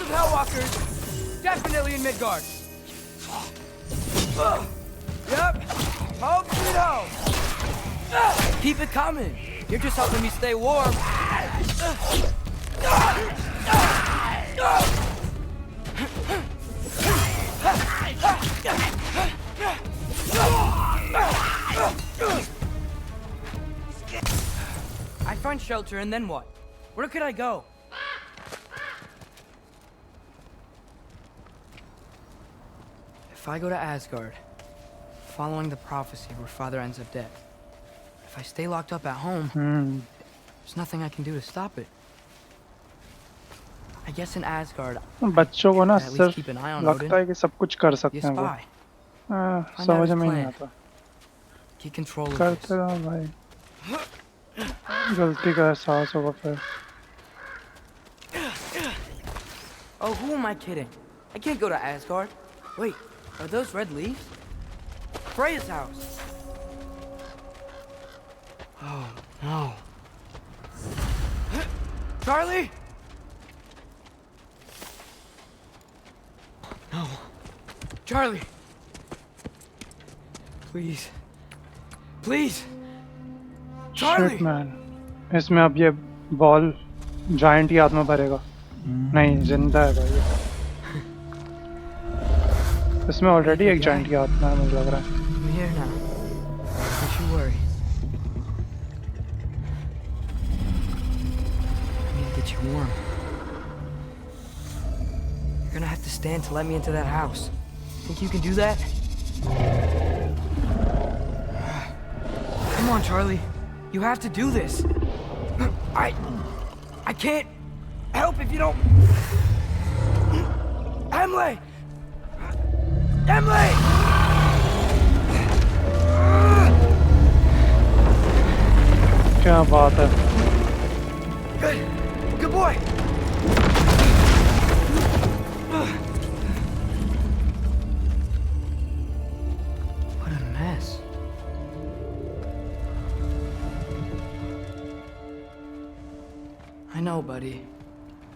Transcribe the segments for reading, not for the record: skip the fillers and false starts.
of Hellwalkers. Definitely in Midgard. Yep. Home sweet home. Keep it coming. You're just helping me stay warm. I find shelter and then what? Where could I go? If I go to Asgard, following the prophecy where father ends up dead, if I stay locked up at home, there's nothing I can do to stop it. I guess in Asgard, बच्चों को ना at least सिर्फ keep an eye on लगता Odin. है कि सब कुछ कर Be a सकते हैं वो spy. Find out समझ his में नहीं plan. आता Get control of करते this. रहो भाई गलती का एहसास होगा फिर Oh, who am I kidding? I can't go to Asgard. Wait, are those red leaves? Freya's house. Oh, no. Charlie? No. Charlie. Please. Please. Charlie. Shit man इसमें अब ये बॉल जायंट याद में भरेगा नहीं जिंदा है भाई इसमें ऑलरेडी एक जायंट की आत्मा है मुझे लग रहा है I'm here now. Don't you worry. I need to get you warm. You're gonna have to stand to let me into that house. Think you can do that? Come on, Charlie. You have to do this. I can't help if you don't. Emily! Emily! क्या बात है Good. Good boy. What a mess. I know, buddy.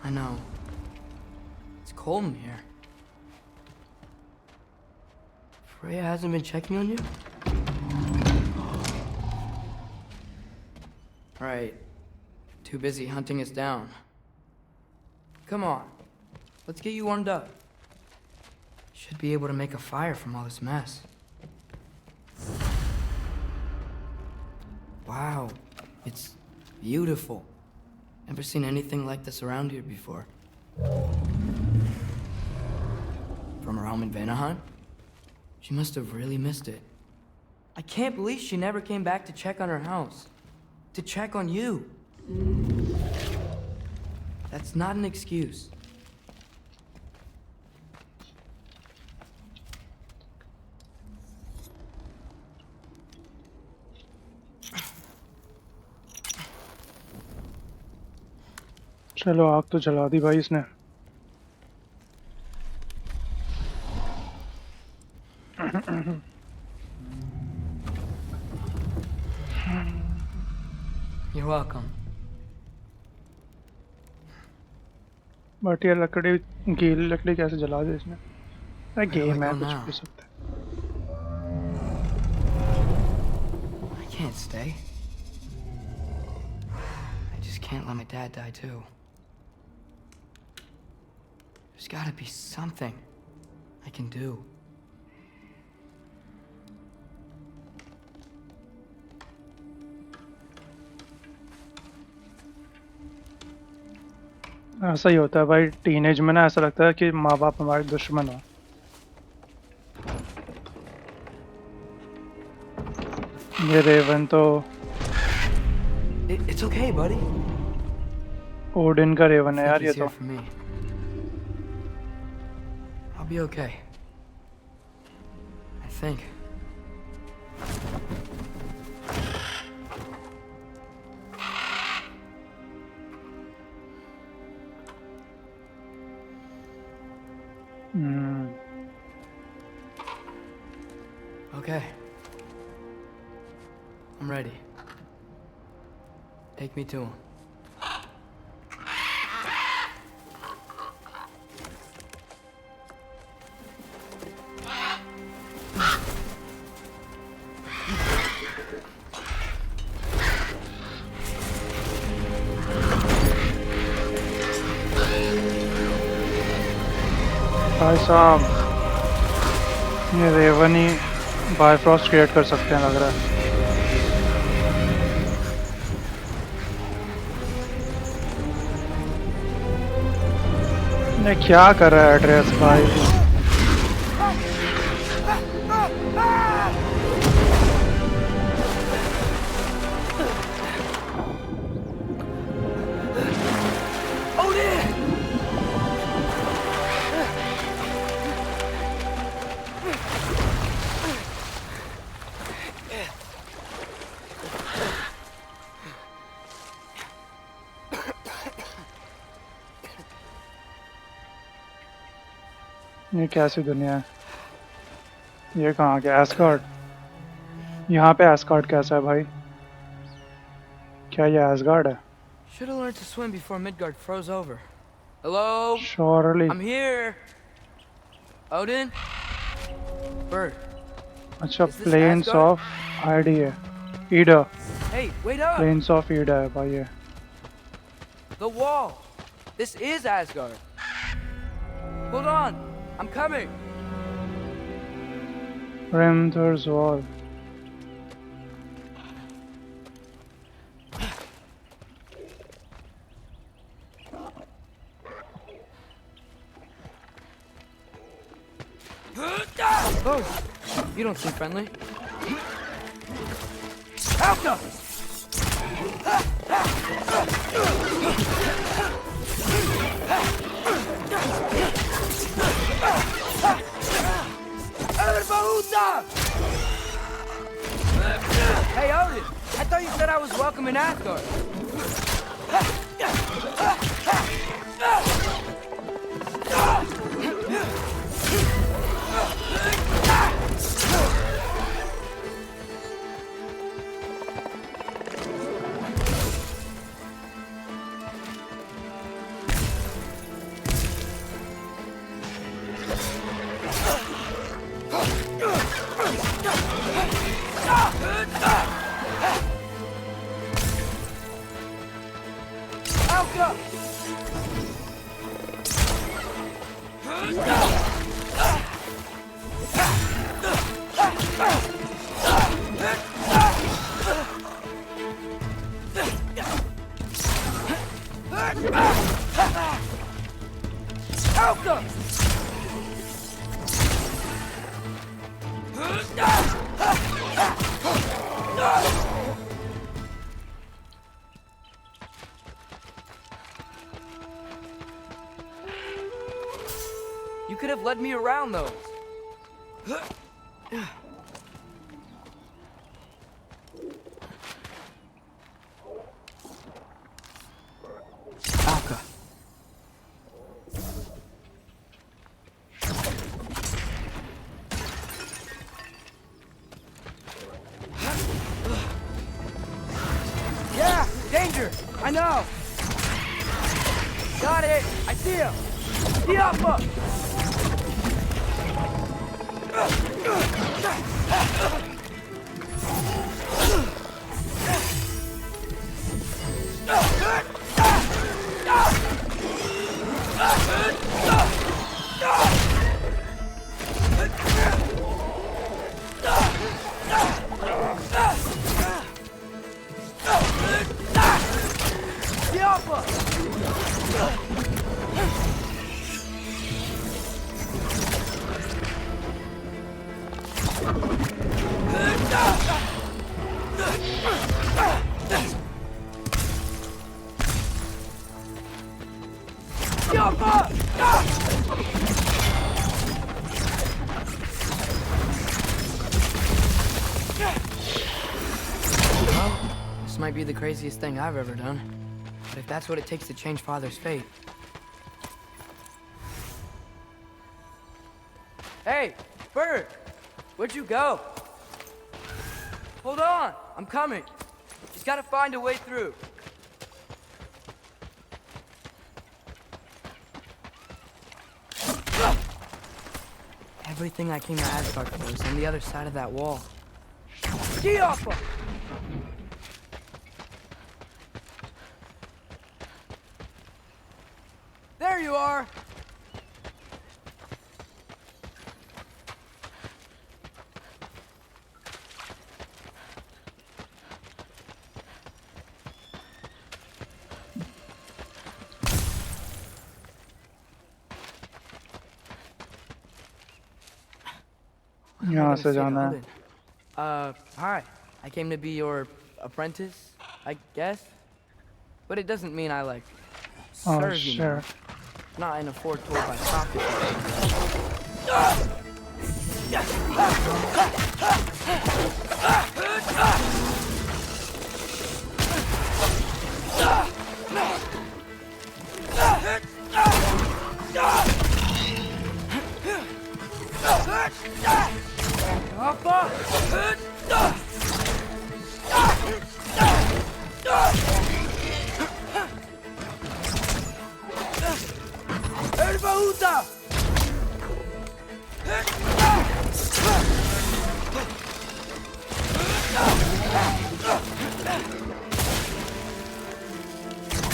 I know. It's cold in here. Freya hasn't been checking on you? Right. Too busy hunting us down. Come on. Let's get you warmed up. Should be able to make a fire from all this mess. Wow. It's beautiful. Never seen anything like this around here before. From her home in Vanaheim? She must have really missed it. I can't believe she never came back to check on her house. To check on you. That's not an excuse. चलो आग तो जला दी भाई इसने You're welcome. But ये लकड़ी गीली लकड़ी कैसे जला दी इसने अरे गेम है go कुछ now? भी सकते हैं I can't stay. I just can't let my dad die too. There's gotta be something I can do. ऐसा ही होता है भाई टीनेज में ना ऐसा लगता है कि माँ बाप हमारे दुश्मन हो ये रेवन तो It's okay, buddy. ओडिन का रेवन है यार ये He's here तो for me. I'll be okay. I think. Okay. I'm ready. Take me to him. भाई साहब ये रेवन ही बायोफ्रॉस्ट क्रिएट कर सकते हैं लग रहा है। ये क्या कर रहा है एड्रेस भाई? Odin! ये कैसी दुनिया है? ये कहाँ के एस्गार्ड? यहाँ पे एस्गार्ड कैसा है भाई? क्या ये एस्गार्ड है? Should have learned to swim before Midgard froze over. Hello? Surely. I'm here. Odin? Bird. अच्छा Is this plains Asgard? Of Ida है, Ida. Hey, wait up! Plains of Ida है भाई ये। The wall. This is Asgard. Hold on. I'm coming. Remther's wall. Oh, you don't seem friendly. Alka! Hey, Odin! I thought you said I was welcome in Asgard. You could have led me around those. Alka. Yeah, danger. I know. Got it. I see him. Diapa. This might be the craziest thing I've ever done. But if that's what it takes to change Father's fate... Hey, Bird! Where'd you go? Hold on, I'm coming. Just gotta find a way through. Everything I came to Asgard for is on the other side of that wall. Get off him! There you are! I यहाँ gotta से say to जाना है. Odin. Hi. I came to be your apprentice, I guess. But it doesn't mean I, like, Oh serve you now. shit. Not in a foretold by prophecy. Erbaúda!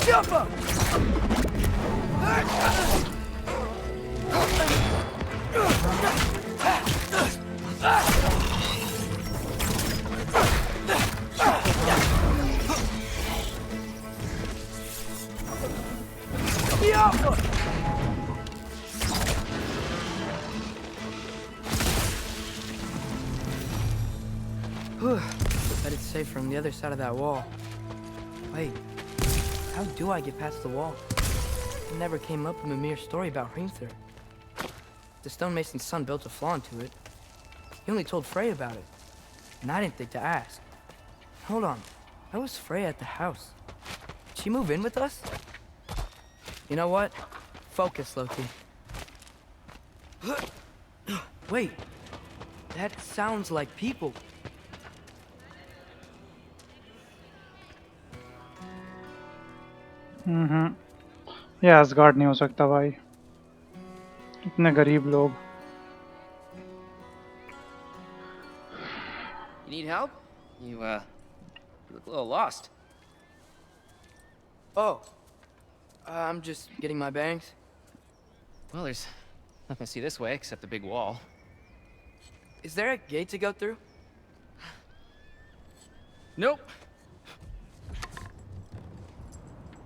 Jumpa! Bet it's safe from the other side of that wall. Wait, how do I get past the wall? It never came up in Mimir's story about Hrimthur. The stonemason's son built a flaw into it. He only told Frey about it, and I didn't think to ask. Hold on, how was Frey at the house? Did she move in with us? You know what? Focus, Loki. Wait, that sounds like people. ये asgard नहीं हो सकता भाई. इतने गरीब लोग. You need help? You look a little lost. Oh, I'm just getting my bearings. Well, there's nothing to see this way except the big wall. Is there a gate to go through? Nope.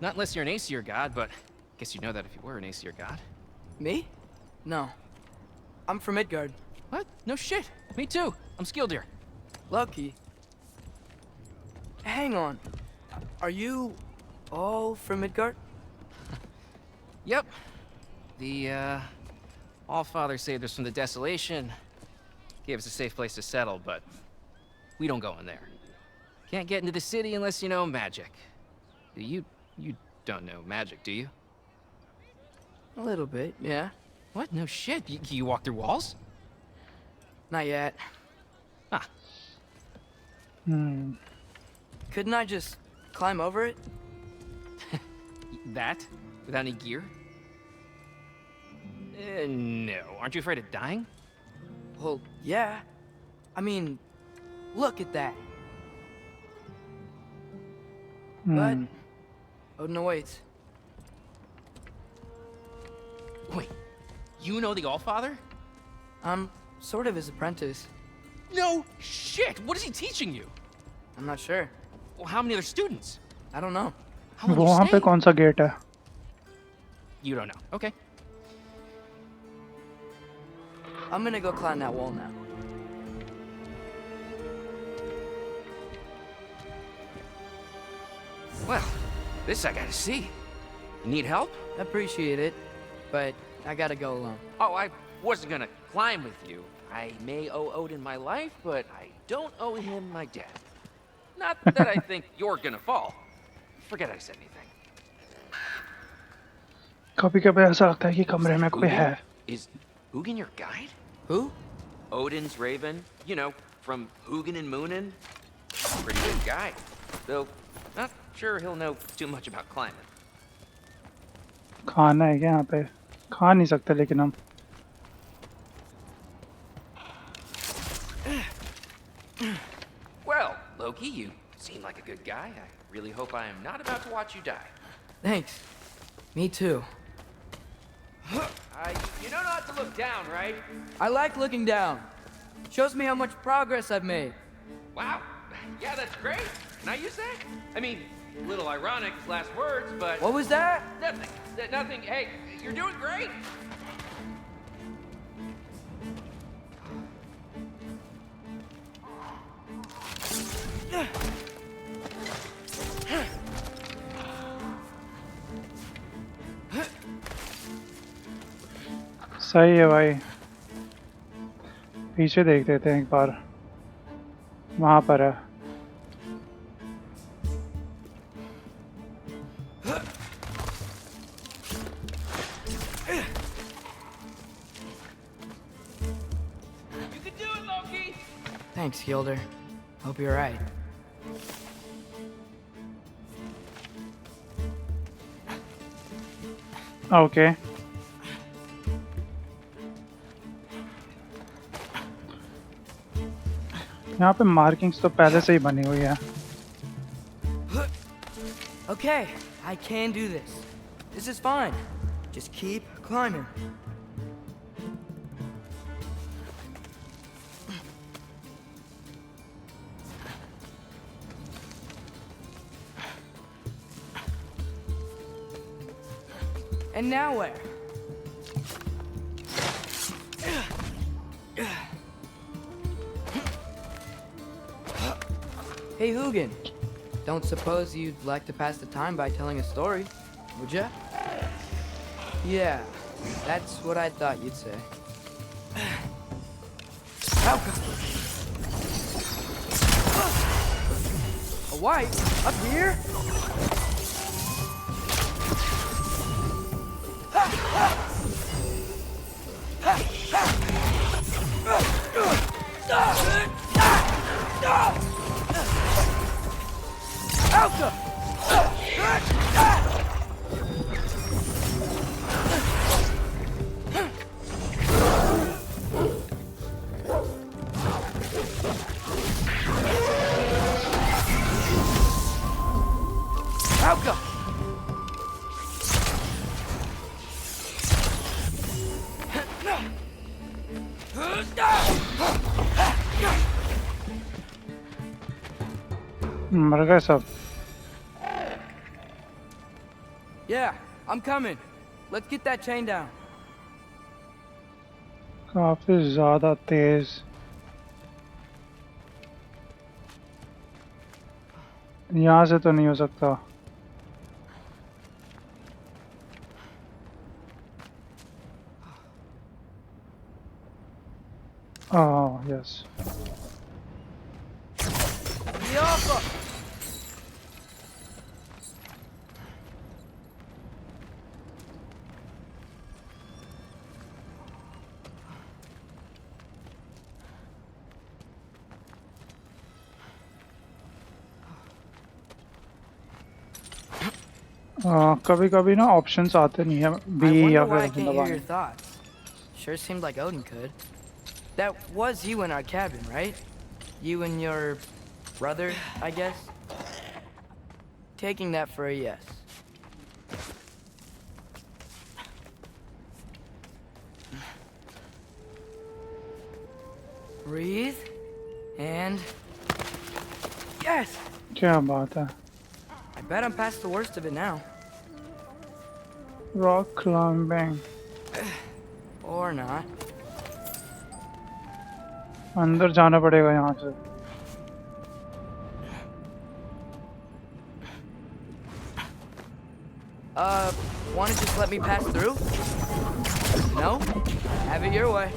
Not unless you're an Aesir god, but guess you'd know that if you were an Aesir god. Me? No. I'm from Midgard. What? No shit. Me too. I'm Skildir. Loki. Hang on. Are you all from Midgard? Yep. The All-Father saved us from the desolation. Gave us a safe place to settle, but we don't go in there. Can't get into the city unless you know magic. You don't know magic, do you? A little bit, yeah. What? No shit. You walk through walls? Not yet. Ah. Couldn't I just climb over it? That? Without any gear? No. Aren't you afraid of dying? Well, yeah. I mean, look at that. But Odin awaits. Wait, you know the Allfather? I'm sort of his apprentice. No shit! What is he teaching you? I'm not sure. Well, how many other students? I don't know. How long वो you वहाँ पे staying? कौन सा gate है? You don't know. Okay. I'm gonna go climb that wall now. Well, this I gotta see. You need help? Appreciate it, but I gotta go alone. Oh, I wasn't gonna climb with you. I may owe Odin my life, but I don't owe him my death. Not that I think you're gonna fall. Forget I said anything. कभी-कभी ऐसा लगता है कि कमरे में कोई है. Is Hugin your guide? Who? Odin's raven, you know, from Hugin and Moonin. Pretty good guy, though not sure he'll know too much about climbing. खाना है क्या यहाँ पे? खा नहीं सकते लेकिन हम. Well, Loki, you seem like a good guy. I really hope I am not about to watch you die. Thanks. Me too. You know not to look down, right? I like looking down. Shows me how much progress I've made. Wow. Yeah, that's great. Can I use that? I mean, a little ironic, his last words, but... What was that? Nothing. Nothing. Hey, you're doing great. सही है भाई, पीछे देख लेते हैं एक बार, वहां पर है। You can do it, Loki! Thanks, Gilder. Hope you're right. Okay, यहाँ पे मार्किंग्स तो पहले से ही बनी हुई है। Okay, I can do this. This is fine. Just keep climbing. And now where? Hey, Hugin. Don't suppose you'd like to pass the time by telling a story, would ya? Yeah, that's what I thought you'd say. A wife? Up here? Alka! Alka! मर गए सब। Yeah, I'm coming. Let's get that chain down. काफी ज्यादा तेज। यहाँ से तो नहीं हो सकता। Oh, yes. Yoppa! कभी कभी ना ऑप्शंस आते नहीं है I बी या wonder why I फिर can't hear दबाने। your thoughts. Sure seemed like Odin could. That was you in our cabin, right? You and your brother, I guess? Taking that for a yes. Breathe. And... Yes! क्या बात है। I bet I'm past the worst of it now. Rock climbing. Or not. अंदर जाना पड़ेगा यहाँ से। Wanna just let me pass through? No? Have it your way.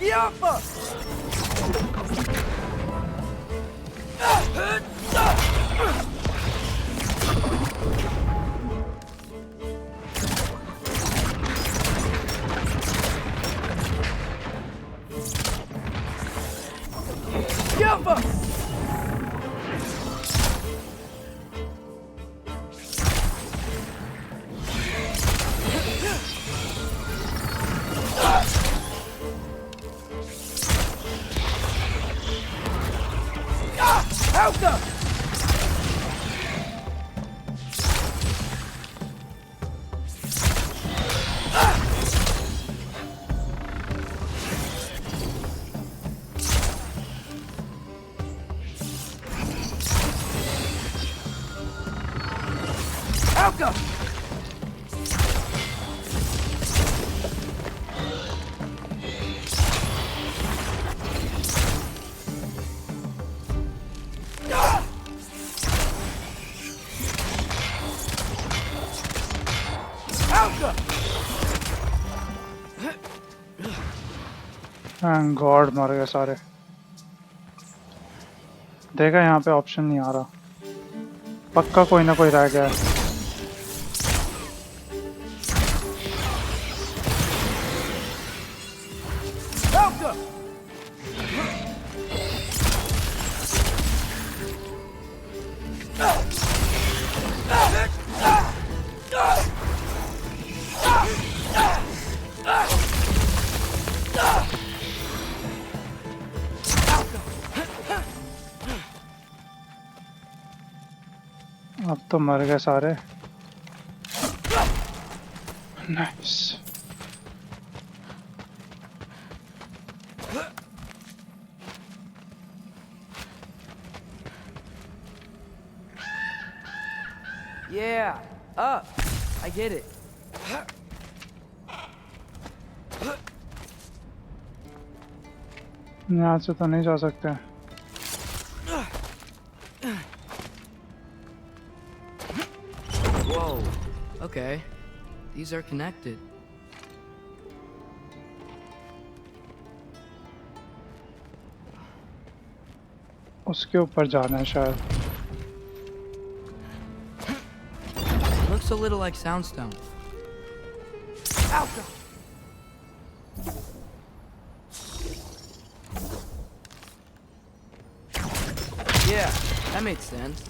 Yappa! Yappa! Alka! Alka! Alka! God मर गए सारे। देखा यहाँ पे ऑप्शन नहीं आ रहा, पक्का कोई ना कोई रह गया है। अब तो मर गए सारे। Nice. Yeah, up. I get it. यहाँ से तो नहीं जा सकते। Whoa. Okay. These are connected. उसके ऊपर जाना है शायद। Looks a little like soundstone. Alpha. Yeah, that made sense.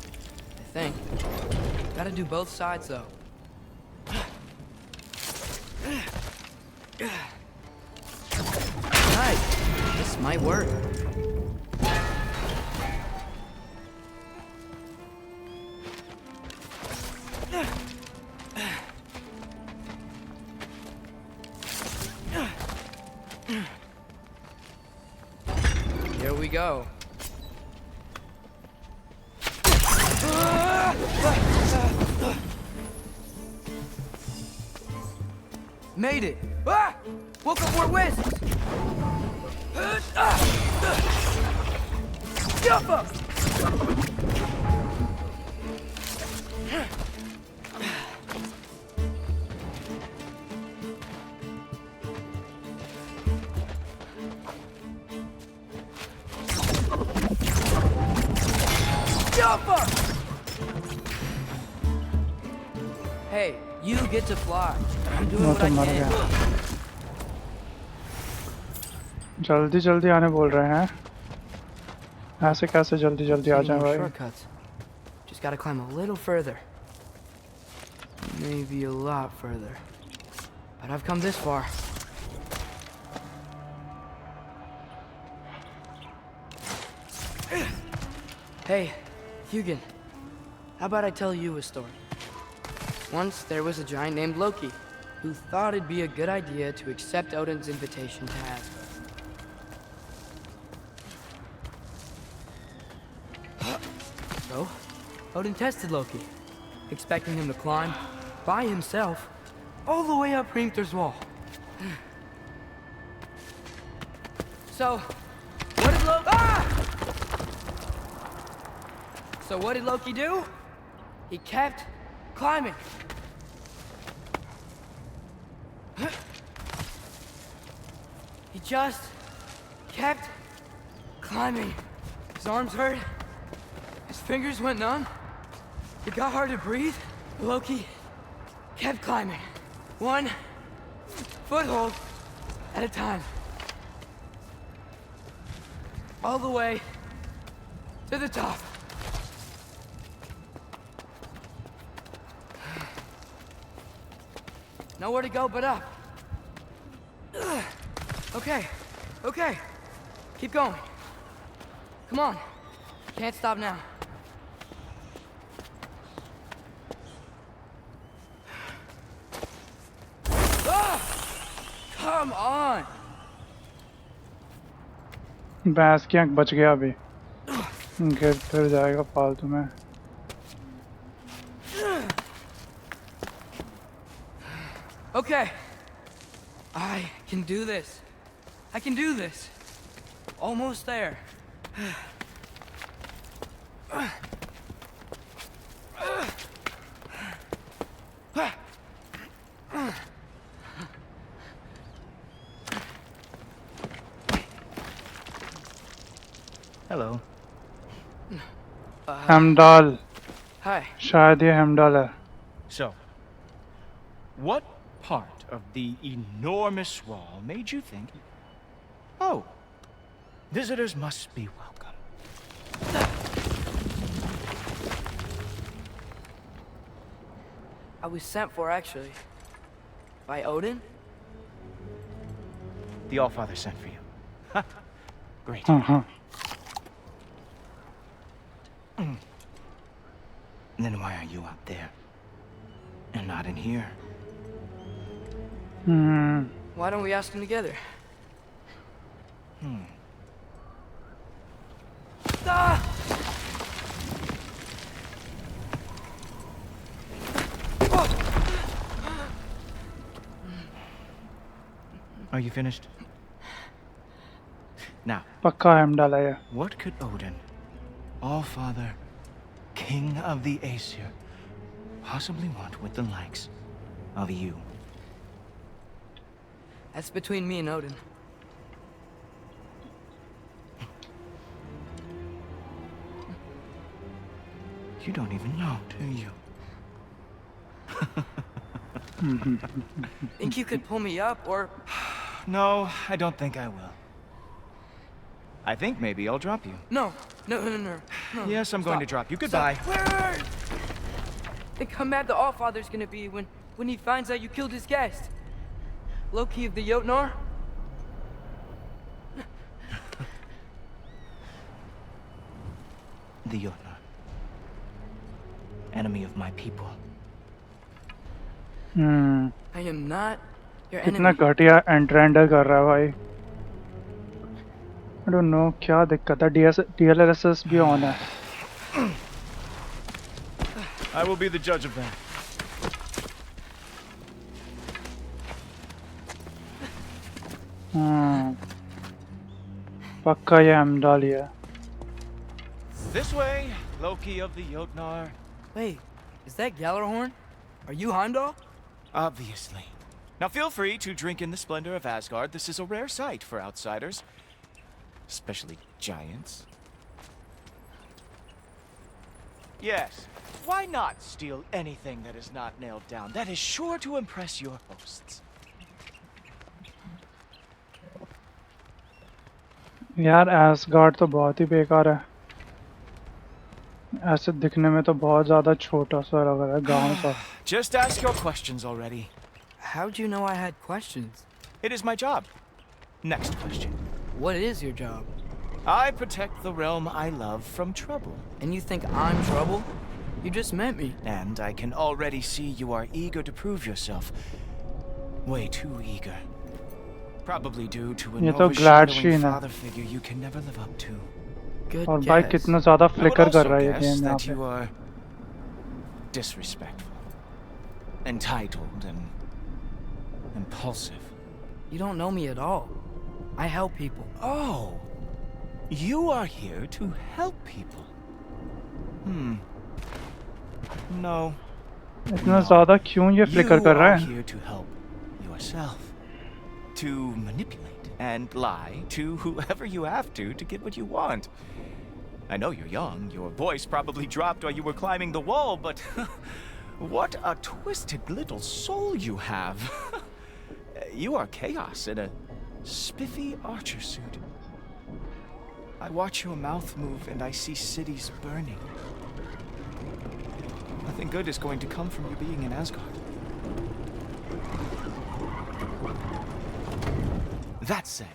I think. Gotta do both sides though. Nice. This might work. Here we go. Made it! Ah! Woke up more wizards! Jump up! Jump up! Hey, you get to fly. I'm doing वो what तो I मर can. गया। जल्दी जल्दी आने बोल रहे हैं। ऐसे कैसे जल्दी जल्दी आ Taking जाए more भाई? shortcuts. Just gotta climb a little further. Maybe a lot further. But I've come this far. Hey, Hugin. How about I tell you a story? Once there was a giant named Loki who thought it'd be a good idea to accept Odin's invitation to Asgard. So, Odin tested Loki, expecting him to climb by himself all the way up Hrimthur's wall. So, what did Loki... So what did Loki do? He kept climbing. He just kept climbing. His arms hurt. His fingers went numb. It got hard to breathe. Loki kept climbing. One foothold at a time. All the way to the top. Nowhere to go but up. Okay, okay. Keep going. Come on. Can't stop now. Come on. भैंस की आंख बच गया अभी। गिर फिर जाएगा फालतू में। Okay. I can do this. I can do this. Almost there. Heimdall Hi. शायद ये हेमडाल है. So, what part of the enormous wall made you think, oh, visitors must be welcome? I was sent for, actually. By Odin? The Allfather sent for you. Ha! Great. हाँ. Then why are you out there and not in here? Why don't we ask him together? Ah! Are you finished? Now, पक्का Heimdall है ये. what could Odin, Allfather, King of the Aesir, possibly want with the likes of you? That's between me and Odin. You don't even know, do you? Think you could pull me up, or... No, I don't think I will. I think maybe I'll drop you. No. No. Yes, I'm going to drop you. Goodbye. Wait. Think how mad the Allfather's gonna be when he finds out you killed his guest. Loki of the Jotnar? The Jotnar. Enemy of my people. I am not your कितना enemy. घटिया एंट्रेंडर कर रहा है भाई. I don't know क्या दिक्कत है. DLSS भी ऑन है. I will be the judge of that. पक्का ये हेमडाल ही है. This way, Loki of the Jotnar. Wait, is that Gjallarhorn? Are you Heimdall? Obviously. Now feel free to drink in the splendor of Asgard. This is a rare sight for outsiders. Especially giants. Yes, why not steal anything that is not nailed down? That is sure to impress your hosts. यार ash gourd तो बहुत ही बेकार है. ऐसे दिखने में तो बहुत ज़्यादा छोटा सा लग रहा है, गांव सा. Just ask your questions already. How'd you know I had questions? It is my job. Next question. What is your job? I protect the realm I love from trouble. And you think I'm trouble? You just met me. And I can already see you are eager to prove yourself. Way too eager. Probably due to an ये तो glad overshadowing scene है. father figure you can never live up to. Good और भाई guess. कितना ज़्यादा I would flicker कर also रहा है ये guess गेम यहाँ that पे. you are disrespectful, entitled, and impulsive. You don't know me at all. I help people. Oh, you are here to help people. No. इतना ज़्यादा क्यों ये फ्लिकर कर रहा You are है? here to help yourself. To manipulate and lie to whoever you have to get what you want. I know you're young, your voice probably dropped while you were climbing the wall, but what a twisted little soul you have. You are chaos in a spiffy archer suit. I watch your mouth move and I see cities burning. Nothing good is going to come from you being in Asgard. That said,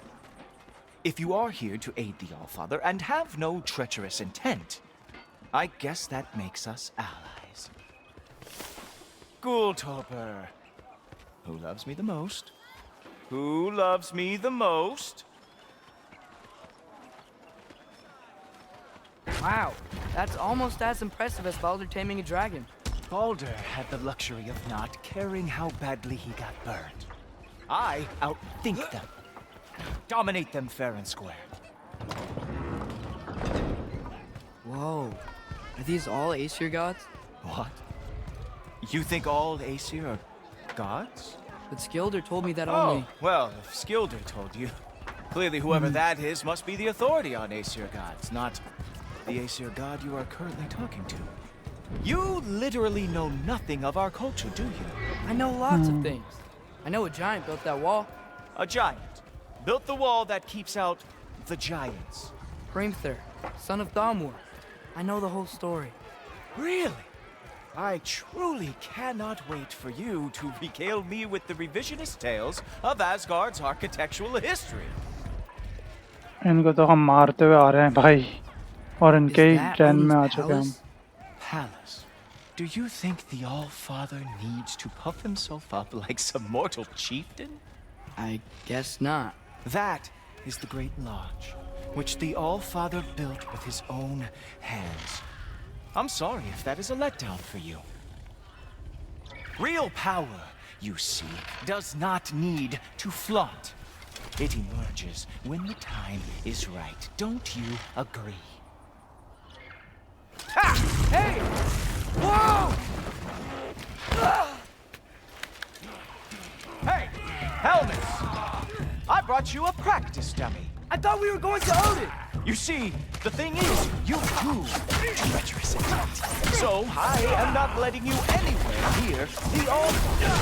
if you are here to aid the Allfather and have no treacherous intent, I guess that makes us allies. Ghoultoper. Who loves me the most? Who loves me the most? Wow, that's almost as impressive as Baldur taming a dragon. Baldur had the luxury of not caring how badly he got burned. I outthink them. Dominate them fair and square. Whoa, are these all Aesir gods? What? You think all Aesir are gods? But Skilder told me that Oh, only... well, if Skilder told you, clearly whoever that is must be the authority on Aesir gods, not the Aesir god you are currently talking to. You literally know nothing of our culture, do you? I know lots of things. I know a giant built that wall. A giant built the wall that keeps out the giants. Hrimthur, son of Thamur. I know the whole story. Really? I truly cannot wait for you to regale me with the revisionist tales of Asgard's architectural history. इनको तो हम मारते हुए आ रहे हैं भाई और Is इनके ही that ट्रेन में आ Odin's चुके हैं हम palace? Palace. Do you think the All-Father needs to puff himself up like some mortal chieftain? I guess not. That is the Great Lodge, which the All-Father built with his own hands. I'm sorry if that is a letdown for you. Real power, you see, does not need to flaunt. It emerges when the time is right. Don't you agree? Ha! Hey! Whoa! Hey! Helmets! I brought you a practice dummy. I thought we were going to Odin! You see, the thing is, you too treacherous at heart. So I am not letting you anywhere near the altar.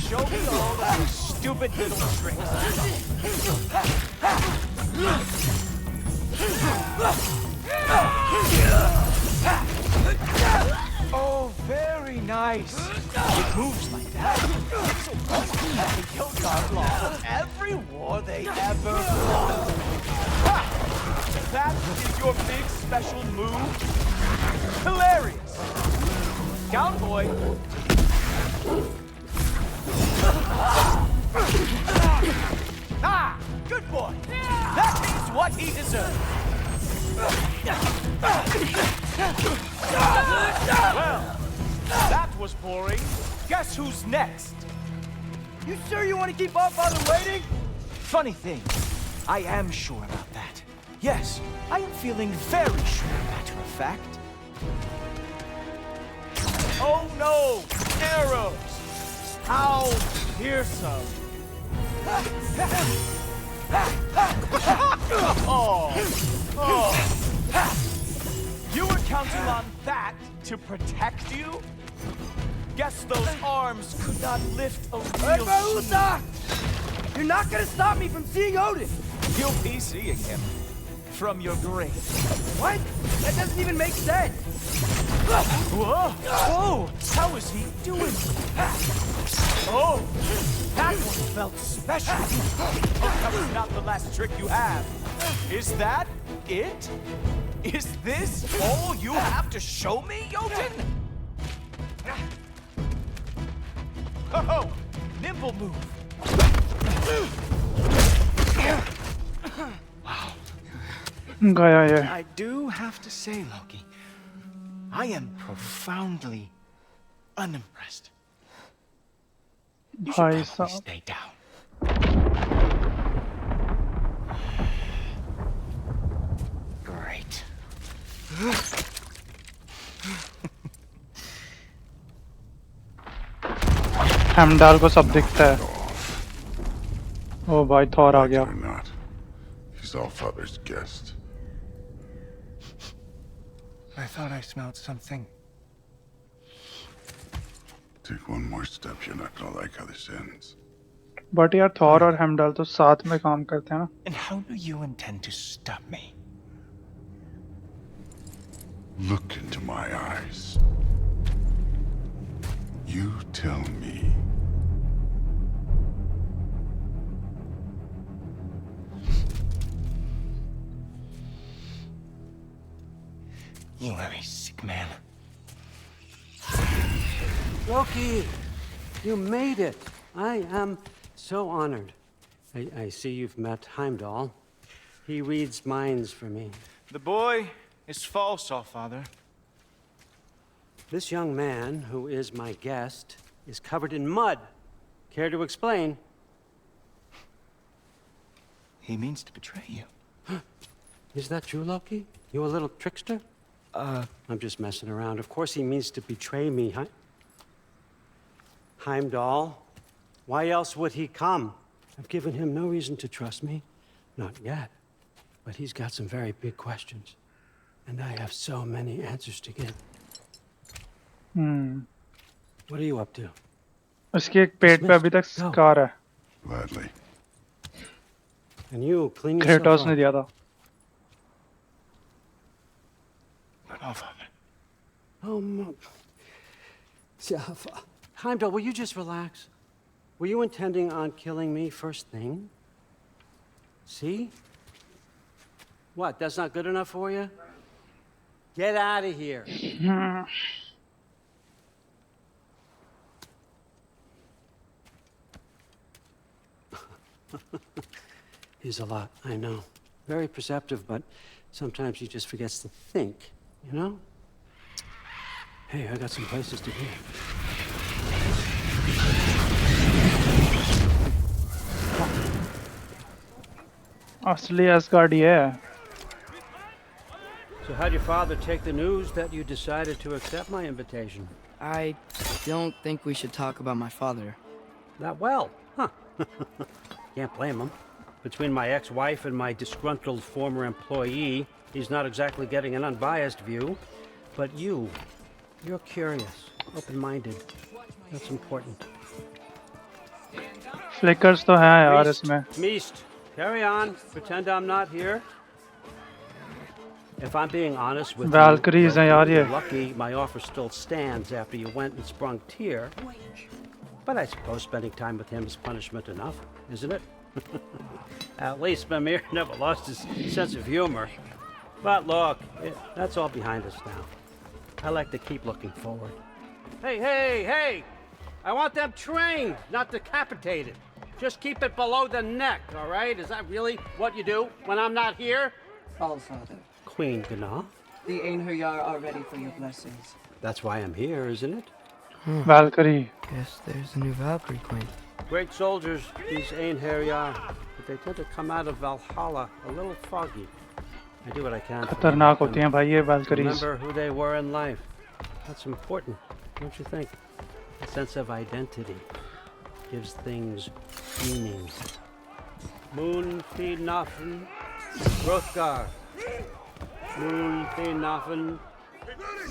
Show me all that stupid little tricks. Oh, very nice. It moves like that. It's so awesome that the Jotun lost every war they ever fought. Ha! That is your big special move? Hilarious. Down, boy. Ah, good boy. That is what he deserves. Well, that was boring. Guess who's next? You sure you want to keep our father waiting? Funny thing, I am sure about that. Yes, I am feeling very sure, matter of fact. Oh no! Arrows! How fearsome! Oh. You were counting on that to protect you? Guess those arms could not lift a real shield. You're not gonna stop me from seeing Odin! You'll be seeing him from your grave. What? That doesn't even make sense! Whoa! Whoa! How is he doing? Oh! That one felt special! Oh, that was not the last trick you have. Is that it? Is this all you have to show me, Jotun? Oh! Nimble move! Wow. गया ये I do have to say, Loki, I am profoundly unimpressed. You should भाई probably साहब stay down. Great. Heimdall को सब दिखता है ओ भाई Thor आ गया Or not. He's Allfather's guest. I thought I smelled something. Take one more step, you're not gonna like how this ends. But यार Thor और हेमडाल तो साथ में काम करते हैं ना And how do you intend to stop me? Look into my eyes. You tell me. You are a sick man. Loki, you made it. I am so honored. I see you've met Heimdall. He reads minds for me. The boy is false, Allfather. This young man, who is my guest, is covered in mud. Care to explain? He means to betray you. Is that true, Loki? You a little trickster? I'm just messing around. Of course he means to betray me, Heimdall. Why else would he come? I've given him no reason to trust me. Not yet. But he's got some very big questions. And I have so many answers to give. What are you up to? उसके एक पेट पे अभी तक scar है. Gladly. And you, clean yourself Kratos ने up. दिया था. Oh, Heimdall, will you just relax? Were you intending on killing me first thing? See? What, that's not good enough for you? Get out of here. He's a lot, I know. Very perceptive, but sometimes he just forgets to think, you know? Hey, I got some places to be. असली एस्गार्डी है. So how'd your father take the news that you decided to accept my invitation? I don't think we should talk about my father. Not well, huh? Can't blame him. Between my ex-wife and my disgruntled former employee, he's not exactly getting an unbiased view. But you're curious, open-minded. That's important. Flickers तो हैं यार इसमें. Meest, carry on. Pretend I'm not here. If I'm being honest with Valkyries हैं यार ये. you're lucky my offer still stands after you went and sprung Tyr. But I suppose spending time with him is punishment enough, isn't it? At least Mimir never lost his sense of humor. But look, that's all behind us now. I like to keep looking forward. Hey! I want them trained, not decapitated. Just keep it below the neck, all right? Is that really what you do when I'm not here? All Father. Queen Gná. The Einherjar are ready for your blessings. That's why I'm here, isn't it? Valkyrie. Guess there's a new Valkyrie queen. Great soldiers, these Einherjar. But they tend to come out of Valhalla a little foggy. I do what I can. खतरनाक होती हैं भाई ये Valkyries. Remember who they were in life. That's important, don't you think? A sense of identity gives things meaning. Moon Finafen, Hrothgar. Moon Finafen,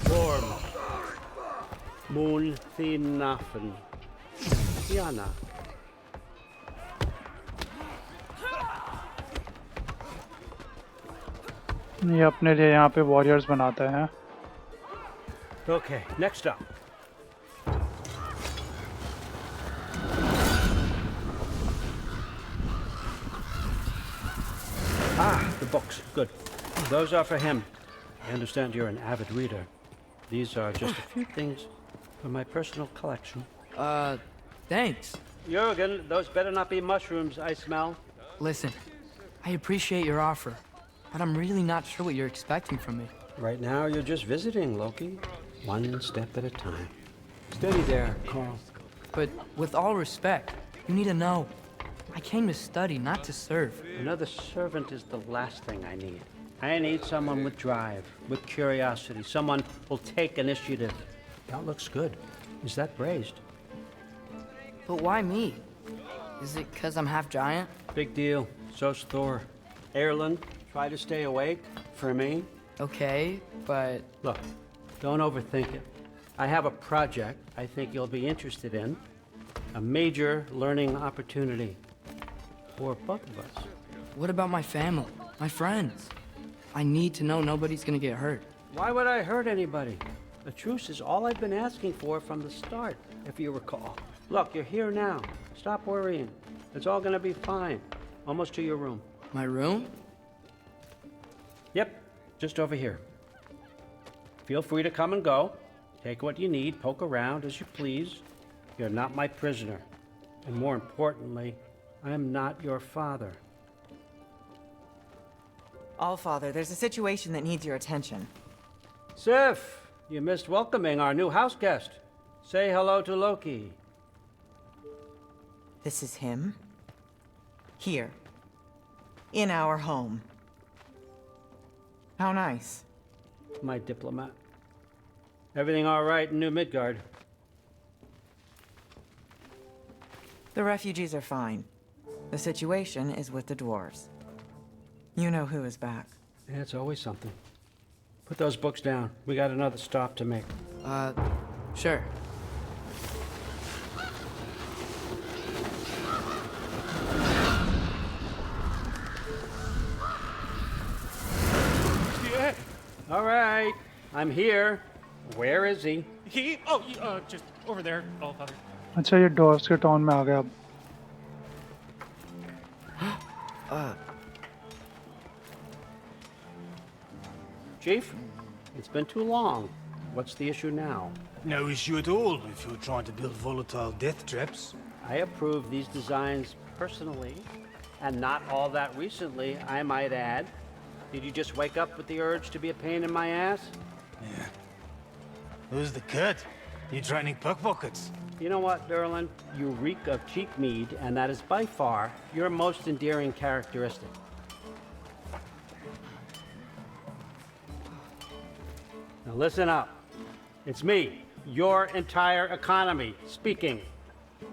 Gorm. Moon Finafen, Diana. ये अपने लिए यहाँ पे वॉरियर्स बनाते हैं. Okay, next up. The books. Good. Those are for him. I understand you're an avid reader. These are just a few things from my personal collection. Thanks. Jurgen, those better not be mushrooms I smell. Listen, I appreciate your offer, but I'm really not sure what you're expecting from me. Right now, you're just visiting, Loki. One step at a time. Steady there, Carl. But with all respect, you need to know. I came to study, not to serve. Another servant is the last thing I need. I need someone with drive, with curiosity, someone who'll take initiative. That looks good. Is that braised? But why me? Is it because I'm half giant? Big deal. So's Thor. Erlen, try to stay awake for me. Okay, but Look, don't overthink it. I have a project I think you'll be interested in. A major learning opportunity for both of us. what about my family, my friends? I need to know nobody's gonna get hurt. Why would I hurt anybody? A truce is all I've been asking for from the start, if you recall. Look, you're here now. Stop worrying. It's all gonna be fine. Almost to your room. My room? Yep, just over here. Feel free to come and go. Take what you need, poke around as you please. You're not my prisoner. And more importantly, I'm not your father. All Father, there's a situation that needs your attention. Sif, you missed welcoming our new house guest. Say hello to Loki. This is him. Here. In our home. How nice. My diplomat. Everything all right in New Midgard? The refugees are fine. The situation is with the dwarves. You know who is back. Yeah, it's always something. Put those books down. We got another stop to make. Sure. Yeah. All right, I'm here. Where is he? Just over there, All Father. अच्छा ये डॉर्स के town में आ गया अब. Chief, it's been too long. What's the issue now? No issue at all if you're trying to build volatile death traps. I approve these designs personally, and not all that recently, I might add. Did you just wake up with the urge to be a pain in my ass? Yeah. Who's the cut? You training pickpockets? You know what, Derlin? You reek of cheap mead, and that is by far your most endearing characteristic. Now listen up. It's me, your entire economy, speaking.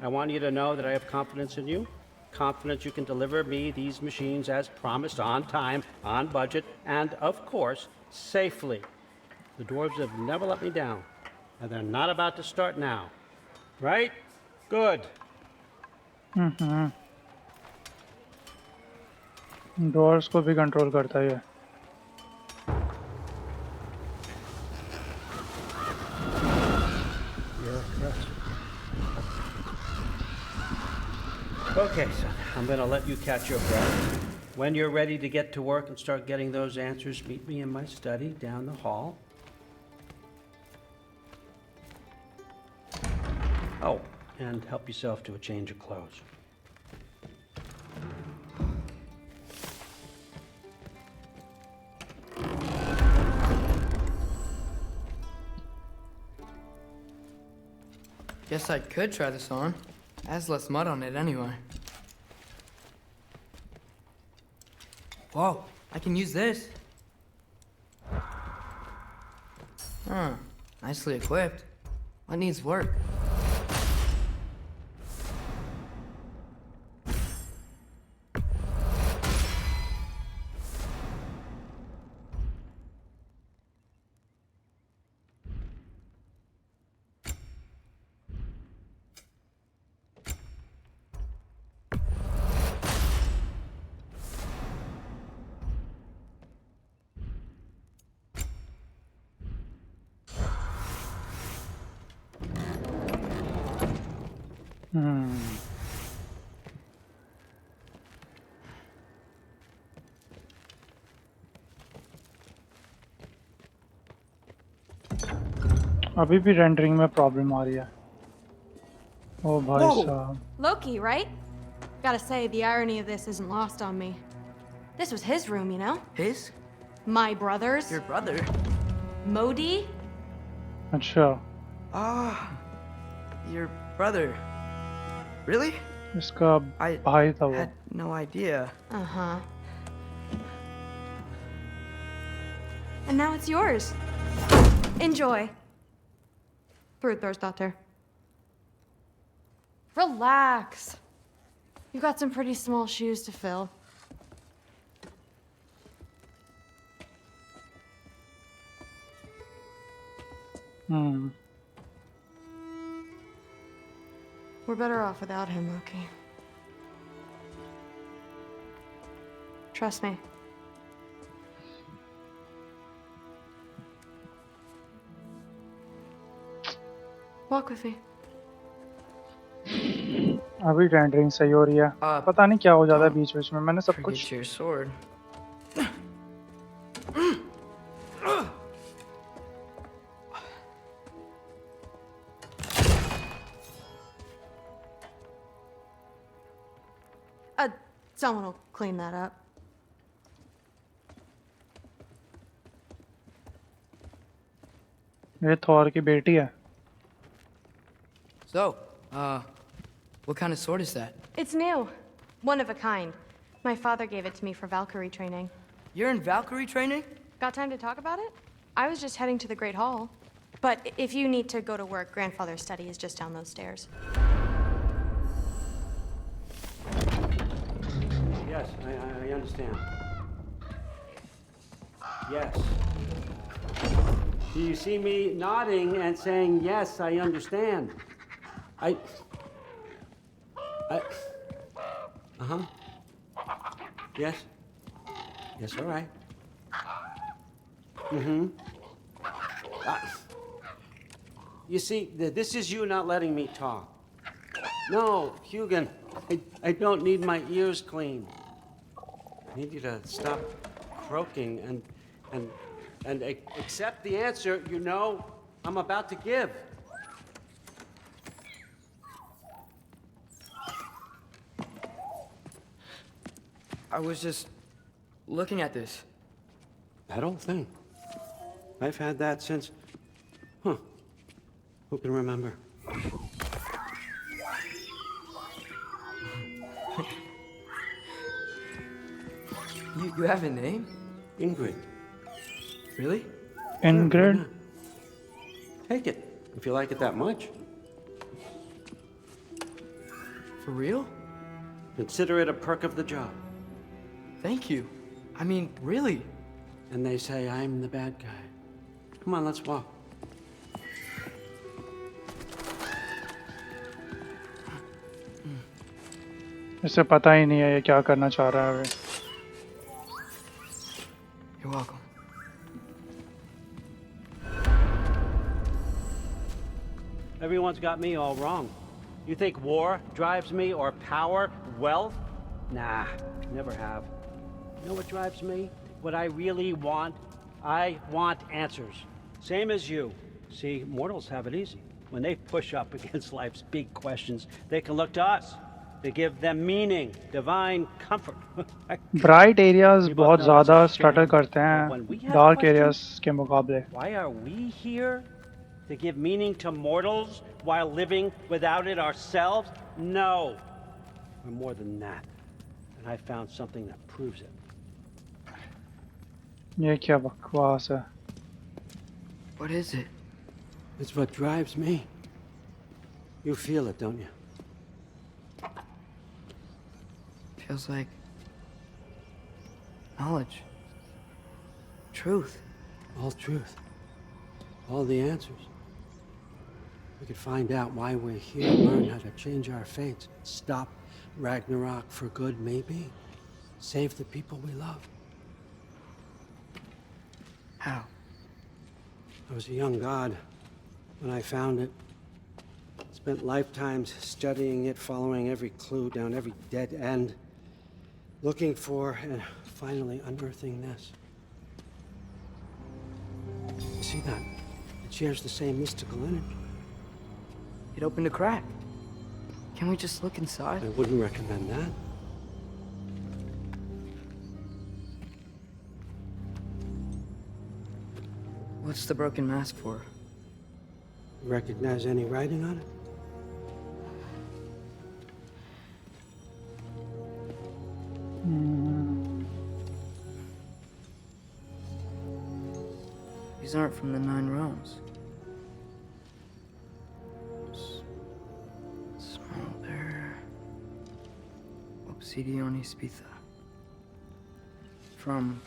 I want you to know that I have confidence in you. Confidence you can deliver me these machines as promised, on time, on budget, and of course, safely. The dwarves have never let me down, and they're not about to start now. Right? Good. डॉर्स को भी control करता है ये. Okay, son, I'm gonna let you catch your breath. When you're ready to get to work and start getting those answers, meet me in my study down the hall. Oh, and help yourself to a change of clothes. Guess I could try this on. Has less mud on it anyway. Whoa, I can use this. Huh, nicely equipped. What needs work? अभी भी rendering में problem आ रही है. ओ भाई साहब. Loki, right? Gotta say, the irony of this isn't lost on me. This was his room, you know? His? My brother's. Your brother? Modi? अच्छा. Ah, your brother. Really? इसका I भाई था वो. had no idea. Uh-huh. And now it's yours. Enjoy. Thor's daughter. Relax. You've got some pretty small shoes to fill. We're better off without him, Loki. Trust me. Walk with me. अभी rendering सही हो रही है. पता नहीं क्या हो जाता है बीच-बीच में. मैंने सब कुछ. Forget your sword. Someone will clean that up. ये थॉर की बेटी है. So, what kind of sword is that? It's new. One of a kind. My father gave it to me for Valkyrie training. You're in Valkyrie training? Got time to talk about it? I was just heading to the Great Hall. But if you need to go to work, Grandfather's study is just down those stairs. Yes, I understand. Yes. Do you see me nodding and saying, yes, I understand? Uh-huh. Yes? Yes, all right. Mm-hmm. You see, this is you not letting me talk. No, Hugin, I don't need my ears cleaned. I need you to stop croaking and accept the answer you know I'm about to give. I was just looking at this. That old thing. I've had that since... Huh. Who can remember? You have a name? Ingrid. Really? Ingrid? Take it, if you like it that much. For real? Consider it a perk of the job. Thank you. I mean, really. And they say I'm the bad guy. Come on, let's walk. इसे पता ही नहीं है ये क्या करना चाह रहा है वे. You're welcome. Everyone's got me all wrong. You think war drives me, or power, wealth? Nah, never have. You know what drives me? What I really want? I want answers. Same as you. See, mortals have it easy. When they push up against life's big questions, they can look to us. They give them meaning, divine comfort. Bright areas बहुत ज़्यादा struggle करते हैं dark areas के मुकाबले. Why are we here? To give meaning to mortals while living without it ourselves? No. We're more than that. And I found something that proves it. ये क्या बकवास है? What is it? It's what drives me. You feel it, don't you? Feels like knowledge. Truth. All truth. All the answers. We could find out why we're here, learn how to change our fates, stop Ragnarok for good, maybe. Save the people we love. How? I was a young god when I found it. Spent lifetimes studying it, following every clue down every dead end, looking for and finally unearthing this. You see that? It shares the same mystical energy. It opened a crack. Can we just look inside? I wouldn't recommend that. What's the broken mask for? Recognize any writing on it? These aren't from the 9 realms. Smolder. Obsidion Spitha. From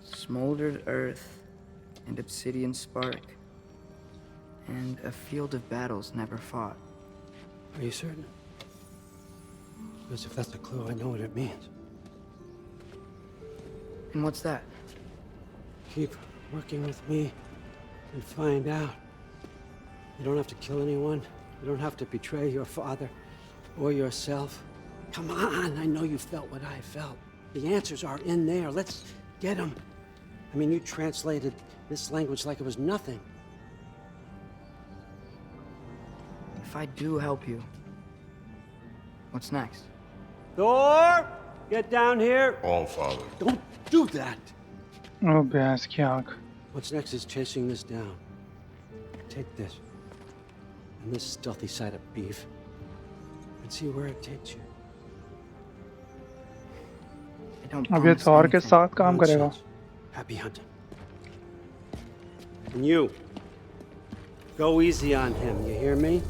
smoldered earth and obsidian spark. And a field of battles never fought. Are you certain? Because if that's a clue, I know what it means. And what's that? Keep working with me and find out. You don't have to kill anyone. You don't have to betray your father or yourself. Come on, I know you felt what I felt. The answers are in there. Let's get them. I mean, you translated this language like it was nothing. If I do help you, what's next? Thor! Get down here! All Father. Don't do that! Oh, भैंस की आँख. What's next is chasing this down. Take this. And this stealthy side of beef. And see where it takes you. I don't अब ये promise Thor के anything. साथ काम करेगा. Nonsense. Happy hunting. And you. Go easy on him, you hear me?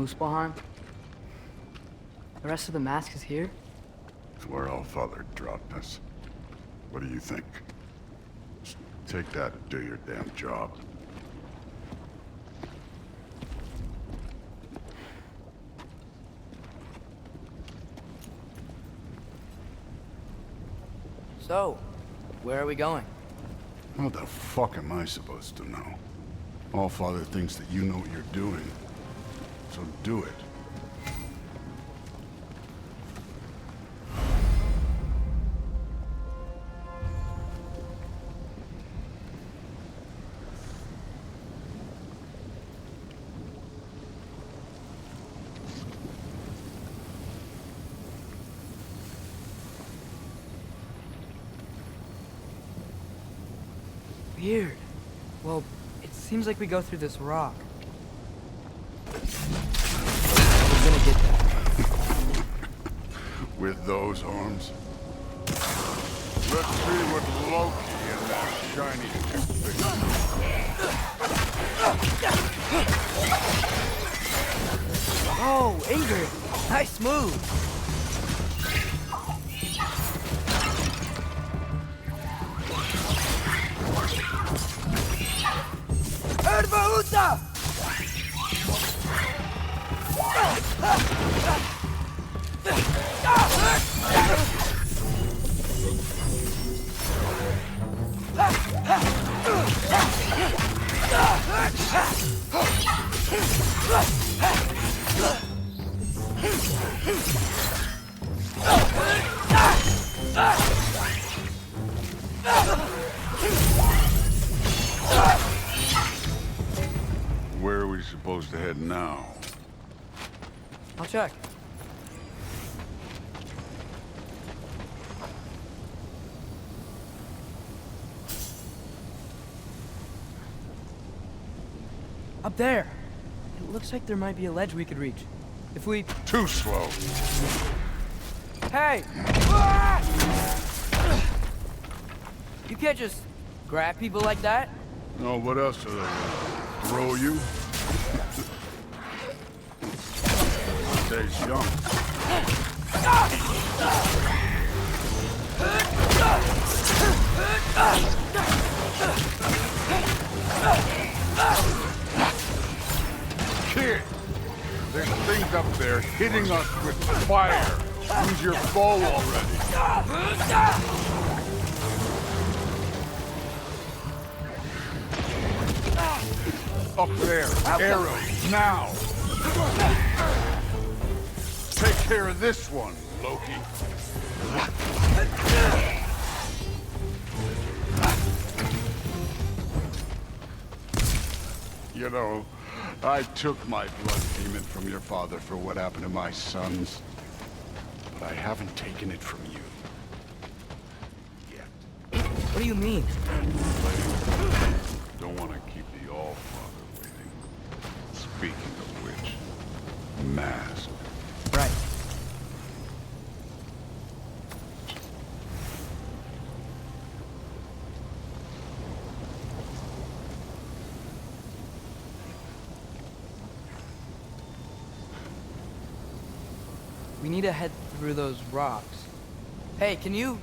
Muspelheim? The rest of the mask is here? It's where Allfather dropped us. What do you think? Just take that and do your damn job. So, where are we going? How the fuck am I supposed to know? Allfather thinks that you know what you're doing. So do it. Weird. Well, it seems like we go through this rock. We're gonna get that. With those arms? Let's see what Loki and that shiny can fix. Oh, Ingrid! Nice move! Erbaúta! Where are we supposed to head now? I'll check. Up there! It looks like there might be a ledge we could reach. If we... Too slow. Hey! Ah! You can't just grab people like that. No, what else are they gonna throw you? Stays young. Kid, there's things up there hitting us with fire. Use your bow already. Up there, arrows, now! Take care of this one, Loki. You know, I took my blood payment from your father for what happened to my sons, but I haven't taken it from you. Yet. What do you mean? Don't want to keep the Allfather waiting. Speaking of which, mask. Right. We need to head through those rocks. Hey, can you...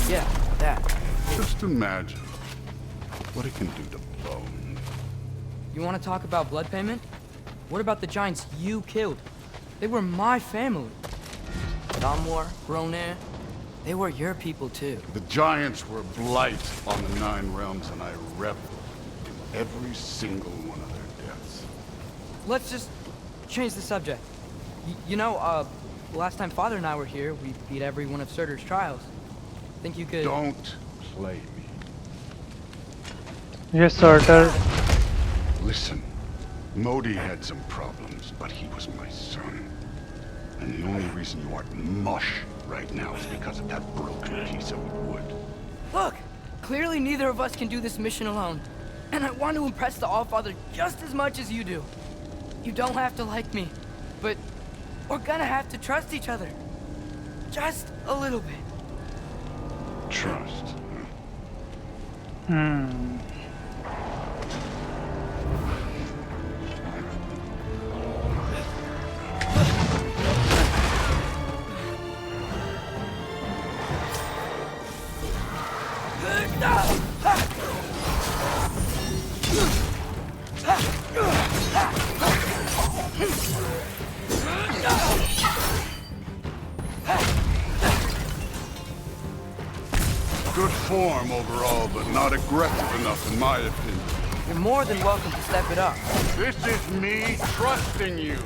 Yeah, that. Just imagine what it can do to bone. You want to talk about blood payment? What about the giants you killed? They were my family. Damwar, Ronin, they were your people too. The giants were blight on the 9 realms, and I reveled in every single one of their deaths. Let's just change the subject. You know, last time Father and I were here, we beat every one of Surtur's trials. Think you could... Don't play me. Yes, Surtur. Listen, Modi had some problems, but he was my son. And the only reason you aren't mush right now is because of that broken piece of wood. Look! Clearly neither of us can do this mission alone. And I want to impress the Allfather just as much as you do. You don't have to like me, but we're gonna have to trust each other. Just a little bit. Trust. Hmm. Good form overall, but not aggressive enough in my opinion. You're more than welcome to step it up. This is me trusting you.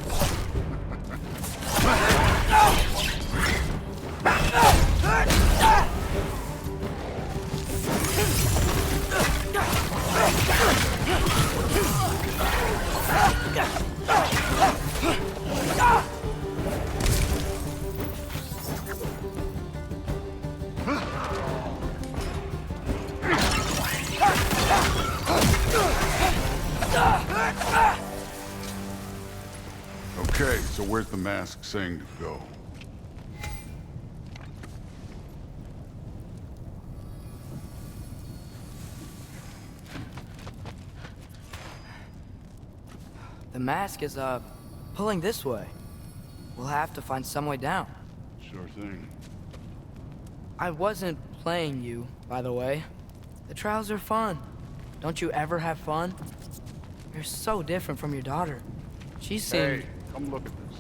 Okay, so where's the mask saying to go? The mask is, pulling this way. We'll have to find some way down. Sure thing. I wasn't playing you, by the way. The trials are fun. Don't you ever have fun? You're so different from your daughter. She seemed... Hey, come look at this.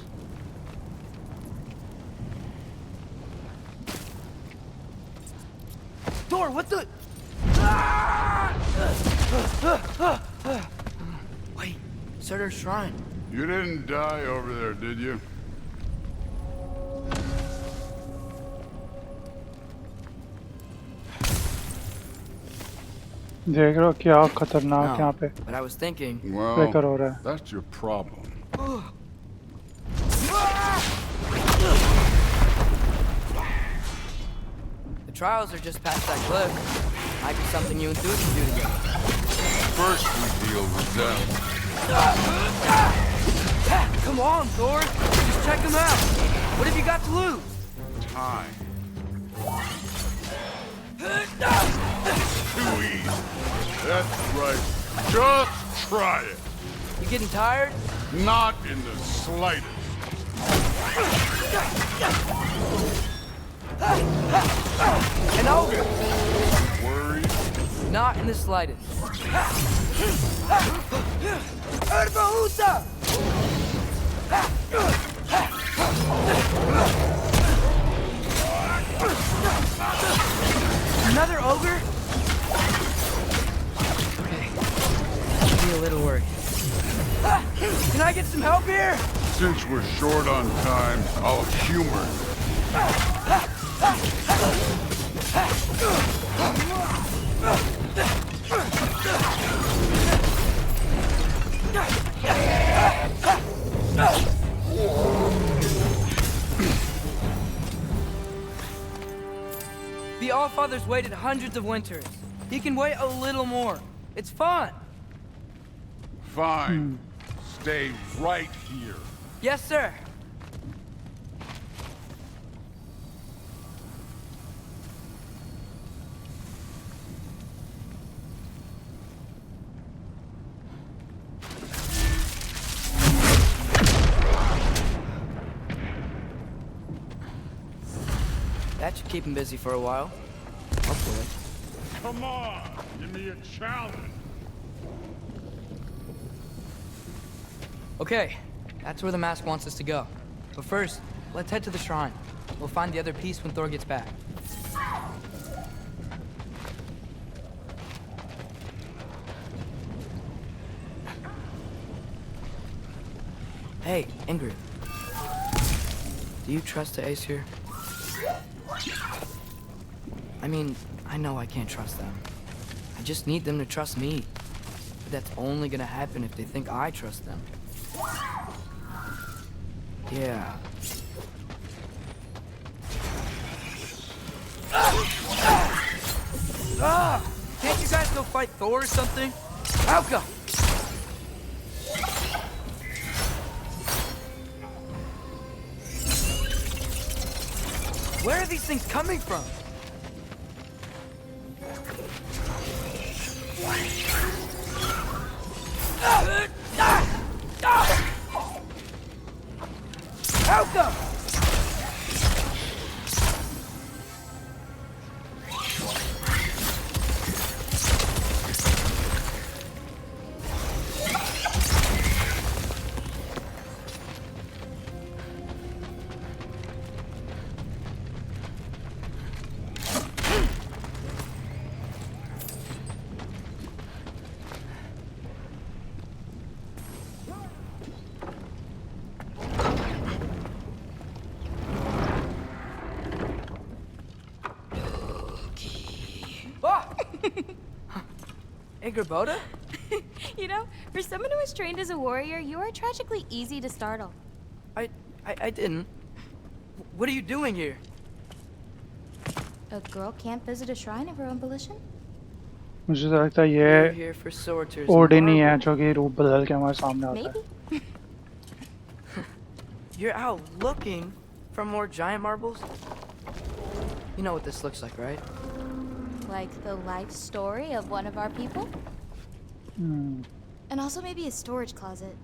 Thor, what the... Wait, Surtur's shrine. You didn't die over there, did you? देख रहे हो क्या खतरनाक यहाँ पे But I was thinking... breaker हो रहा है. That's your problem. The trials are just past that cliff. Might be something you and Thor can do together. First we deal with them. Come on, Thor. Just check them out. What have you got to lose? Time. Too easy. That's right. Just try it. You getting tired? Not in the slightest. An ogre. Worried? Not in the slightest. Another ogre? Okay. Be a little worried. Can I get some help here? Since we're short on time, I'll humor you. The Allfather's waited hundreds of winters. He can wait a little more. It's fun. Fine. Stay right here. Yes, sir. That should keep him busy for a while. Hopefully. Come on, give me a challenge. Okay, that's where the mask wants us to go. But first, let's head to the shrine. We'll find the other piece when Thor gets back. Hey, Ingrid. Do you trust the Aesir? I mean, I know I can't trust them. I just need them to trust me. But that's only gonna happen if they think I trust them. Yeah. Can't you guys go fight Thor or something? I'll go. Where are these things coming from? Help them! Ingrid, You know, for someone who was trained as a warrior, you are tragically easy to startle. I didn't. What are you doing here? A girl can't visit a shrine of her own volition? मुझे तो लगता है You're ये here for sorters. Odin ही है जो कि रूप बदल के हमारे सामने आता है. Maybe. You're out looking for more giant marbles? You know what this looks like, right? Like the life story of one of our people? And also maybe a storage closet.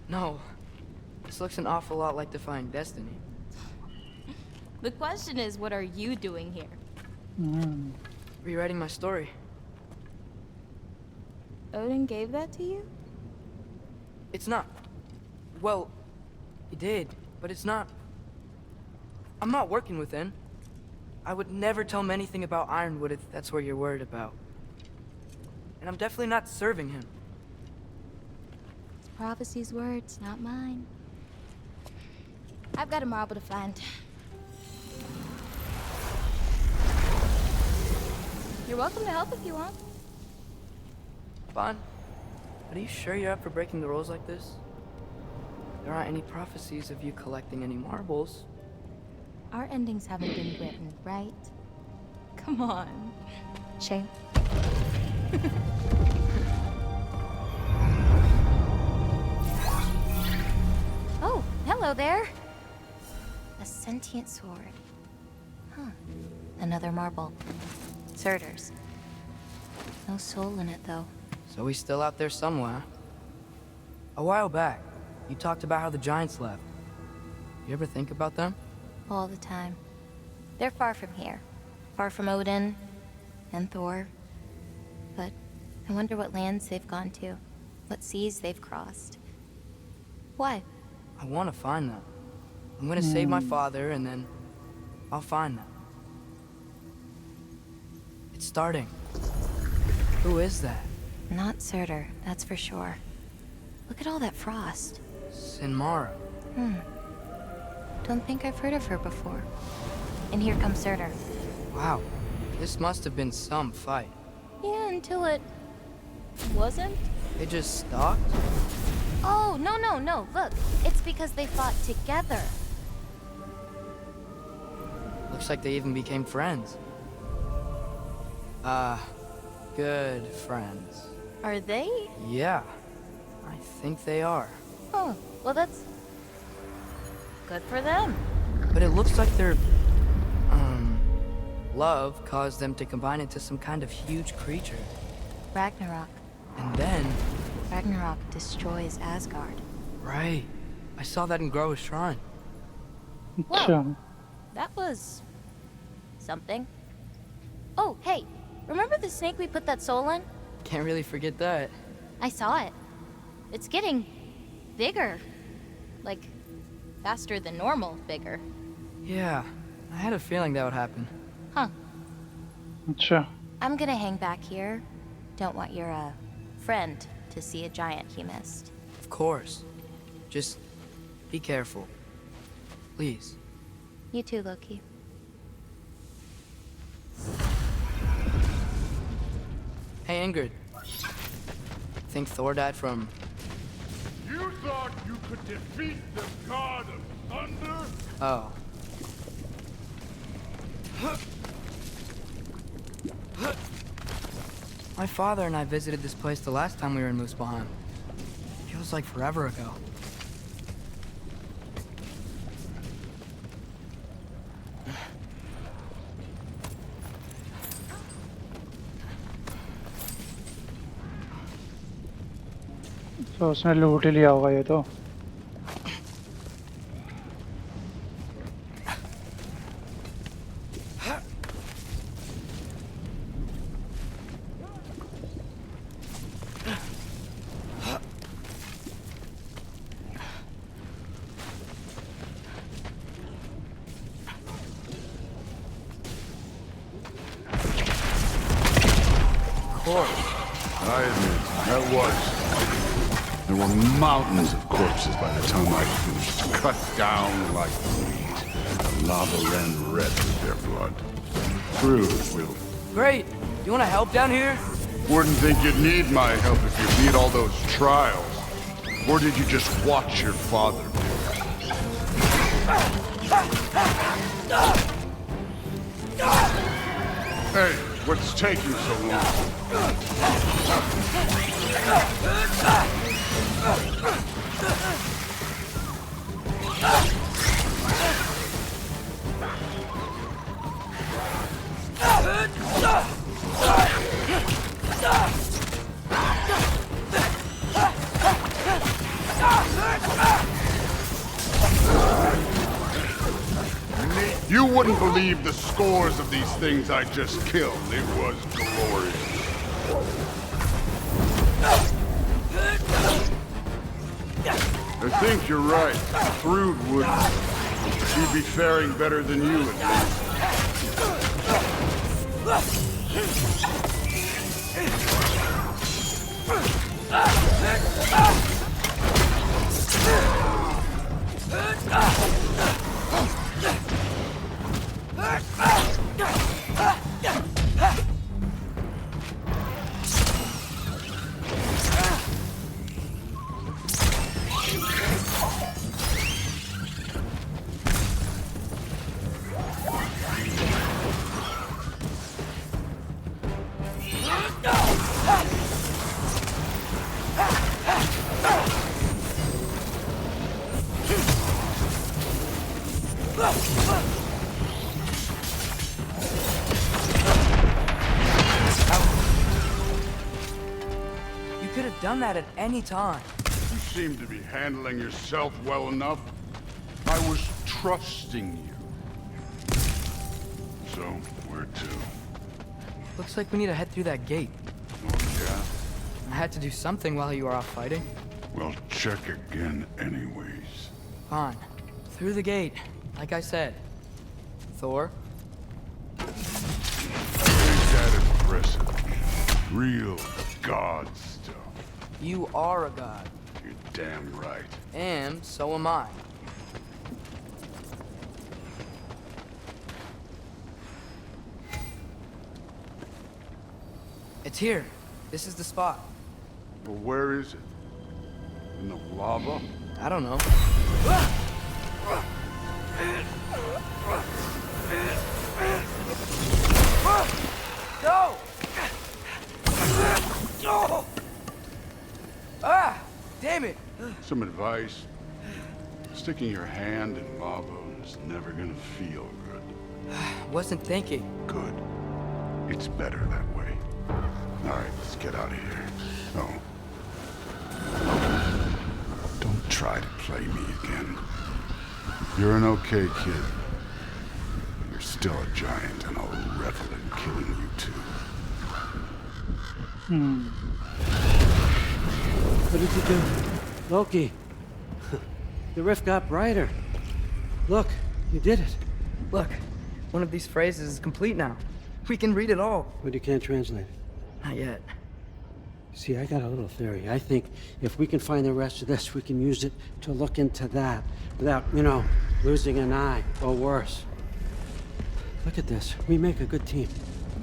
No. This looks an awful lot like Defying Destiny. The question is, what are you doing here? Rewriting my story. Odin gave that to you? It's not. Well, he did, but it's not. I'm not working with him. I would never tell him anything about Ironwood if that's what you're worried about. And I'm definitely not serving him. It's prophecy's words, not mine. I've got a marble to find. You're welcome to help if you want. Bon, are you sure you're up for breaking the rules like this? There aren't any prophecies of you collecting any marbles. Our endings haven't been written, right? Come on. Shame. Oh, hello there. A sentient sword. Huh. Another marble. Surtur's. No soul in it, though. So he's still out there somewhere. A while back, you talked about how the giants left. You ever think about them? All the time. They're far from here. Far from Odin and Thor. But I wonder what lands they've gone to. What seas they've crossed. Why? I want to find them. I'm gonna save my father, and then I'll find them. It's starting. Who is that? Not Surtur, that's for sure. Look at all that frost. Sinmara. Don't think I've heard of her before. And here comes Surtur. Wow. This must have been some fight. Yeah, until it... wasn't? They just stalked? Oh, no. Look, it's because they fought together. Looks like they even became friends. Good friends. Are they? Yeah, I think they are. Oh, well that's... good for them. But it looks like their, love caused them to combine into some kind of huge creature. Ragnarok. And then... Ragnarok destroys Asgard. Right. I saw that in Groa's shrine. अच्छा. That was... something. Oh, hey, remember the snake we put that soul in? Can't really forget that. I saw it. It's getting... bigger. Like, faster than normal bigger. Yeah, I had a feeling that would happen. Huh. अच्छा. I'm gonna hang back here. Don't want your, friend to see a giant he missed. Of course. Just be careful. Please. You too, Loki. Hey, Ingrid. Think Thor died from... You thought you could defeat the god of thunder? Oh. My father and I visited this place the last time we were in Muspelheim. Feels like forever ago. तो उसने लूट ही लिया होगा ये तो. I admit, that was. There were mountains of corpses by the time I finished, cut down like weeds. The lava ran red with their blood. Through will. Great. You want to help down here? Wouldn't think you'd need my help if you beat all those trials. Or did you just watch your father do it? Hey, what's taking so long? You wouldn't believe the scores of these things I just killed. It was glorious. I think you're right. Thrud would... She'd be faring better than you at You could have done that at any time. You seem to be handling yourself well enough. I was trusting you. So, where to? Looks like we need to head through that gate. Oh, yeah? I had to do something while you were off fighting. Well, check again anyways. Fine. Through the gate, like I said. Thor? Ain't that impressive? Real god stuff. You are a god. You're damn right. And so am I. It's here. This is the spot. Well, where is it? In the lava? I don't know. Go! Ah! Damn it! Some advice. Sticking your hand in lava is never gonna feel good. Wasn't thinking. Good. It's better that way. Alright, let's get out of here. Oh. Don't try to play me again. You're an okay kid. You're still a giant, and I'll revel in killing you too. What did you do? Loki. The rift got brighter. Look, you did it. Look, one of these phrases is complete now. We can read it all. But you can't translate it. Not yet. See, I got a little theory. I think if we can find the rest of this, we can use it to look into that without, losing an eye or worse. Look at this. We make a good team.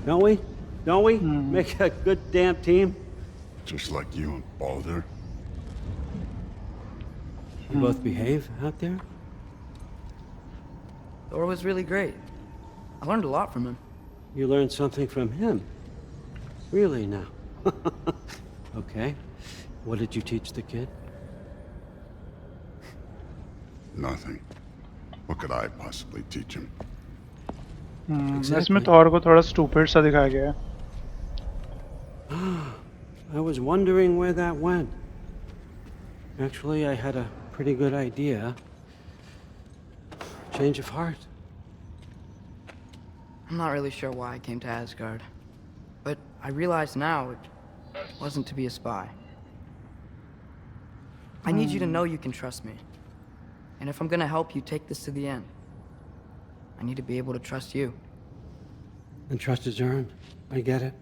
Don't we? Don't we? Make a good damn team? Just like you and Baldur. You both behave out there? Thor was really great. I learned a lot from him. You learned something from him? Really now? Okay. What did you teach the kid? Nothing. What could I possibly teach him? इसमें Thor को थोड़ा stupid सा दिखाया गया है. I was wondering where that went. Actually, I had a pretty good idea. Change of heart. I'm not really sure why I came to Asgard, but I realize now it wasn't to be a spy. I need you to know you can trust me. And if I'm gonna help you take this to the end, I need to be able to trust you. And trust is earned. I get it.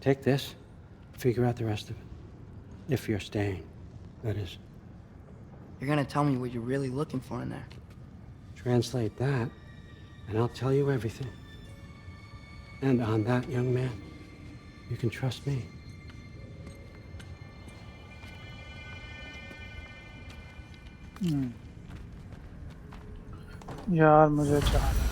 Take this, figure out the rest of it. If you're staying, that is. You're gonna tell me what you're really looking for in there. Translate that, and I'll tell you everything. And on that, young man, you can trust me. यार मुझे चाहिए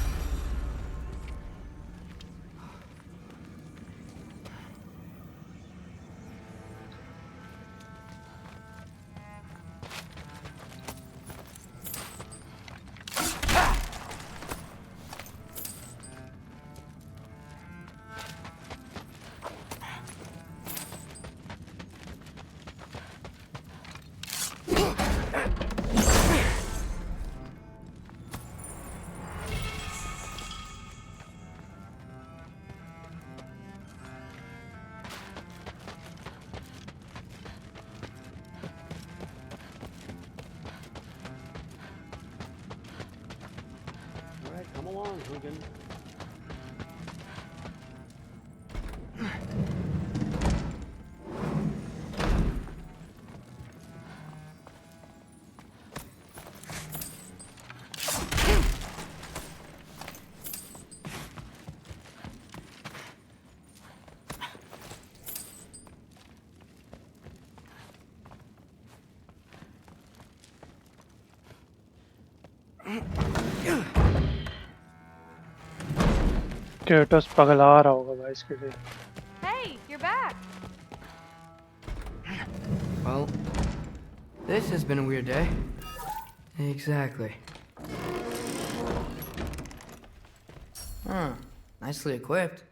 All right, come along, Hugin. Kate's पगला रहा होगा भाई इसके लिए Hey, you're back. Well, this has been a weird day. Exactly. Huh. Nicely equipped.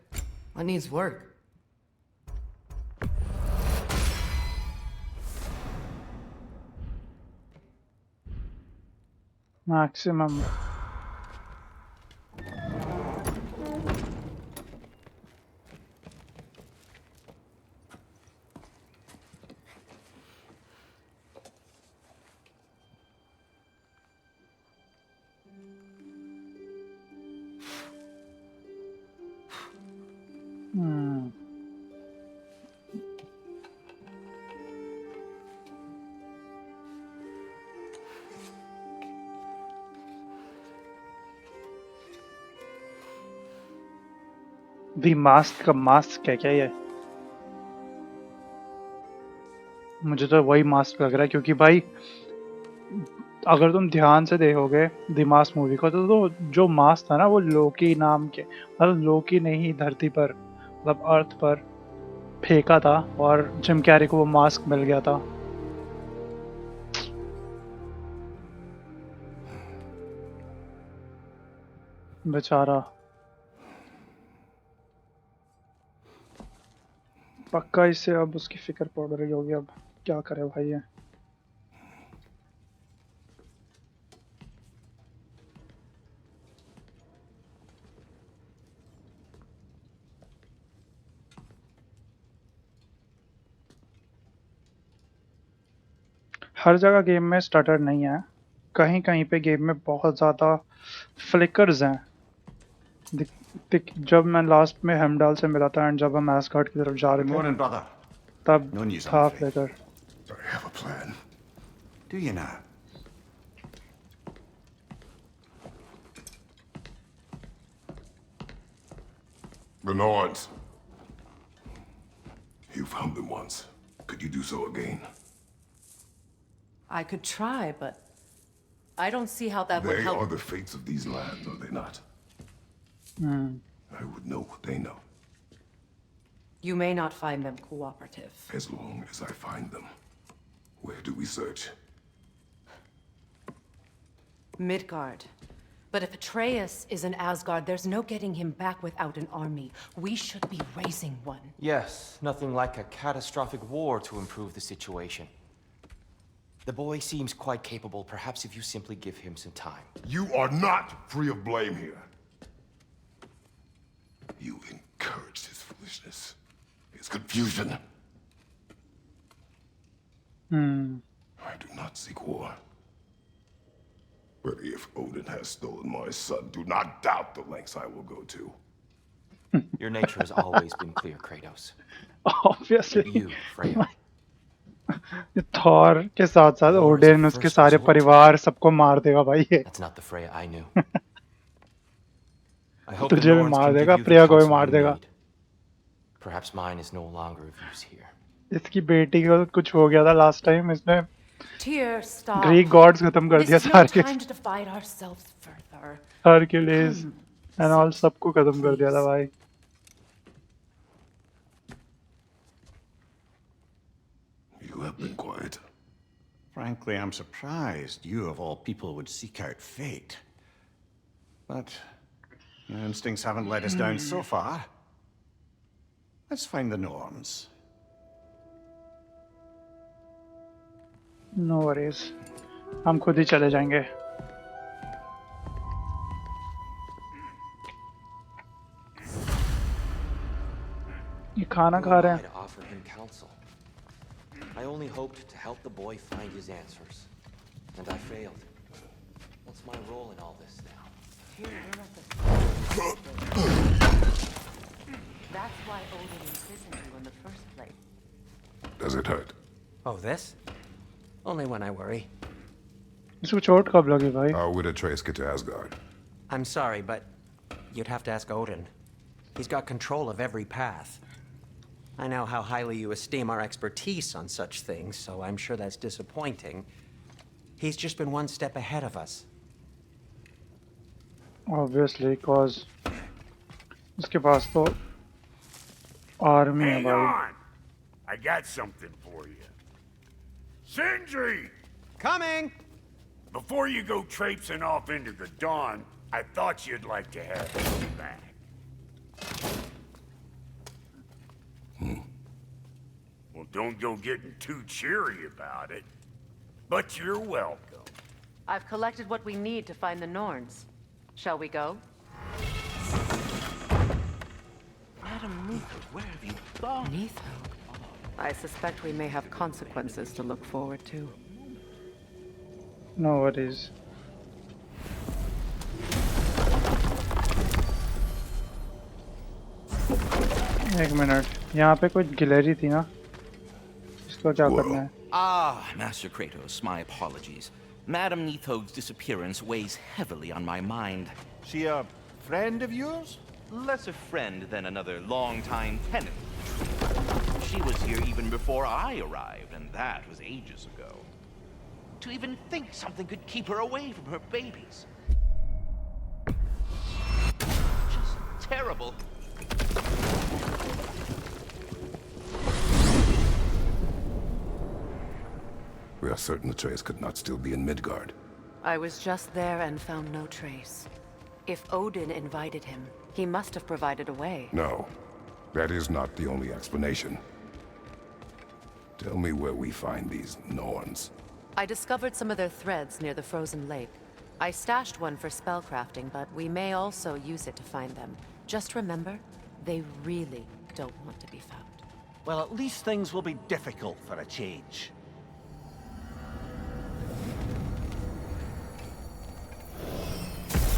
What needs work? Maximum the mask का मास्क है क्या ये मुझे तो वही मास्क लग रहा है क्योंकि भाई अगर तुम ध्यान से देखोगे दी मास्क मूवी को तो जो मास्क था ना वो लोकी नाम के मतलब लोकी ने ही धरती पर मतलब अर्थ पर फेंका था और जिम कैरी को वो मास्क मिल गया था बेचारा पक्का इससे अब उसकी फिक्र पड़ रही होगी अब क्या करे भाई ये हर जगह गेम में स्टटर नहीं है कहीं कहीं पे गेम में बहुत ज़्यादा फ्लिकर्स हैं जब मैं लास्ट में हेमडाल से मिला था एंड जब हम एस्गार्ड की तरफ जा रहे थे तब था flicker I have a plan. Do you now? The Nords. You found them once. Could you do so again? I could try, but I don't see how that would help. They are the fates of these lands, are they not? I would know what they know. You may not find them cooperative. As long as I find them. Where do we search? Midgard. But if Atreus is in Asgard, there's no getting him back without an army. We should be raising one. Yes, nothing like a catastrophic war to improve the situation. The boy seems quite capable. Perhaps if you simply give him some time. You are not free of blame here. You encouraged his foolishness, his confusion. I do not seek war. But if Odin has stolen my son, do not doubt the lengths I will go to. Your nature has always been clear, Kratos. Obviously. You, Freya. Thor के साथ साथ Odin उसके सारे परिवार सबको मार देगा भाई ये. That's not the Freya I knew. I hope तुझे भी मार देगा, प्रिया को भी मार देगा. Perhaps mine is no longer of use here. इसकी बेटी को कुछ हो गया था लास्ट टाइम. इसने Tyr, stop. ग्रीक गॉड्स खत्म कर दिया This is no सारे. time to divide ourselves further. Hercules and all सबको खत्म कर दिया था भाई. You have been quiet. Frankly, I'm surprised you of all people would seek out fate. But your instincts haven't let us down so far. Let's find the Norns. No worries, हम खुद ही चले जाएंगे. ये खाना खा रहे हैं. I only hoped to help the boy find his answers, and I failed. What's my role in all this now? That's why Odin imprisoned you in the first place. Does it hurt? Oh, this? Only when I worry. इसको चोट कब लगी भाई? How would Atreus get to Asgard? I'm sorry, but you'd have to ask Odin. He's got control of every path. I know how highly you esteem our expertise on such things, so I'm sure that's disappointing. He's just been one step ahead of us. Obviously, cause उसके पास तो army है भाई. Hang on! I got something for you. Sindri! Coming! Before you go traipsing off into the dawn, I thought you'd like to have me back. Well, don't go getting too cheery about it. But you're welcome. I've collected what we need to find the Norns. Shall we go? Madam Neitho, where have you gone? Neitho? I suspect we may have consequences to look forward to. No worries. एक minute, यहाँ पे कोई गिलहरी थी ना? इसको क्या करना है? Ah, Master Kratos, my apologies. Madam Neitho's disappearance weighs heavily on my mind. She a friend of yours? Less a friend than another long-time tenant. She was here even before I arrived, and that was ages ago. To even think something could keep her away from her babies. Just terrible. We are certain Atreus could not still be in Midgard. I was just there and found no trace. If Odin invited him, he must have provided a way. No, that is not the only explanation. Tell me where we find these Norns. I discovered some of their threads near the frozen lake. I stashed one for spellcrafting, but we may also use it to find them. Just remember, they really don't want to be found. Well, at least things will be difficult for a change.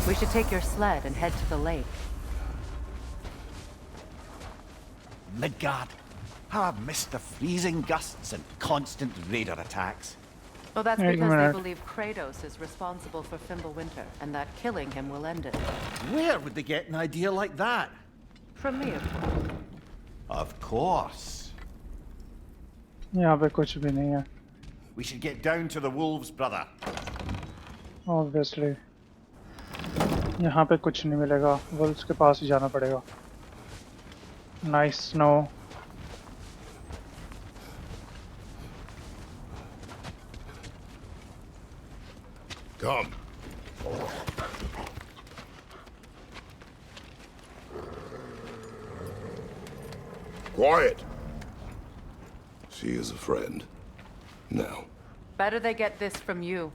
We should take your sled and head to the lake. Midgard. How I've missed the freezing gusts and constant raider attacks. Well, that's Wait a because they minute. believe Kratos is responsible for Fimbulwinter, and that killing him will end it. Where would they get an idea like that? From me, of course. Of course. यहाँ पे कुछ भी नहीं है. We should get down to the wolves, brother. Obviously. यहाँ पे कुछ नहीं मिलेगा. वुल्फ्स के पास ही जाना पड़ेगा. Nice snow. Come. Quiet. She is a friend. Now, Better they get this from you.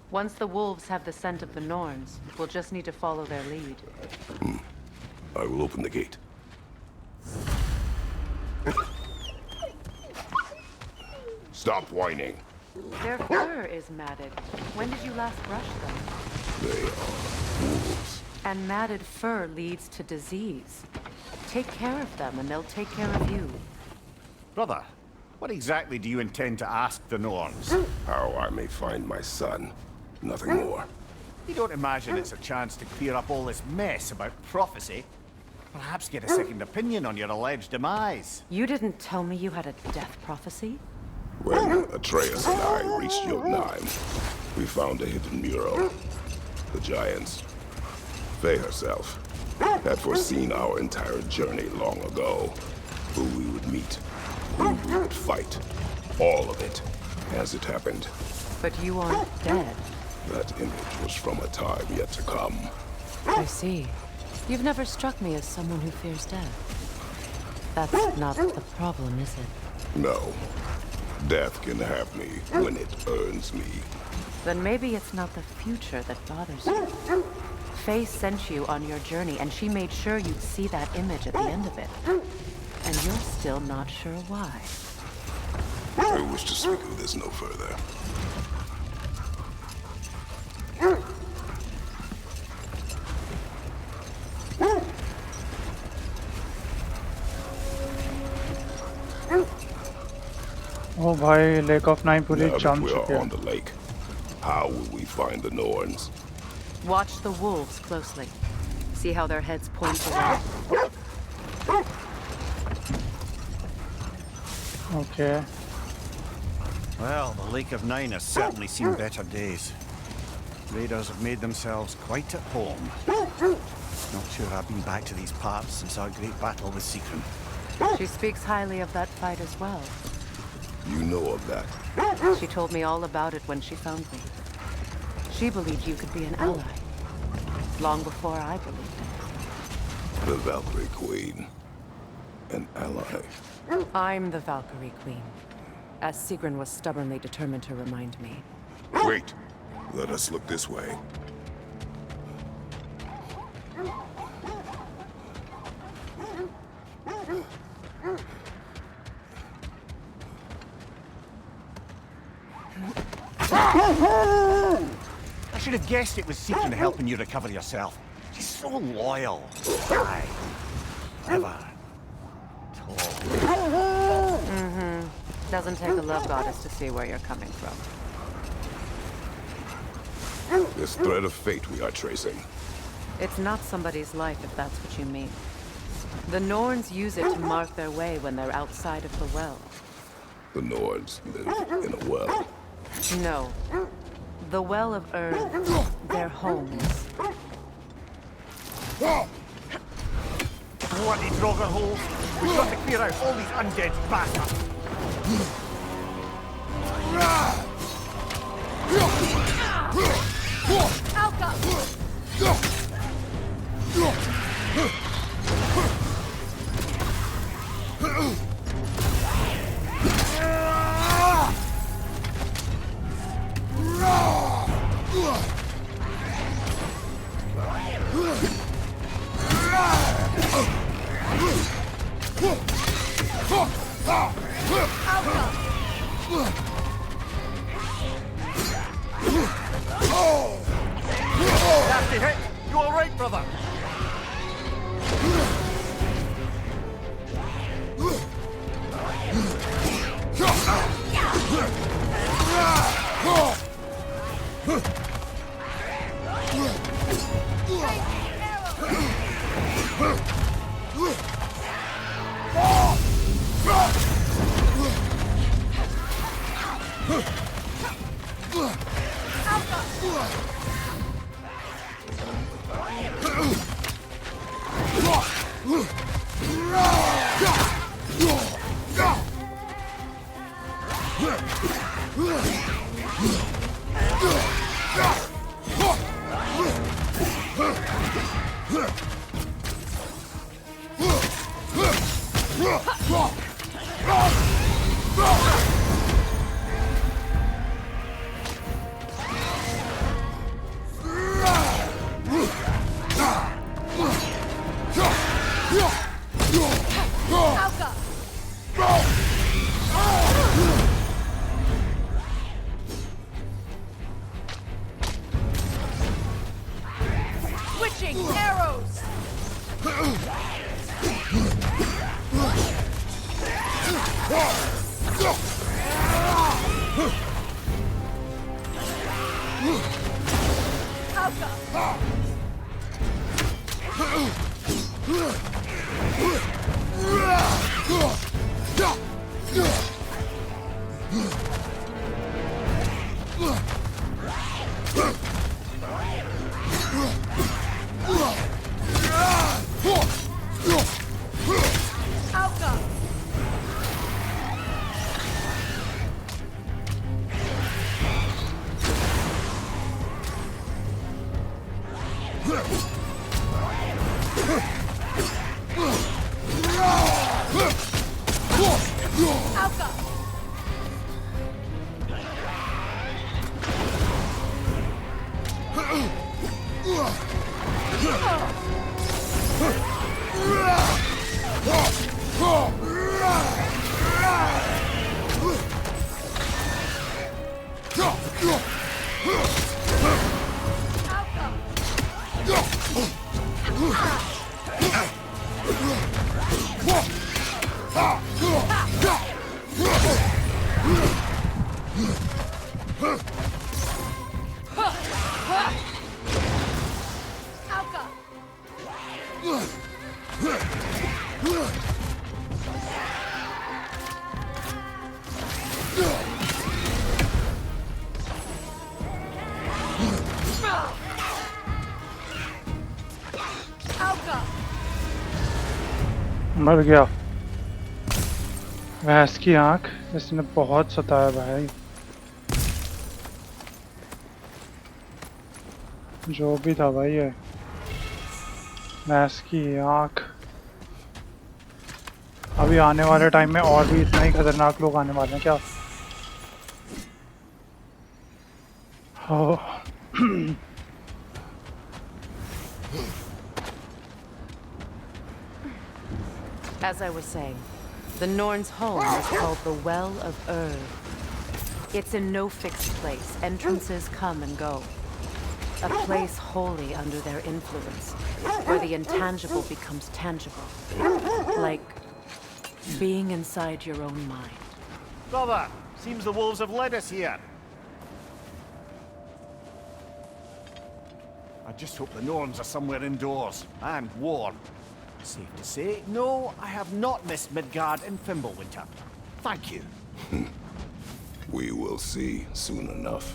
Once the wolves have the scent of the Norns, we'll just need to follow their lead. I will open the gate. Stop whining. Their fur is matted. When did you last brush them? They are wolves. And matted fur leads to disease. Take care of them and they'll take care of you. Brother, what exactly do you intend to ask the Norns? How I may find my son. Nothing more. You don't imagine it's a chance to clear up all this mess about prophecy? Perhaps get a second opinion on your alleged demise. You didn't tell me you had a death prophecy? When Atreus and I reached Jotunheim, we found a hidden mural. The giants, Faye herself, had foreseen our entire journey long ago. Who we would meet, who we would fight. All of it, as it happened. But you aren't dead. That image was from a time yet to come. I see. You've never struck me as someone who fears death. That's not the problem, is it? No. Death can have me when it earns me. Then maybe it's not the future that bothers you. Faye sent you on your journey, and she made sure you'd see that image at the end of it. And you're still not sure why. I wish to speak of this no further. ओ भाई lake of nine पूरी Now that जम we चुके are हैं. on the lake, how will we find the Norns? Watch the wolves closely. See how their heads point away. Okay. Well, the Lake of Nine has certainly seen better days. Raiders have made themselves quite at home. Not sure I've been back to these parts since our great battle with Sigrun. She speaks highly of that fight as well. You know of that. She told me all about it when she found me. She believed you could be an ally. Long before I believed it. The Valkyrie Queen. An ally. I'm the Valkyrie Queen. As Sigrun was stubbornly determined to remind me. Wait. Let us look this way. I should have guessed it was Sigrun helping you recover yourself. She's so loyal. Aye. Never. Mm-hmm. Doesn't take a love goddess to see where you're coming from. This thread of fate we are tracing. It's not somebody's life, if that's what you mean. The Norns use it to mark their way when they're outside of the well. The Nords live in a well. No. The Well of Earth, their homes. Bloody Draugr holes! We've got to clear out all these undead bastards! Nasty hit! You alright, brother? मर गया। भैंस की आंख, इसने बहुत सताया भाई। जो भी था भाई ये भैंस की आंख। अभी आने वाले टाइम में और भी इतना ही खतरनाक लोग आने वाले हैं क्या? As I was saying, the Norn's home is called the Well of Ur. It's in no fixed place. Entrances come and go. A place wholly under their influence, where the intangible becomes tangible. Like being inside your own mind. Brother, seems the wolves have led us here. I just hope the Norns are somewhere indoors and warm. Safe to say, no, I have not missed Midgard and Fimbulwinter. Thank you. We will see soon enough.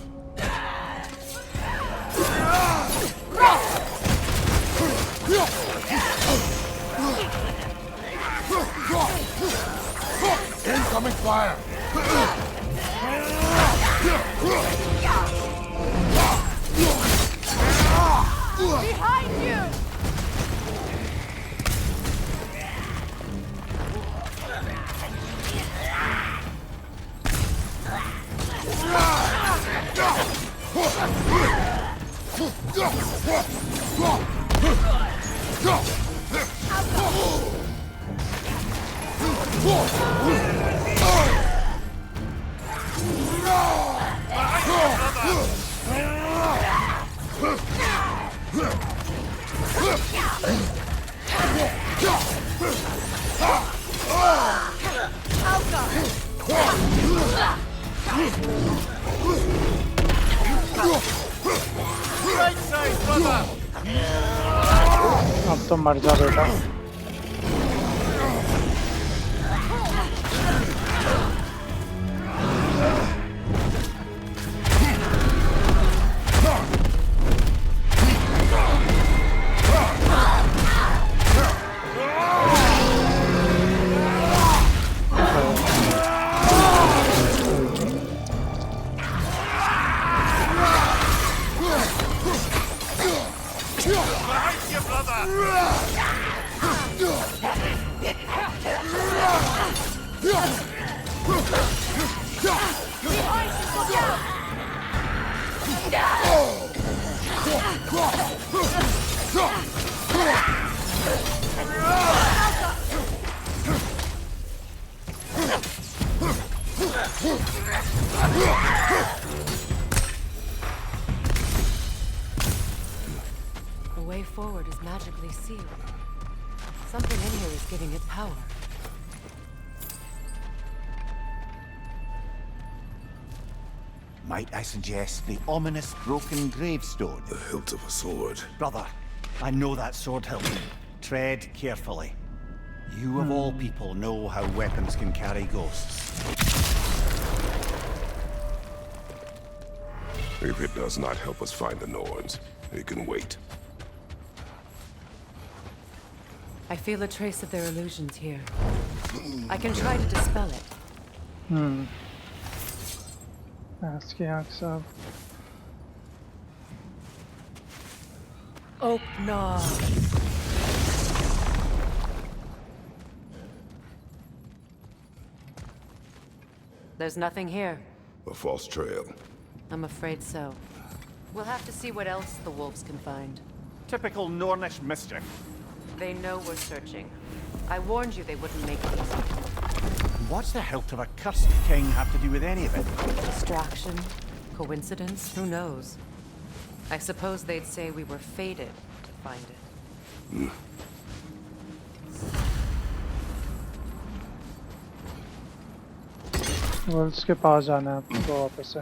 Incoming fire! Behind you! अब तो मर जा बेटा। The way forward is magically sealed. Something in here is giving it power. Might I suggest the ominous broken gravestone? The hilt of a sword. Brother, I know that sword hilt. Tread carefully. You of all people know how weapons can carry ghosts. If it does not help us find the Norns, it can wait. I feel a trace of their illusions here. I can try to dispel it. Open up. There's nothing here. A false trail. I'm afraid so. We'll have to see what else the wolves can find. Typical Nornish mischief. They know we're searching. I warned you they wouldn't make it easy. What's the hilt of a cursed king have to do with any of it? Distraction? Coincidence? Who knows? I suppose they'd say we were fated to find it. Wolves के पास जाना है आपको वापस से।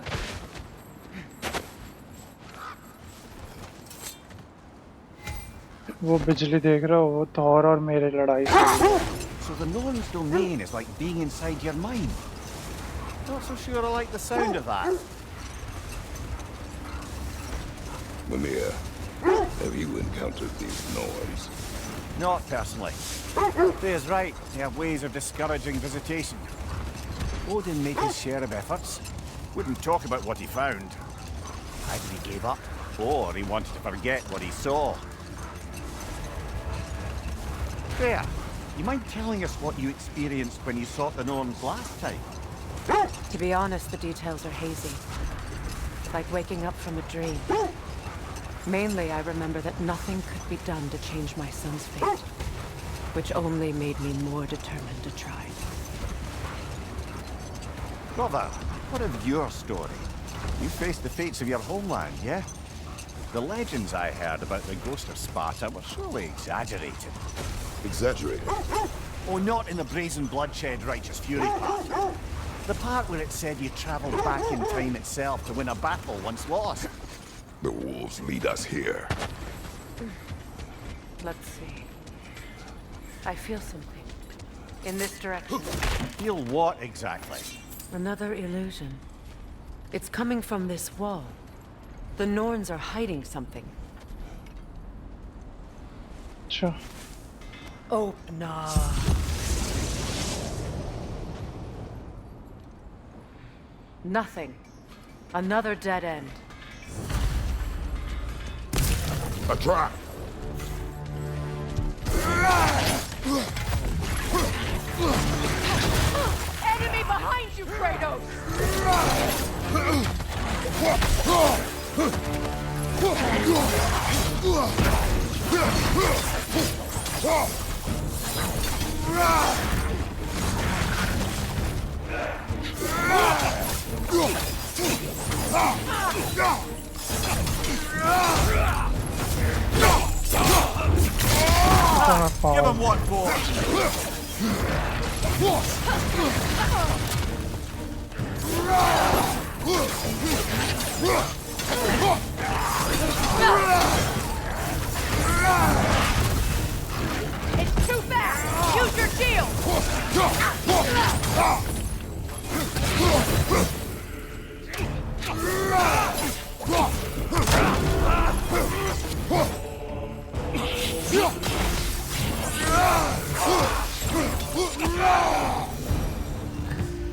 वो बिजली देख रहे हो, वो थॉर और मेरे लड़ाई। So the Norn's domain is like being inside your mind. Not so sure I like the sound of that. Mimir, have you encountered these Norns? Not personally. Thea's right, they have ways of discouraging visitation. Odin made his share of efforts. Wouldn't talk about what he found. Either he gave up, or he wanted to forget what he saw. Thea, you mind telling us what you experienced when you sought the Norns last time? To be honest, the details are hazy. Like waking up from a dream. Mainly, I remember that nothing could be done to change my son's fate. Which only made me more determined to try. Brother, what of your story? You faced the fates of your homeland, yeah? The legends I heard about the ghost of Sparta were surely exaggerated. Exaggerated? Oh, not in the brazen bloodshed righteous fury part. The part where it said you traveled back in time itself to win a battle once lost. The wolves lead us here. Let's see. I feel something. In this direction. Feel what exactly? Another illusion. It's coming from this wall. The Norns are hiding something. Sure. Open up. Nothing. Another dead end. A trap! Enemy behind you, Kratos! Give him what for? It's too fast! Use your shield!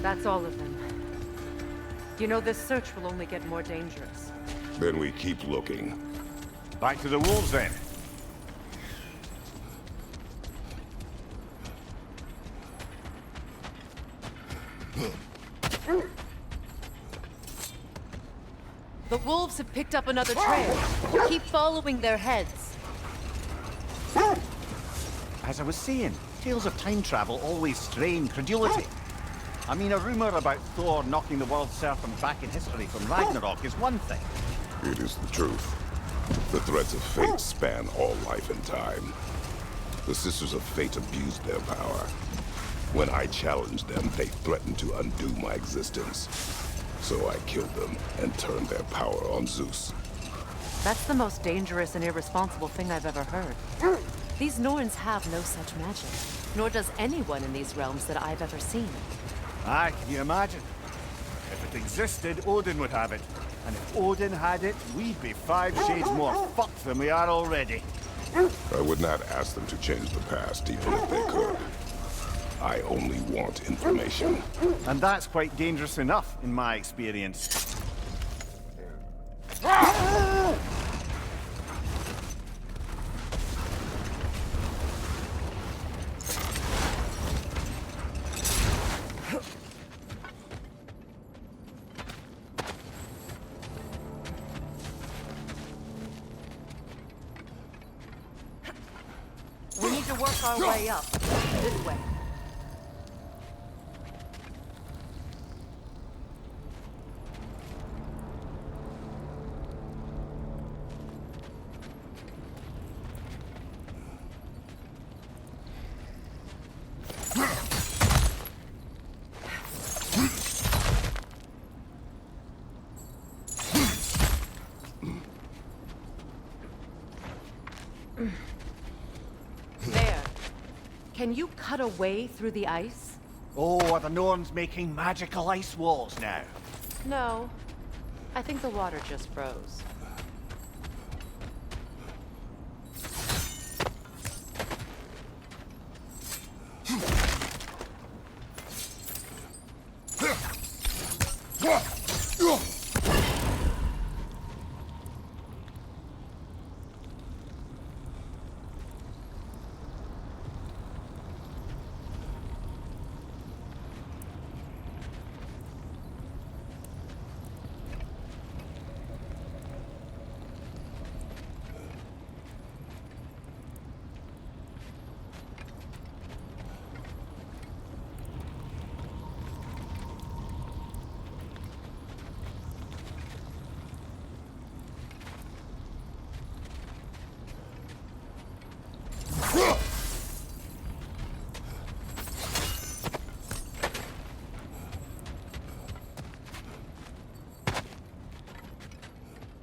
That's all of them. You know, this search will only get more dangerous. Then we keep looking. Back to the wolves then. The wolves have picked up another trail. Keep following their heads. As I was saying, tales of time travel always strain credulity. I mean, a rumor about Thor knocking the world serpent back in history from Ragnarok is one thing. It is the truth. The threads of fate span all life and time. The Sisters of Fate abused their power. When I challenged them, they threatened to undo my existence. So I killed them and turned their power on Zeus. That's the most dangerous and irresponsible thing I've ever heard. These Norns have no such magic, nor does anyone in these realms that I've ever seen. Aye, can you imagine? If it existed, Odin would have it. And if Odin had it, we'd be 5 shades more fucked than we are already. I would not ask them to change the past, even if they could. I only want information. And that's quite dangerous enough, in my experience. We need to work our way up. This way. There. Can you cut a way through the ice? Oh, are the Norns making magical ice walls now? No. I think the water just froze.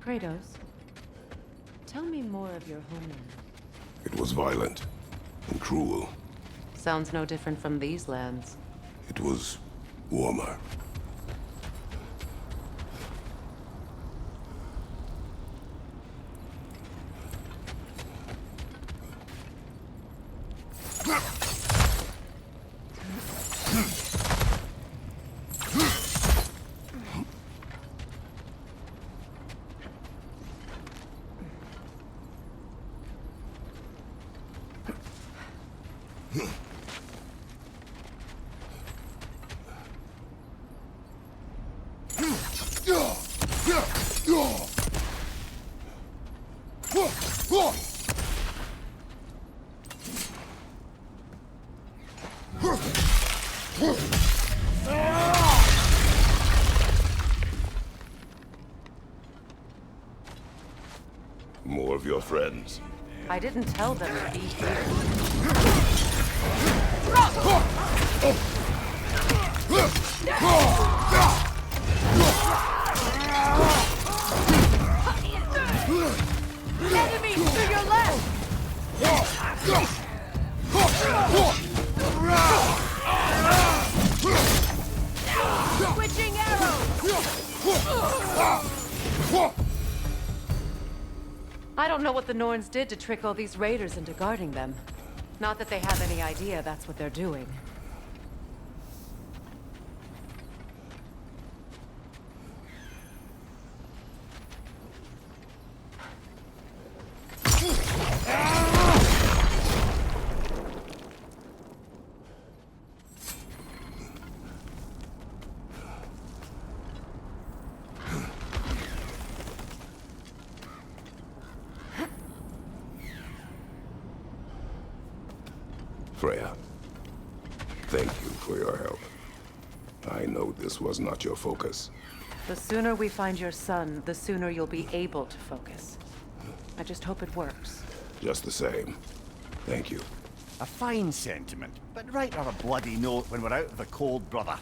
Kratos, tell me more of your homeland. It was violent and cruel. Sounds no different from these lands. It was warmer. More of your friends. I didn't tell them to be here. Enemy to your left! Switching arrows! I don't know what the Norns did to trick all these raiders into guarding them. Not that they have any idea that's what they're doing. Freya, thank you for your help. I know this was not your focus. The sooner we find your son, the sooner you'll be able to focus. I just hope it works. Just the same. Thank you. A fine sentiment, but write her a bloody note when we're out of the cold, brother.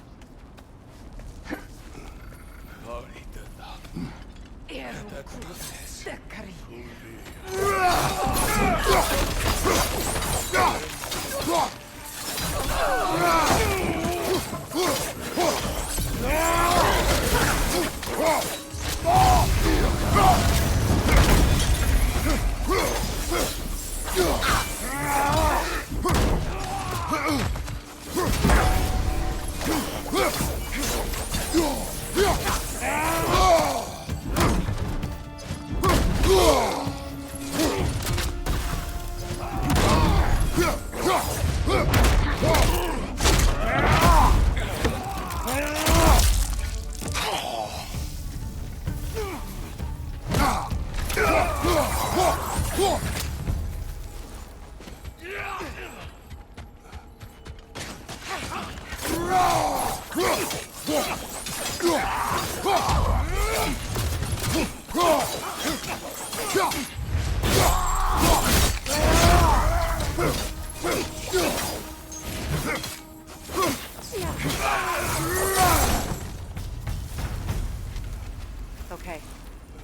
Okay,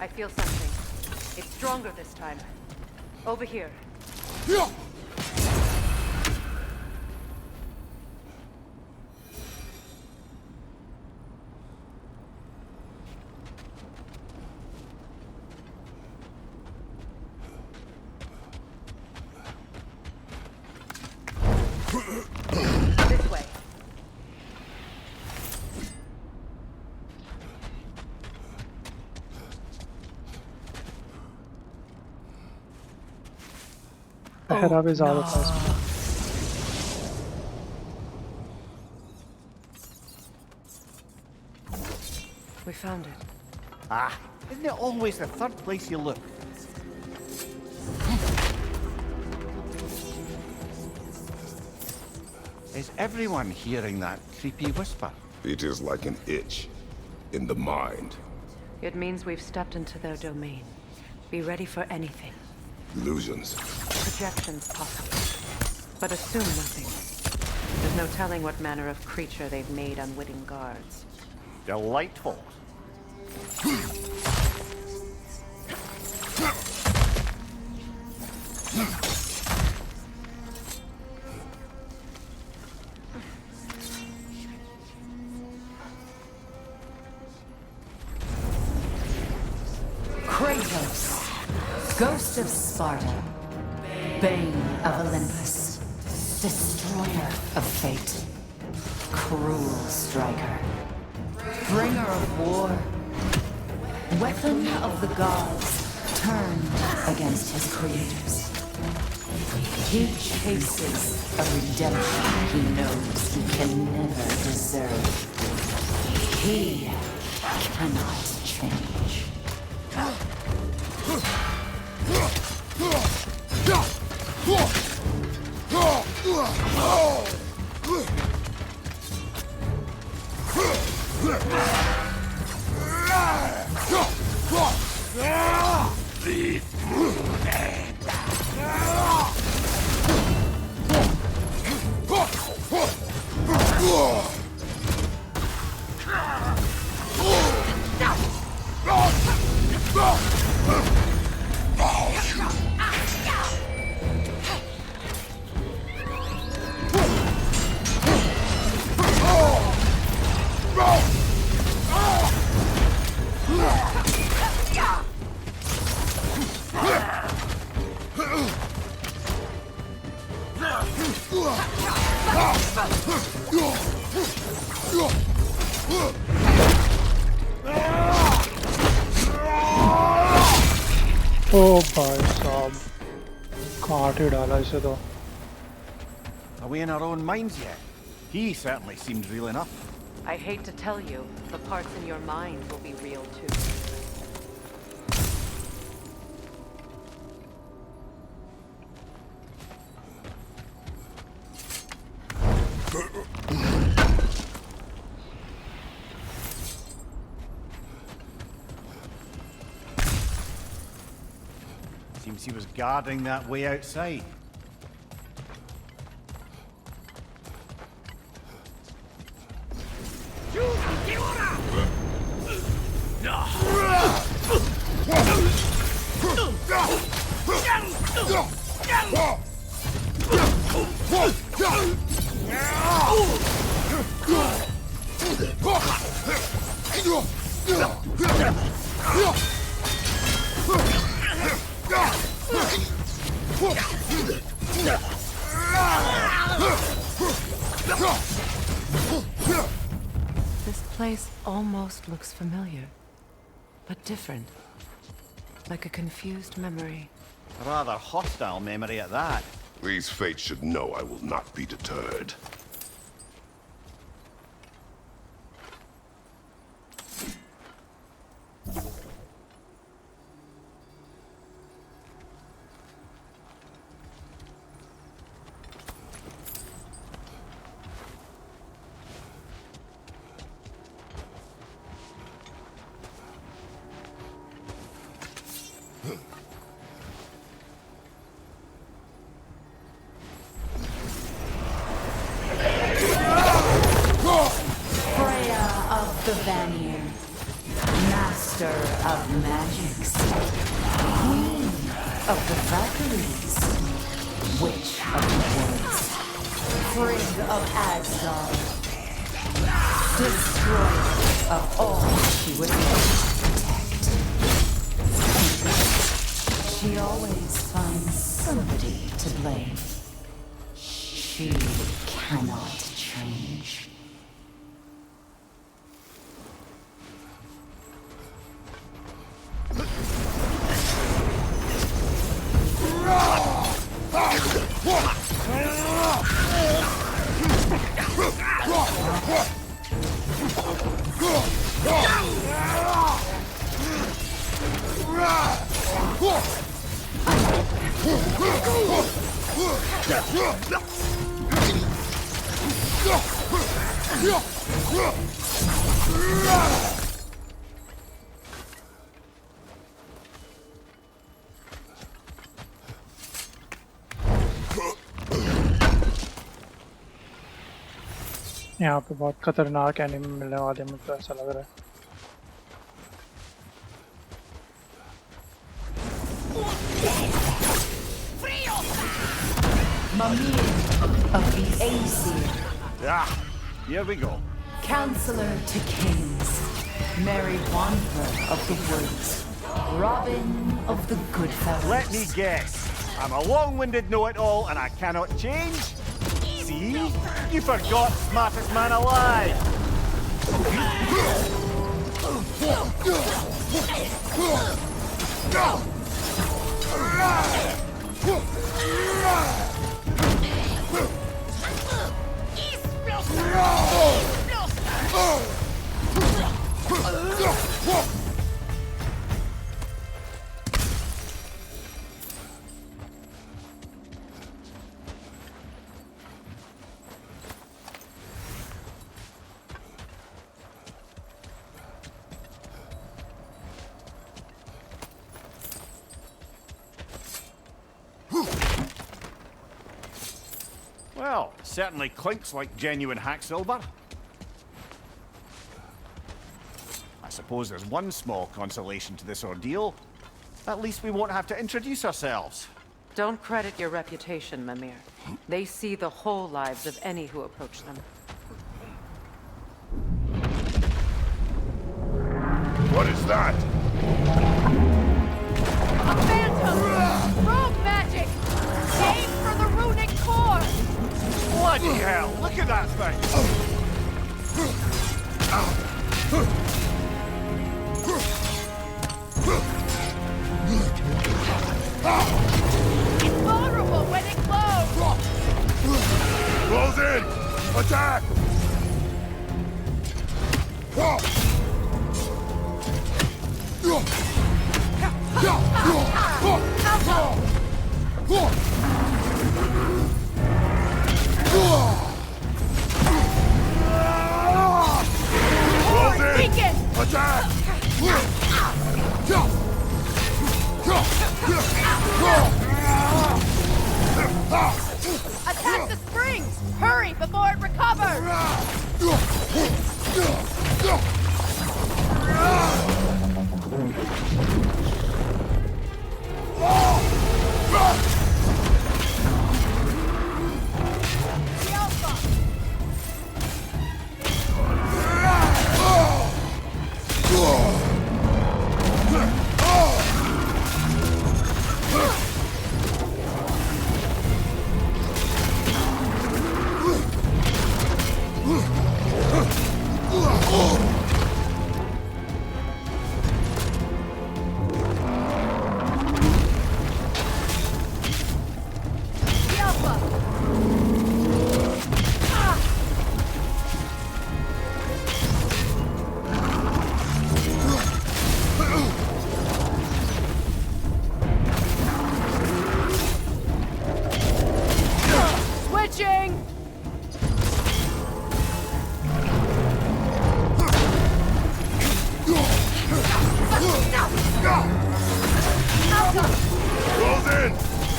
I feel something. It's stronger this time. Over here. This way. पहरा भी ज़्यादा था इसमें। We found it. Ah, isn't it always the third place you look? Is everyone hearing that creepy whisper? It is like an itch in the mind. It means we've stepped into their domain. Be ready for anything. Illusions. Projections possible. But assume nothing. There's no telling what manner of creature they've made unwitting guards. Delightful. Kratos, Ghost of Sparta, Bane of Olympus, Destroyer of Fate, Cruel Striker, Bringer of War, Weapon of the Gods, turned against his creators. He chases a redemption he knows he can never deserve. He cannot change. ओ भाई साहब काट ही डाला इसे तो। Are we in our own minds yet? He certainly seems real enough. I hate to tell you, the parts in your mind will be real too. Seems he was guarding that way outside. almost looks familiar, but different. Like a confused memory. A rather hostile memory at that. These fates should know I will not be deterred. The Vanir, master of magics, queen of the Valkyries, witch of the woods, Frigg of Asgard, destroyer of all she would protect. She always finds somebody to blame. She cannot change. यहाँ पे बहुत खतरनाक enemy मिलने वाले मुझे तो ऐसा लग रहा है। Mimir of the Aesir. Ah, here we go. Counselor to kings. Merry wanderer of the woods. Robin of the good fellows. Let me guess. I'm a long-winded know-it-all and I cannot change? See? You forgot smartest man alive! Well, certainly clinks like genuine hack silver. I suppose there's one small consolation to this ordeal. At least we won't have to introduce ourselves. Don't credit your reputation, Mimir. They see the whole lives of any who approach them. What is that? A phantom! Rogue magic! Aim for the runic core! Bloody hell! Look at that thing! It's vulnerable when it glows! Close in! Attack! Close in! Attack! Attack the springs! Hurry before it recovers!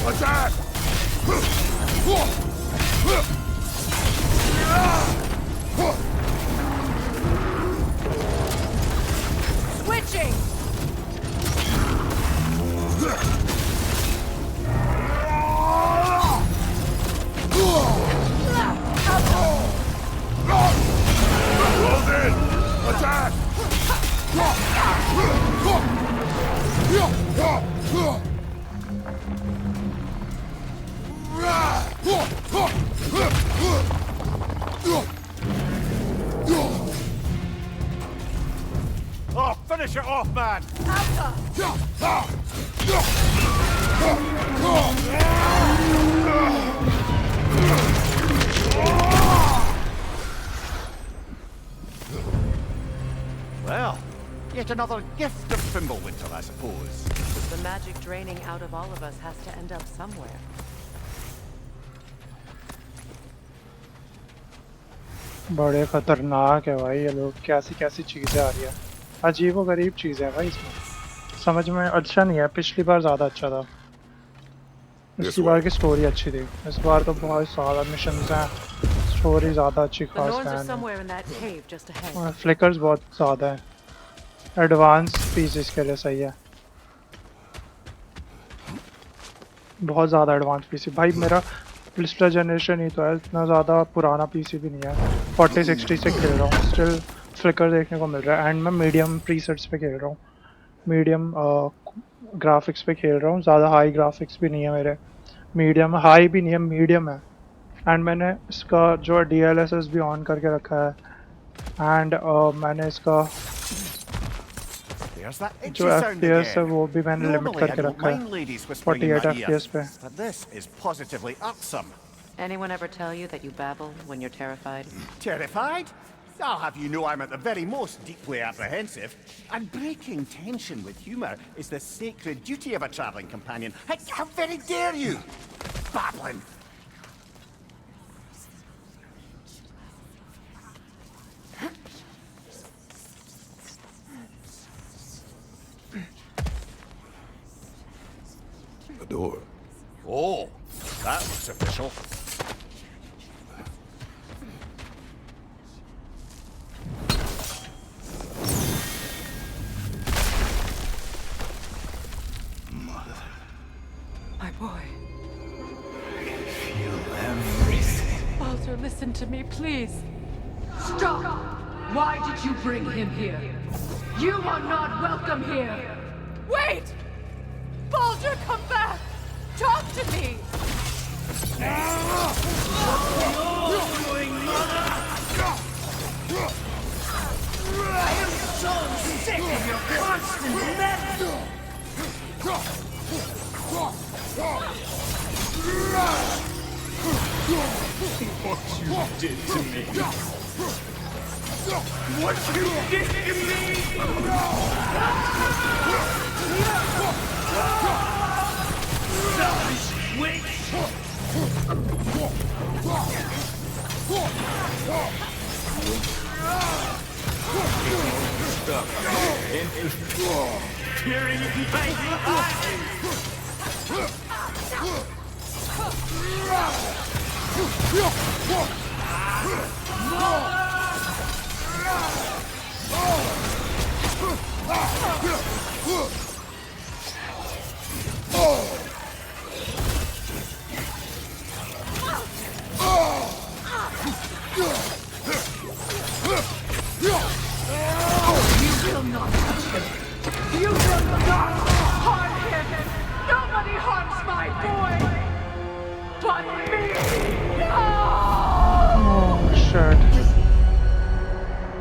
Attack! Switching! Close in! Attack! Oh, finish it off, man! Well, yet another gift of Fimbulwinter, I suppose. The magic draining out of all of us has to end up somewhere. बड़े खतरनाक है भाई ये लोग, कैसी कैसी चीजें आ रही है, अजीबो गरीब चीजें हैं भाई इसमें, समझ में अच्छा नहीं है। पिछली बार ज्यादा अच्छा था, पिछली बार की स्टोरी अच्छी थी, इस बार तो बहुत ज्यादा मिशंस हैं, स्टोरी ज्यादा अच्छी The खास Norns are है, somewhere in that cave just ahead. और फ्लिकर्स बहुत ज्यादा है, एडवांस पीसेस के लिए सही है, बहुत ज़्यादा एडवांस पीसी भाई। मेरा पिछला जनरेशन ही तो है, इतना ज़्यादा पुराना पीसी भी नहीं है, 4060 से खेल रहा हूँ, स्टिल फ्लिकर देखने को मिल रहा है। एंड मैं मीडियम प्रीसेट्स पे खेल रहा हूँ, मीडियम ग्राफिक्स पे खेल रहा हूँ, ज़्यादा हाई ग्राफिक्स भी नहीं है मेरे, मीडियम हाई भी नहीं है, मीडियम है। एंड मैंने इसका जो DLSS भी ऑन करके रखा है, एंड मैंने इसका जो FPS है वो भी मैंने लिमिट करके रखा है 48 FPS पे। But this is positively irksome. Anyone ever tell you that you babble when you're terrified? Terrified? I'll have you know I'm at the very most deeply apprehensive. And breaking tension with humour is the sacred duty of a travelling companion. How very dare you? Babbling! The door. Oh, that looks official. My boy. I can feel everything. Baldur, listen to me, please. Stop! Why did you bring him here? You are not welcome here! Wait! Baldur, come back! Talk to me! I am so sick of your constant meddling! What you did to me! What you did to me! Selfish witch! Peering in my eyes! You will not touch him! You will not harm him! Nobody harms my boy! But me! No! Oh shit.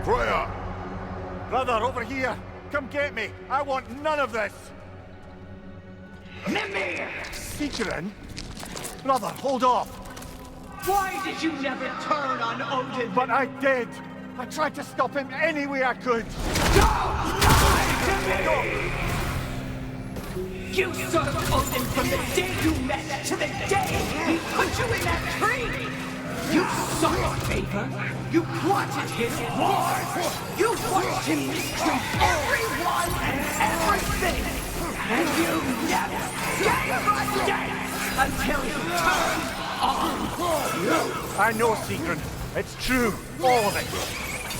Freya! Brother, over here! Come get me! I want none of this! Mimir! Featuring? Brother, hold off! Why did you never turn on Odin? But I did! I tried to stop him any way I could! You served Odin from the day you met to the day he put you in that tree! You sought favor, you plotted his war, you watched him mistreat everyone and everything, and you never gave a damn! I know, Secret. It's true, all of it.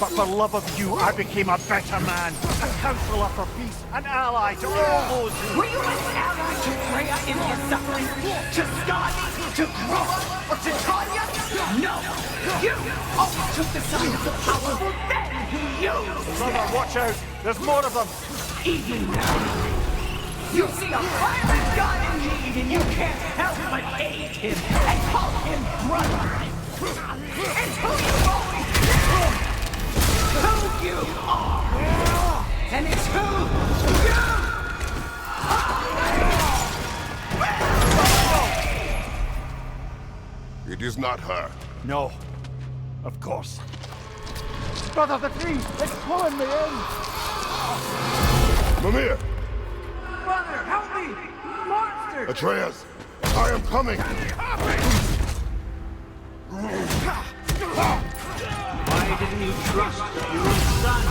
But for love of you, I became a better man, a counselor for peace, an ally to all those who... Were you an ally to Freya in his suffering? To Skadi? To Grover? Or to Tanya? No! You always took the side of the powerful, then you! Brother, watch out! There's more of them! Even now, you see a pirate god in need and you can't help but aid him and call him brother! It's who you've always been! Who you are! And it's who you It is not her. No. Of course. Brother, the tree! It's pulling me in! Mimir! Brother, help me! Monster! Atreus! I am coming! Why didn't you trust your own son?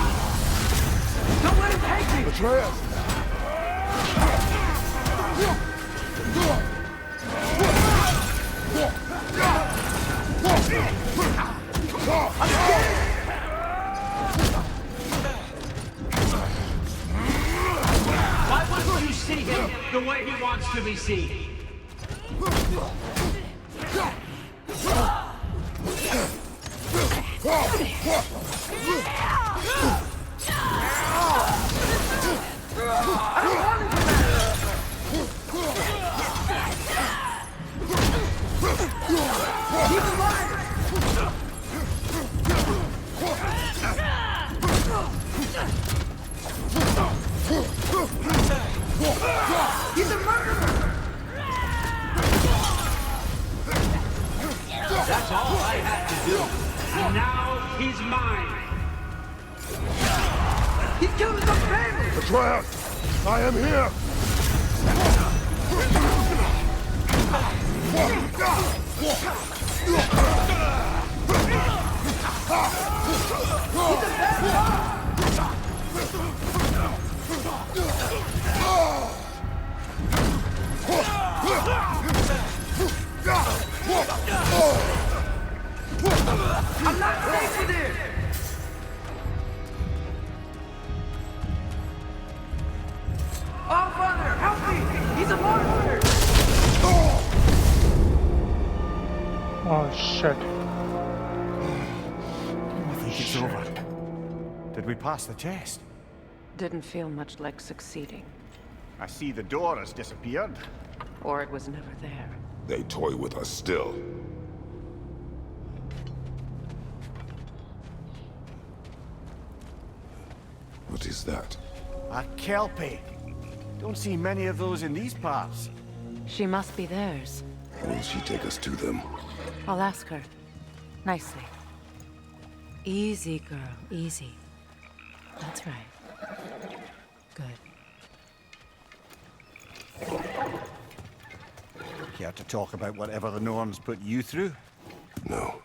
Don't let him take me! Atreus! Why wouldn't you see him the way he wants to be seen? He's a murderer! That's all I had to do. And now he's mine. He's killed his own family! Atreus! I am here! I'm not safe with him! Oh, Father, help me! He's a monster! Oh shit. I think it's over. Did we pass the test? Didn't feel much like succeeding. I see the door has disappeared. Or it was never there. They toy with us still. What is that? A kelpie. Don't see many of those in these parts. She must be theirs. Will she take us to them? I'll ask her. Nicely. Easy, girl. Easy. That's right. Good. Care to talk about whatever the Norns put you through? No.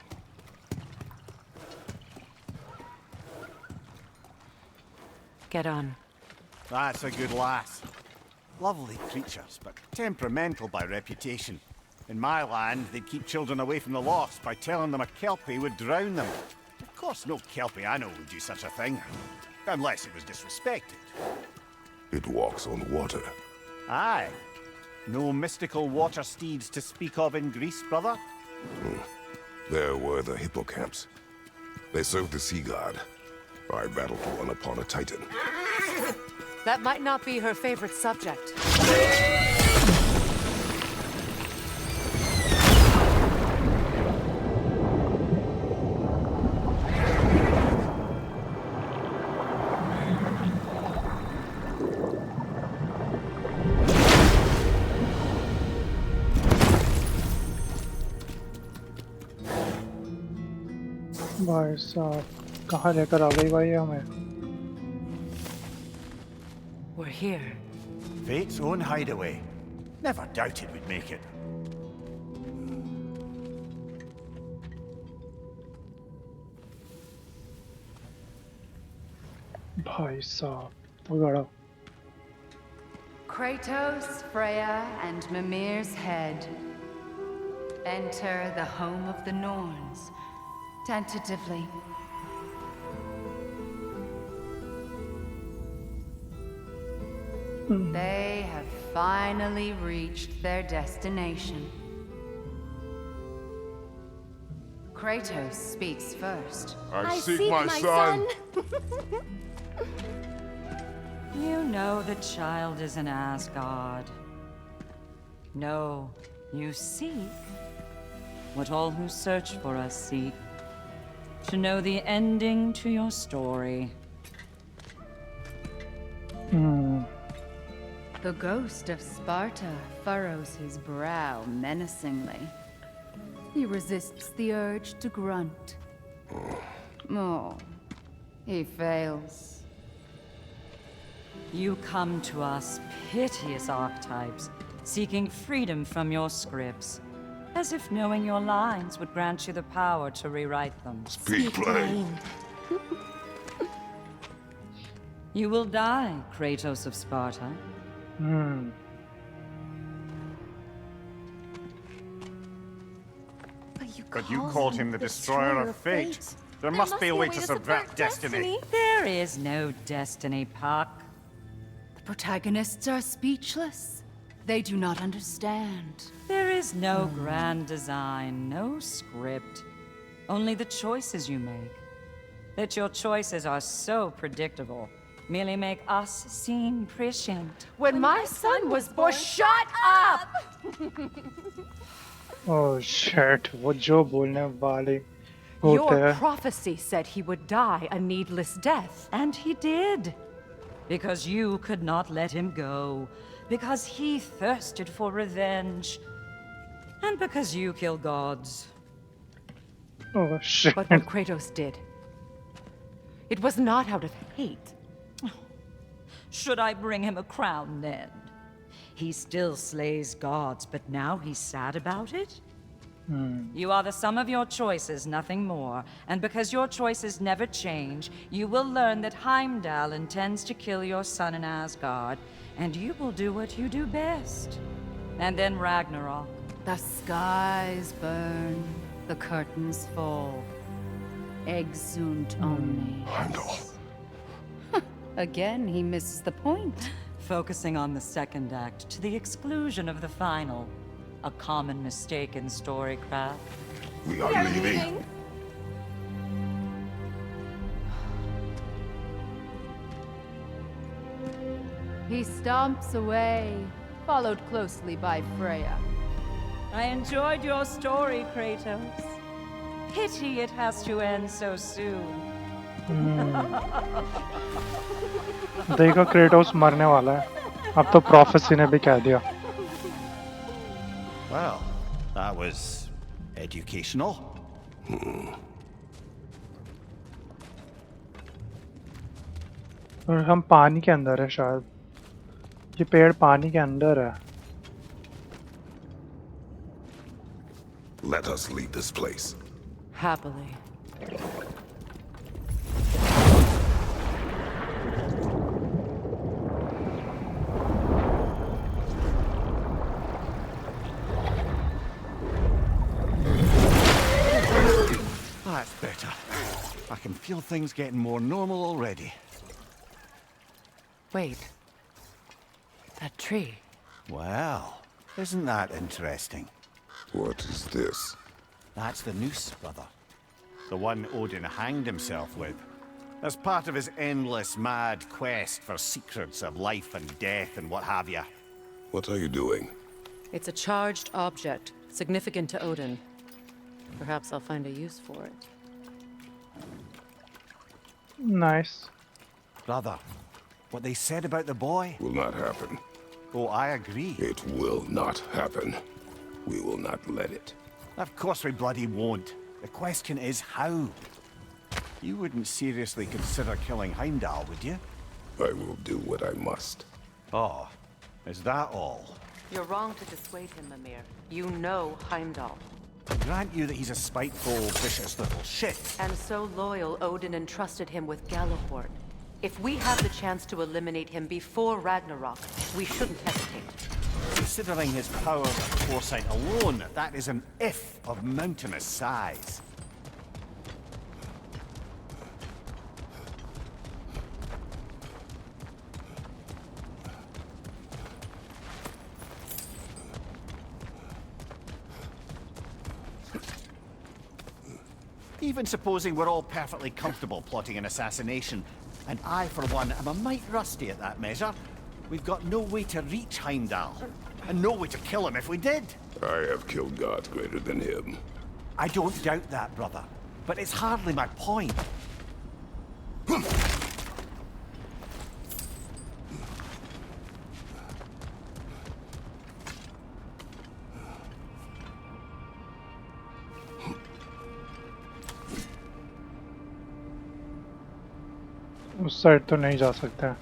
Get on. That's a good lass. Lovely creatures, but temperamental by reputation. In my land, they'd keep children away from the lost by telling them a kelpie would drown them. Of course, no kelpie I know would do such a thing. Unless it was disrespected. It walks on water. Aye. No mystical water steeds to speak of in Greece, brother? There were the hippocamps. They served the sea god. I battled one upon a titan. That might not be her favorite subject. भाई साहब कहाँ लेकर आ गई भाई हमें? We're here. Fate's own hideaway. Never doubted we'd make it. भाई साहब पकड़ो. Kratos, Freya, and Mimir's head. Enter the home of the Norns. Tentatively. They have finally reached their destination. Kratos speaks first. I seek my son. You know the child is in Asgard. No, you seek what all who search for us seek. To know the ending to your story. The ghost of Sparta furrows his brow menacingly. He resists the urge to grunt. Oh, he fails. You come to us, piteous archetypes, seeking freedom from your scripts, as if knowing your lines would grant you the power to rewrite them. Speak plain. You will die, Kratos of Sparta. But you called him the destroyer of fate. There must be a way to subvert destiny. There is no destiny, Puck. The protagonists are speechless. They do not understand. There is no grand design, no script. Only the choices you make. That your choices are so predictable merely make us seem prescient. When my son was born, shut up! Oh shit, वो जो बोलने वाले होते Your हैं. prophecy said he would die a needless death. And he did. Because you could not let him go. Because he thirsted for revenge. And because you kill gods. Oh shit. But what Kratos did, it was not out of hate. Should I bring him a crown then? He still slays gods, but now he's sad about it? You are the sum of your choices, nothing more. And because your choices never change, you will learn that Heimdall intends to kill your son in Asgard, and you will do what you do best. And then Ragnarok. The skies burn, the curtains fall. Exunt omnes. Heimdall. Again, he misses the point. Focusing on the second act to the exclusion of the final. A common mistake in storycraft. We are leaving. He stomps away, followed closely by Freya. I enjoyed your story, Kratos. Pity it has to end so soon. देखो Kratos मरने वाला है. अब तो prophecy ने भी कह दिया. Well, that was educational. और हम पानी के अंदर है शायद. ये पेड़ पानी के अंदर है. Let us leave this place. Happily. That's better. I can feel things getting more normal already. Wait. That tree. Well, isn't that interesting? What is this? That's the noose, brother. The one Odin hanged himself with. As part of his endless, mad quest for secrets of life and death and what have you. What are you doing? It's a charged object, significant to Odin. Perhaps I'll find a use for it. Nice. Brother, what they said about the boy? Will not happen. Oh, I agree. It will not happen. We will not let it. Of course we bloody won't. The question is how. You wouldn't seriously consider killing Heimdall, would you? I will do what I must. Oh, is that all? You're wrong to dissuade him, Mimir. You know Heimdall. I grant you that he's a spiteful, vicious little shit. And so loyal, Odin entrusted him with Galahorn. If we have the chance to eliminate him before Ragnarok, we shouldn't hesitate. considering his powers of foresight alone, that is an if of mountainous size. Even supposing we're all perfectly comfortable plotting an assassination, and I, for one, am a mite rusty at that measure, we've got no way to reach Heimdall, and no way to kill him if we did. I have killed gods greater than him. I don't doubt that, brother, but it's hardly my point. उस side तो नहीं जा सकता।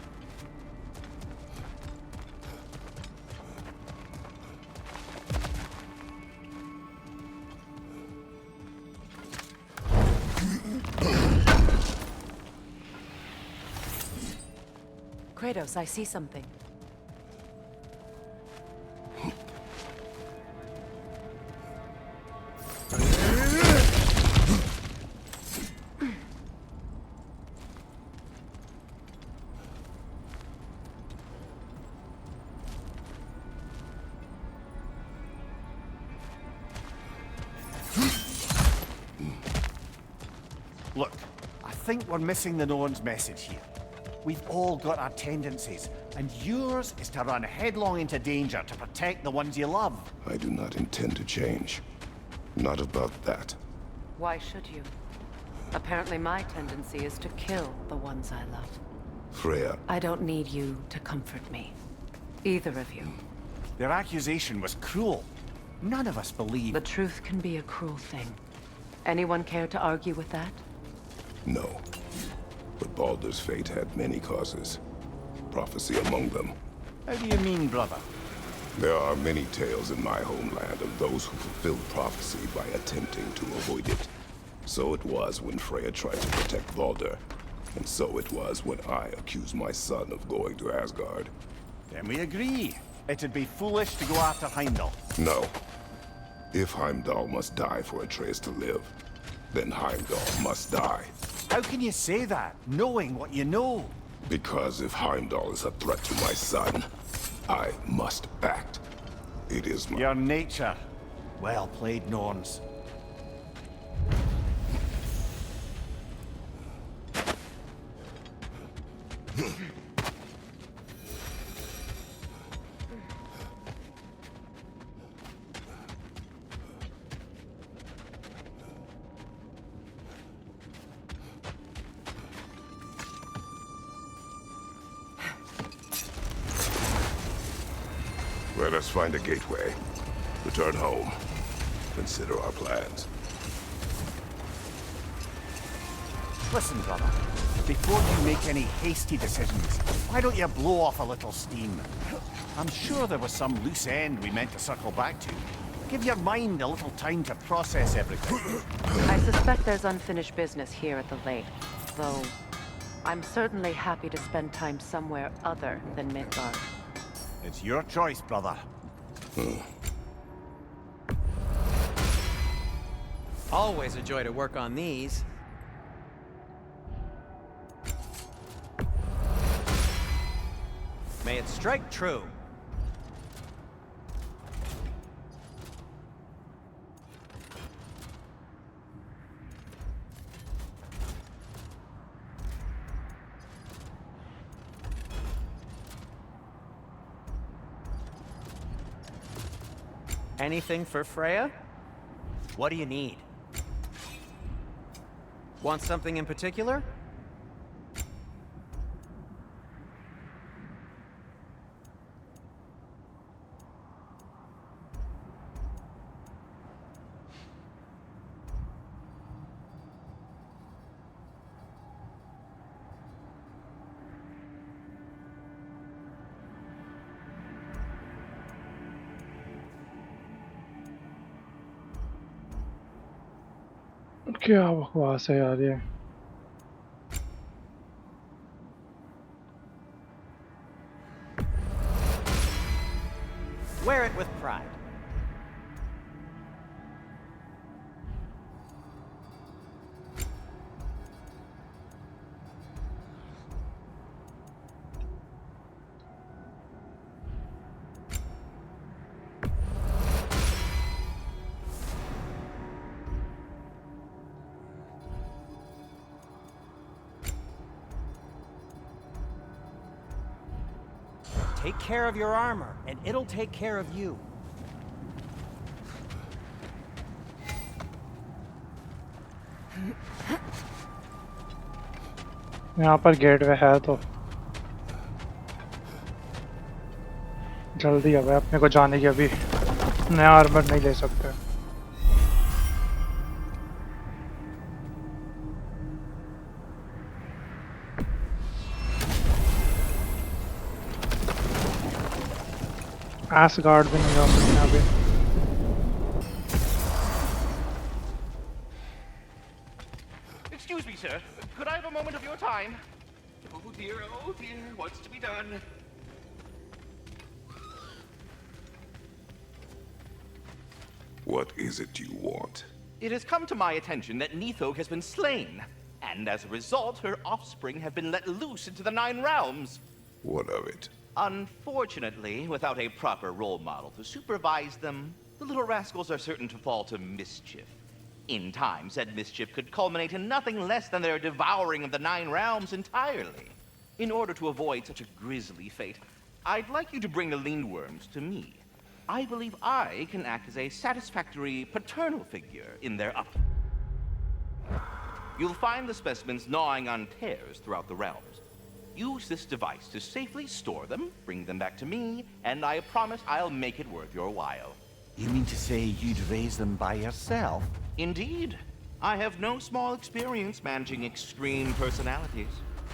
Kratos, I see something. Look, I think we're missing the Norn's message here. We've all got our tendencies, and yours is to run headlong into danger to protect the ones you love. I do not intend to change. Not about that. Why should you? Apparently my tendency is to kill the ones I love. Freya. I don't need you to comfort me. Either of you. Their accusation was cruel. None of us believe... The truth can be a cruel thing. Anyone care to argue with that? No. But Baldur's fate had many causes. Prophecy among them. How do you mean, brother? There are many tales in my homeland of those who fulfilled prophecy by attempting to avoid it. So it was when Freya tried to protect Baldur. And so it was when I accused my son of going to Asgard. Then we agree. It'd be foolish to go after Heimdall. No. If Heimdall must die for Atreus to live, then Heimdall must die. How can you say that, knowing what you know? Because if Heimdall is a threat to my son, I must act. It is my... Your nature. Well played, Norns. Let us find a gateway. Return home. Consider our plans. Listen, brother. Before you make any hasty decisions, why don't you blow off a little steam? I'm sure there was some loose end we meant to circle back to. Give your mind a little time to process everything. I suspect there's unfinished business here at the lake, though I'm certainly happy to spend time somewhere other than Midgard. It's your choice, brother. Always a joy to work on these. May it strike true. Anything for Freya? What do you need? Want something in particular? क्या बकवास है यार ये। Wear it with pride. Take care of your armor, and it'll take care of you. यहाँ पर gateway है तो जल्दी अब अपने को जाने की। अभी नया आर्मर नहीं ले सकते। Asgard भी नहीं जा सकते अभी। Excuse me, sir. Could I have a moment of your time? Oh dear, what's to be done? What is it you want? It has come to my attention that Nithog has been slain, and as a result, her offspring have been let loose into the Nine Realms. What of it? Unfortunately, without a proper role model to supervise them, the little rascals are certain to fall to mischief. In time, said mischief could culminate in nothing less than their devouring of the Nine Realms entirely. In order to avoid such a grisly fate, I'd like you to bring the Lindworms to me. I believe I can act as a satisfactory paternal figure in their up. You'll find the specimens gnawing on tears throughout the realms. Use this device to safely store them, bring them back to me, and I promise I'll make it worth your while. You mean to say you'd raise them by yourself? Indeed. I have no small experience managing extreme personalities.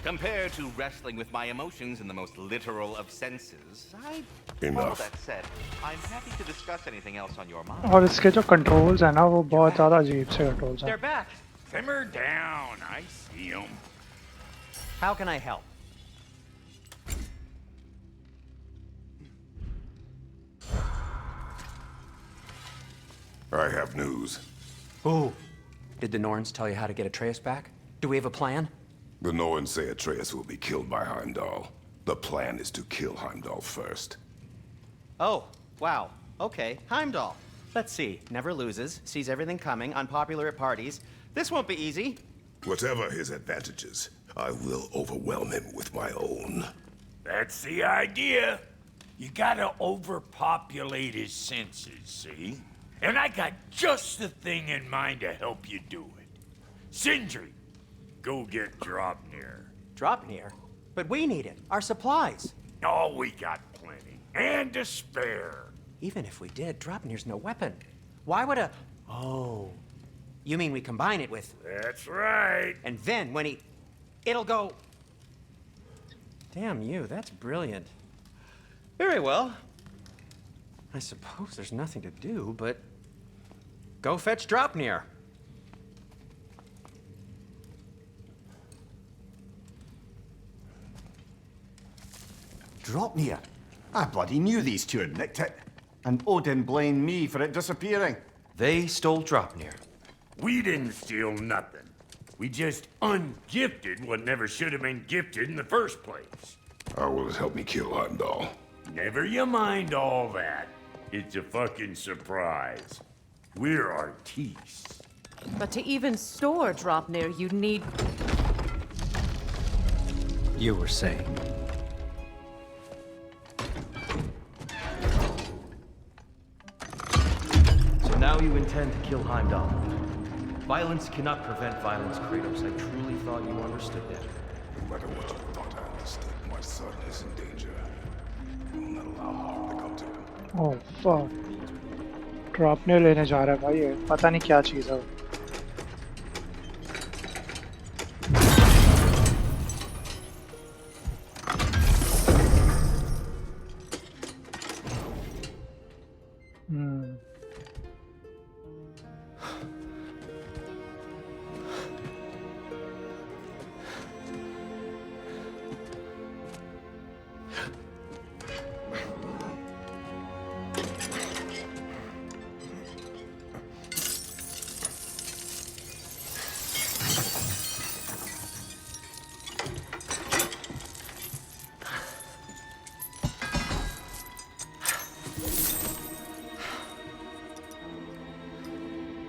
Compared to wrestling with my emotions in the most literal of senses, All that said, I'm happy to discuss anything else on your mind. और इसके जो controls हैं ना वो बहुत ज़्यादा अजीब से कंट्रोल्स हैं। They're back. Simmer down. I see them. How can I help? I have news. Ooh. Did the Norns tell you how to get Atreus back? Do we have a plan? The Norns say Atreus will be killed by Heimdall. The plan is to kill Heimdall first. Oh, wow. Okay, Heimdall. Let's see. Never loses, sees everything coming, unpopular at parties. This won't be easy. Whatever his advantages, I will overwhelm him with my own. That's the idea. You gotta overpopulate his senses, see? And I got just the thing in mind to help you do it. Sindri, go get Dropnir. Dropnir? But we need it. Our supplies. Oh, we got plenty. And to spare. Even if we did, Dropnir's no weapon. Why would a... Oh. You mean we combine it with... That's right. And then when he... It'll go... Damn you, that's brilliant. Very well. I suppose there's nothing to do, but... Go fetch Dropnir. Dropnir? I bloody knew these two had nicked it. And Odin blamed me for it disappearing. They stole Dropnir. We didn't steal nothing. We just ungifted what never should have been gifted in the first place. How will it help me kill Heimdall? Never you mind all that. It's a fucking surprise. We're artistes. But to even store Dropnir, you'd need... You were saying. So now you intend to kill Heimdall. Violence cannot prevent violence, Kratos. I truly thought you understood that. No matter what you thought I understood, my son is in danger. I will not allow harm to come to him. Oh fuck. ड्रॉपने लेने जा रहा है भाई ये पता नहीं क्या चीज़ है।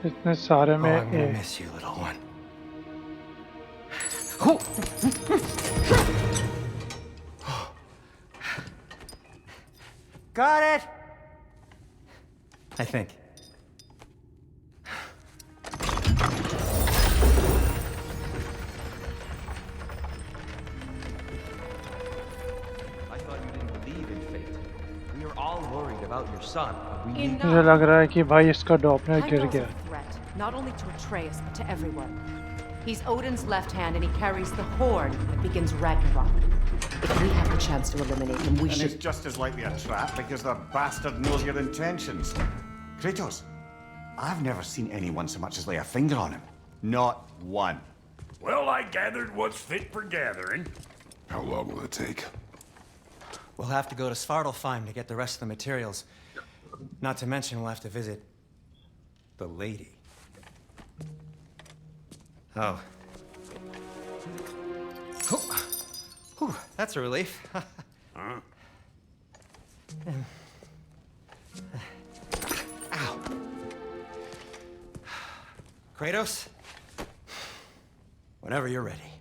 इतने सारे में I'm gonna miss you, little one. Got it! I think. I thought you didn't believe in fate. We are all worried about your son, but we need... मुझे लग रहा है कि भाई इसका डॉपनर गिर Heimdall's गया a threat, not only to Atreus, but to everyone. He's Odin's left hand, and he carries the horn that begins Ragnarok. If we have the chance to eliminate him, we and should... it's just as likely a trap because the bastard knows your intentions. Kratos, I've never seen anyone so much as lay a finger on him. Not one. Well, I gathered what's fit for gathering. How long will it take? We'll have to go to Svartalfheim to get the rest of the materials. Not to mention we'll have to visit the lady. Oh. Whew, that's a relief. Huh? Ow. Kratos? Whenever you're ready.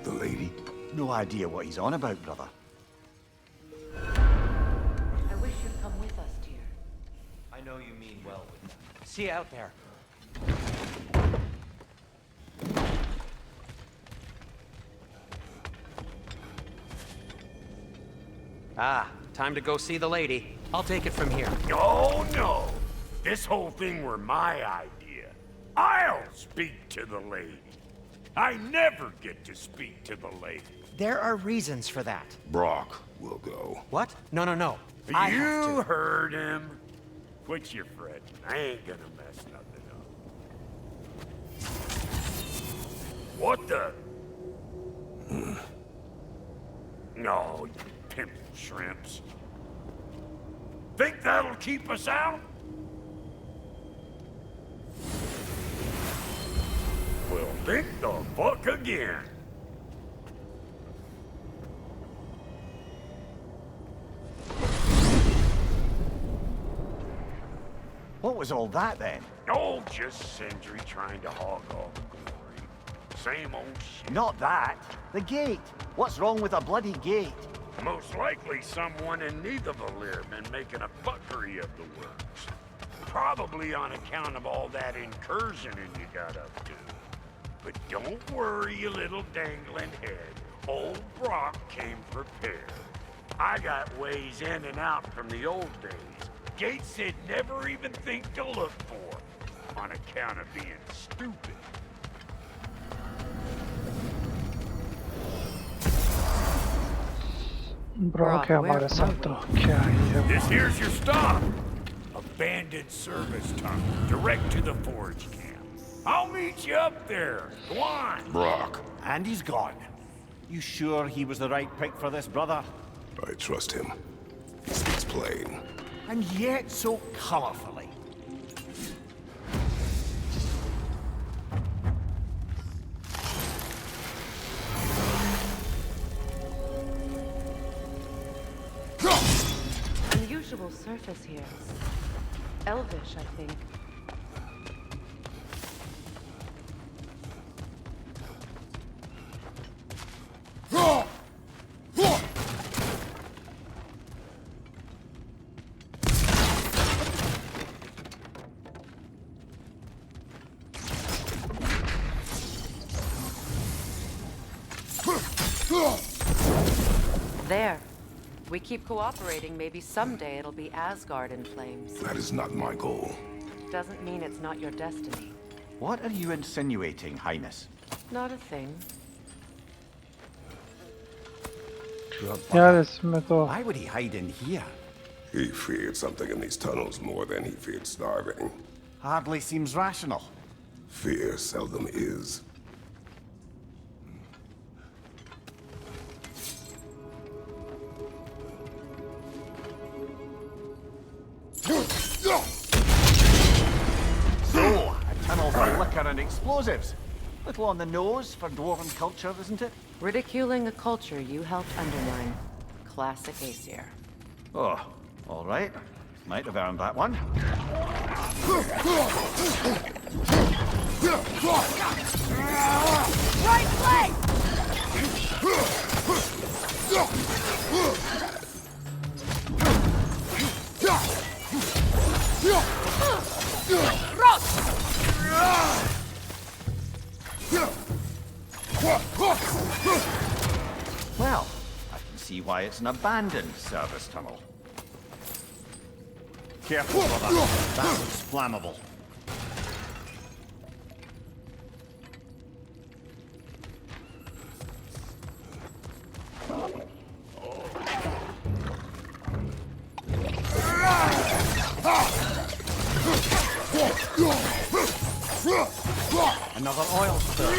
The lady? No idea what he's on about, brother. I wish you'd come with us, dear. I know you mean well with them. See you out there. Ah, time to go see the lady. I'll take it from here. Oh, no. This whole thing were my idea. I'll speak to the lady. I never get to speak to the lady. There are reasons for that. Brock will go. What? No, no, no. I have You to. heard him. Quit your fretting. I ain't gonna mess nothing up. What the? No, you pimp shrimps. Think that'll keep us out? Well, think the fuck again. What was all that then? Oh, just Sindri trying to hog all the glory. Same old shit. Not that. The gate. What's wrong with a bloody gate? Most likely someone in Nidavellir been making a fuckery of the works. Probably on account of all that incursioning you got up to. But don't worry, you little dangling head. Old Brock came prepared. I got ways in and out from the old days. Gates they'd never even think to look for, on account of being stupid. Brock है हमारे साथ तो क्या है This here's your stop. Abandoned service tunnel, direct to the forge camp. I'll meet you up there. Go on. Brock. And he's gone. You sure he was the right pick for this, brother? I trust him. He speaks plain. And yet so colorfully. Unusual surface here. Elvish, I think. There. We keep cooperating, maybe someday it'll be Asgard in flames. That is not my goal. Doesn't mean it's not your destiny. What are you insinuating, Highness? Not a thing. यार इसमें तो Why would he hide in here? He feared something in these tunnels more than he feared starving. Hardly seems rational. Fear seldom is. So, a tunnel for liquor and explosives. Look trifle on the nose for dwarven culture, isn't it? Ridiculing a culture you helped undermine. Classic Aesir. Oh, all right. Might have earned that one. Right leg! Well, I can see why it's an abandoned service tunnel. Careful, brother. That was flammable. Another oil spill.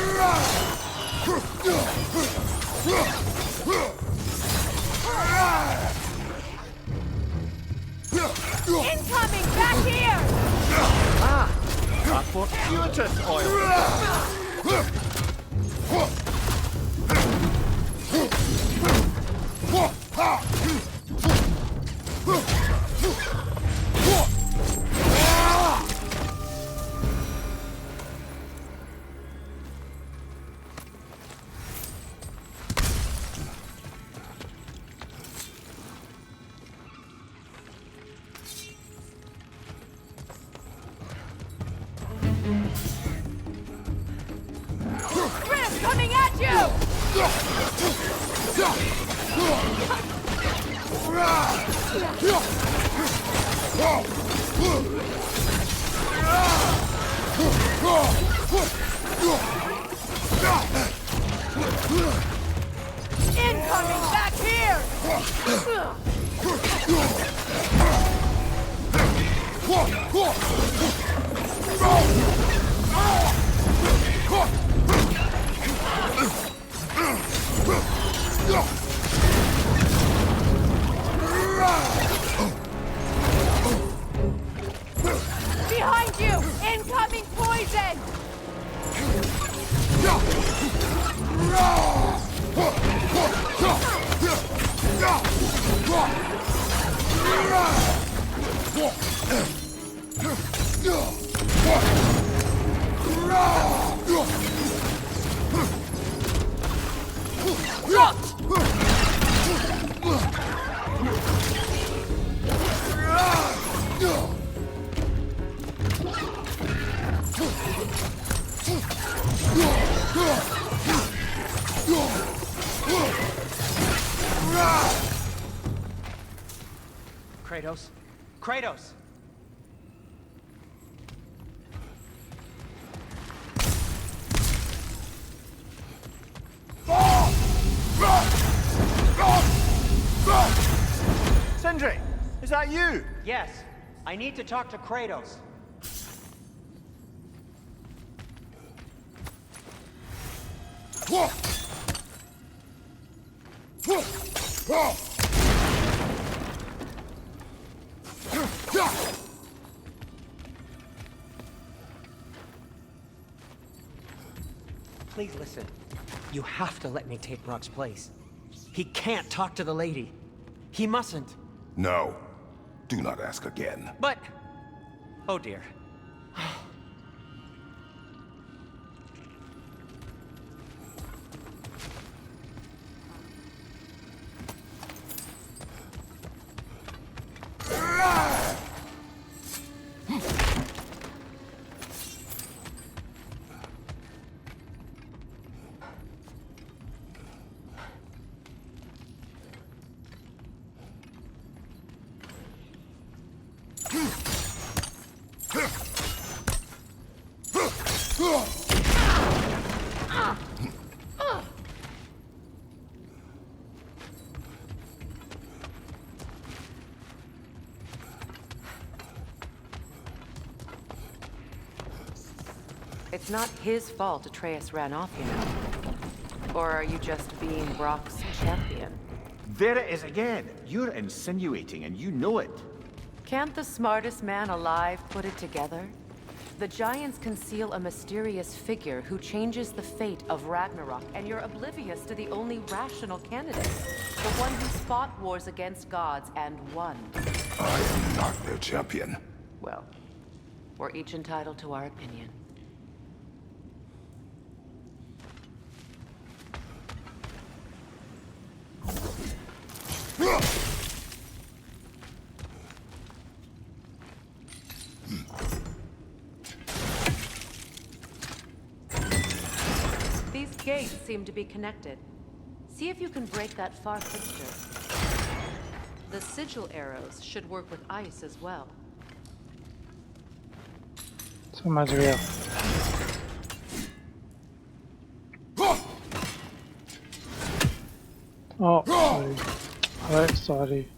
Incoming! Back here! Ah! A fortuitous oil Grim coming at you! Incoming back here! Behind you! Incoming poison! Kratos? Kratos! Sindri, is that you? Yes. I need to talk to Kratos. Please listen. You have to let me take Brock's place. He can't talk to the lady. He mustn't. No. Do not ask again. But... Oh dear. It's not his fault Atreus ran off, you know. Or are you just being Brock's champion? There it is again. You're insinuating and you know it. Can't the smartest man alive put it together? The giants conceal a mysterious figure who changes the fate of Ragnarok, and you're oblivious to the only rational candidate. The one who fought wars against gods and won. I am not their champion. Well, we're each entitled to our opinion. These gates seem to be connected. See if you can break that far fixture. The sigil arrows should work with ice as well. समझ गया. Oh, sorry. Alright, sorry.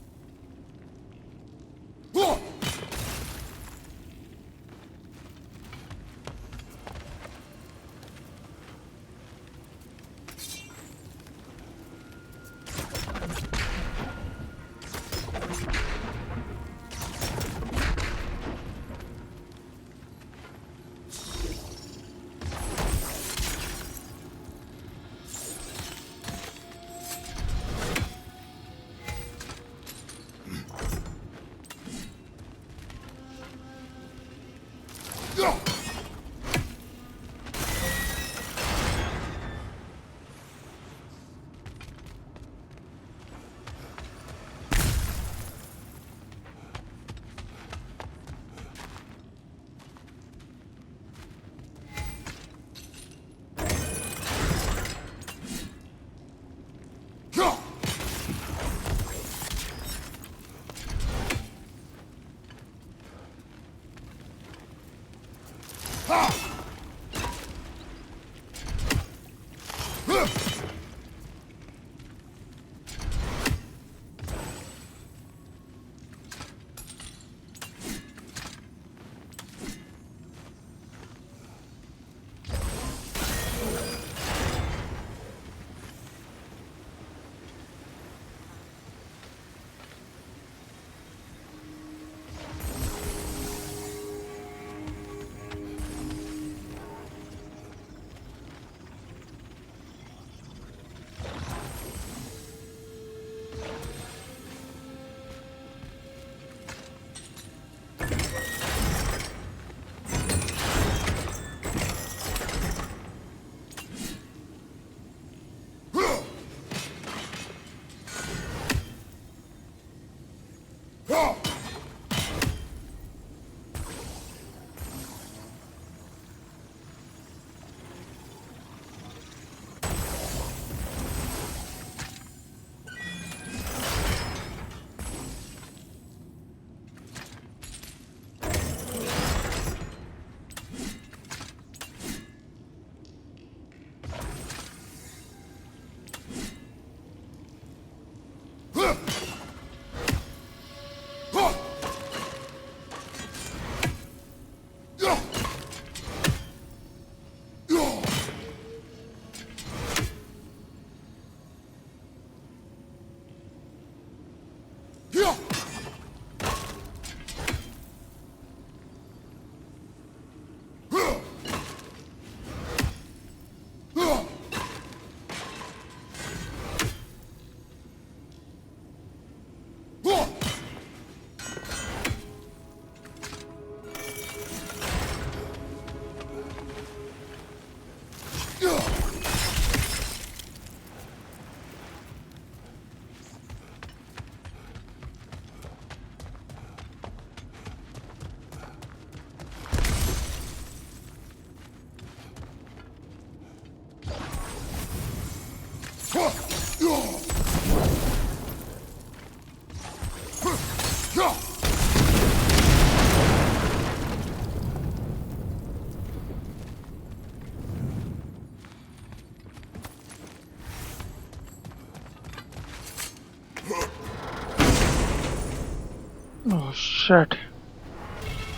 Oh shit.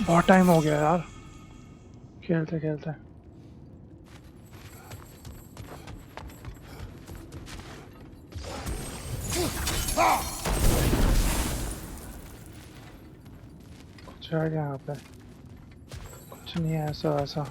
बहुत time हो गया यार खेलते खेलते. कुछ है क्या यहाँ पे? कुछ कुछ नहीं है ऐसा ऐसा।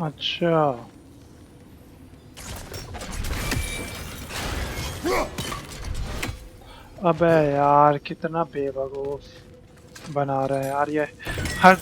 अच्छा अबे यार कितना बेवकूफ बना रहे हैं यार ये हर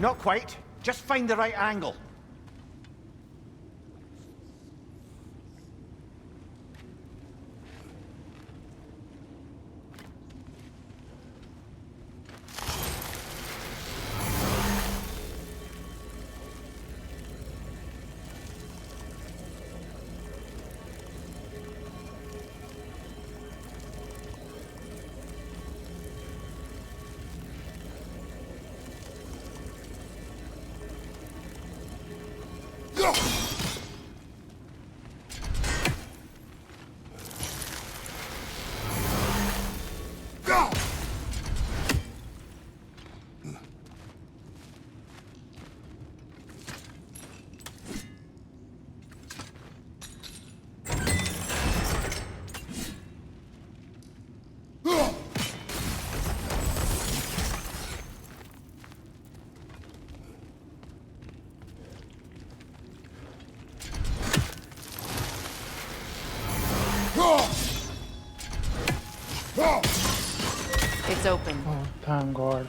Not quite. Just find the right angle. It's open. Oh, thank God.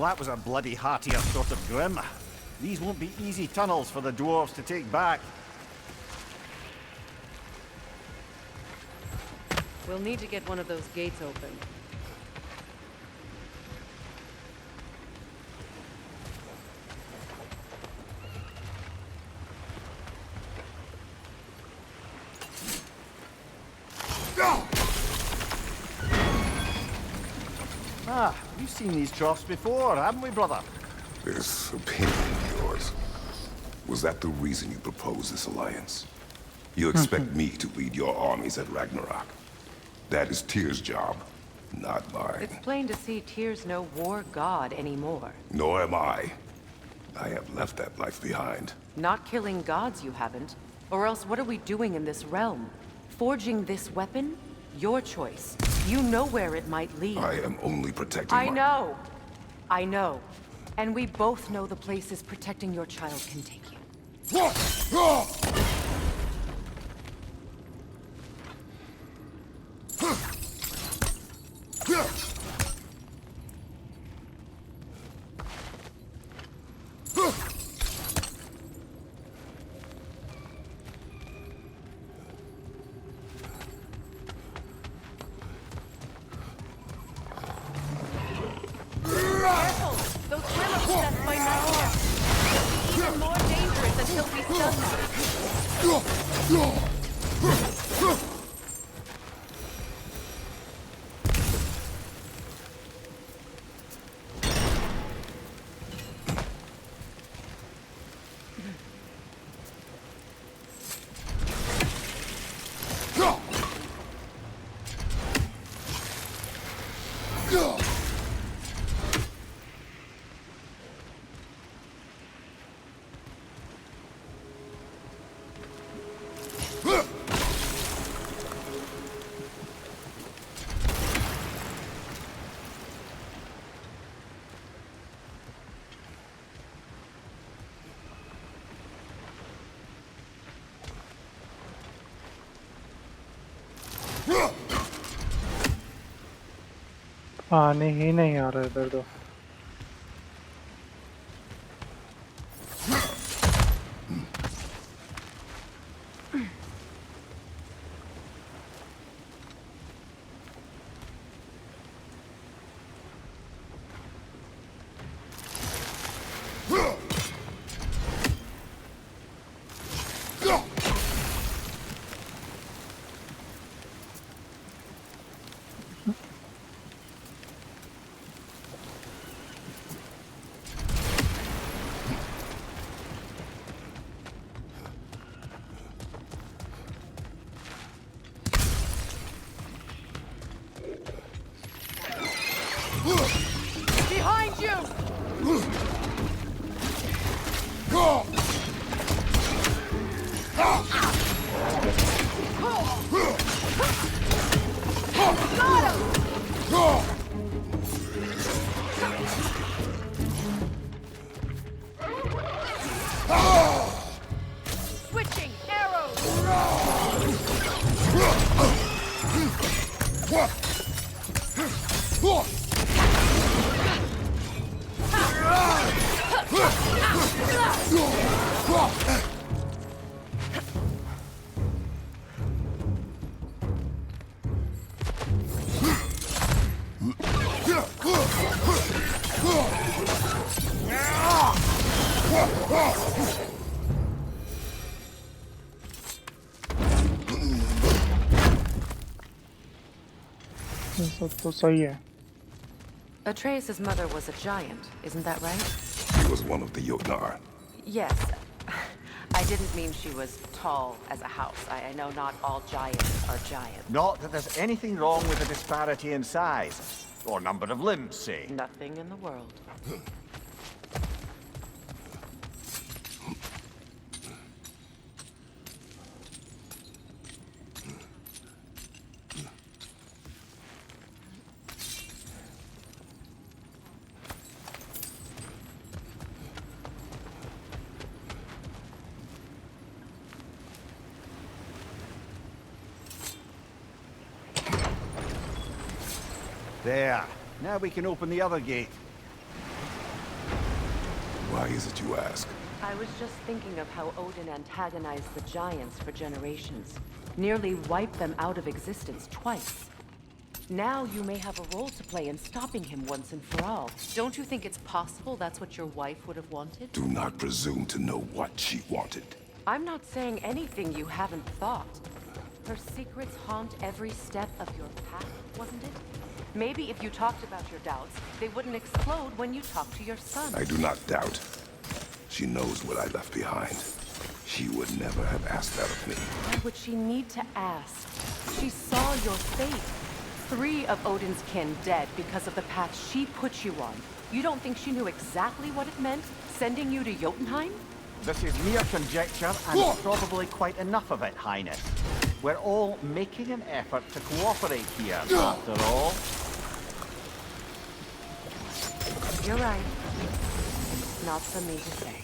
that was a bloody heartier sort of grim. These won't be easy tunnels for the dwarves to take back. We'll need to get one of those gates open. Ah, we've seen these troughs before, haven't we, brother? This opinion of yours, was that the reason you proposed this alliance? You expect me to lead your armies at Ragnarok? That is Tyr's job, not mine. It's plain to see Tyr's no war god anymore. Nor am I. I have left that life behind. Not killing gods, you haven't. Or else what are we doing in this realm? Forging this weapon? Your choice. You know where it might lead. I am only protecting I know. I know. And we both know the places protecting your child can take you. Careful! Those willows possessed by nightmares. They'll be even more dangerous until we stun them. पानी ही नहीं आ रहा इधर तो। Behind you! Switching arrows! सब तो सही है। Atreus' mother was a giant, isn't that right? She was one of the Jotnar. Yes. I didn't mean she was tall as a house. I know not all giants are giants. Not that there's anything wrong with the disparity in size. Or number of limbs, say. Nothing in the world. There. Now we can open the other gate. Why is it you ask? I was just thinking of how Odin antagonized the giants for generations. Nearly wiped them out of existence twice. Now you may have a role to play in stopping him once and for all. Don't you think it's possible that's what your wife would have wanted? Do not presume to know what she wanted. I'm not saying anything you haven't thought. Her secrets haunt every step of your path, wasn't it? Maybe if you talked about your doubts, they wouldn't explode when you talked to your son. I do not doubt. She knows what I left behind. She would never have asked that of me. Why would she need to ask? She saw your fate. 3 of Odin's kin dead because of the path she put you on. You don't think she knew exactly what it meant, sending you to Jotunheim? This is mere conjecture, and probably quite enough of it, Highness. We're all making an effort to cooperate here, after all. You're right. Not for me to say.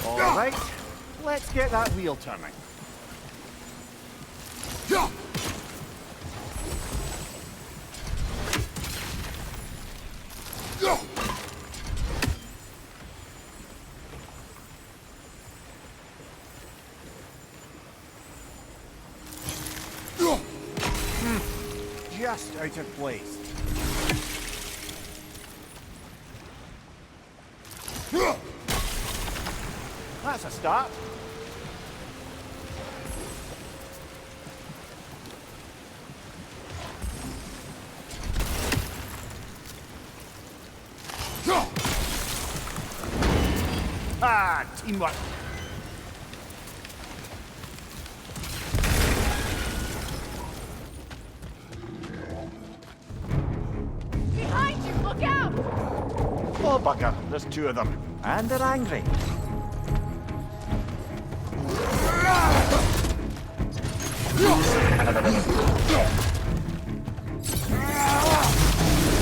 All right, let's get that wheel turning. Just out of place. That's a start. Ah, teamwork. Behind you! Look out! Oh, bugger. There's 2 of them. And they're angry.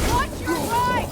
Watch your right!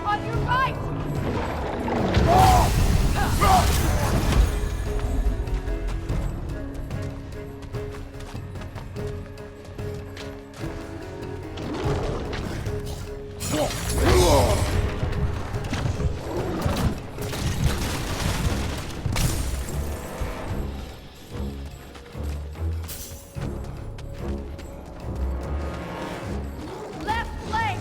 On your right! Left leg!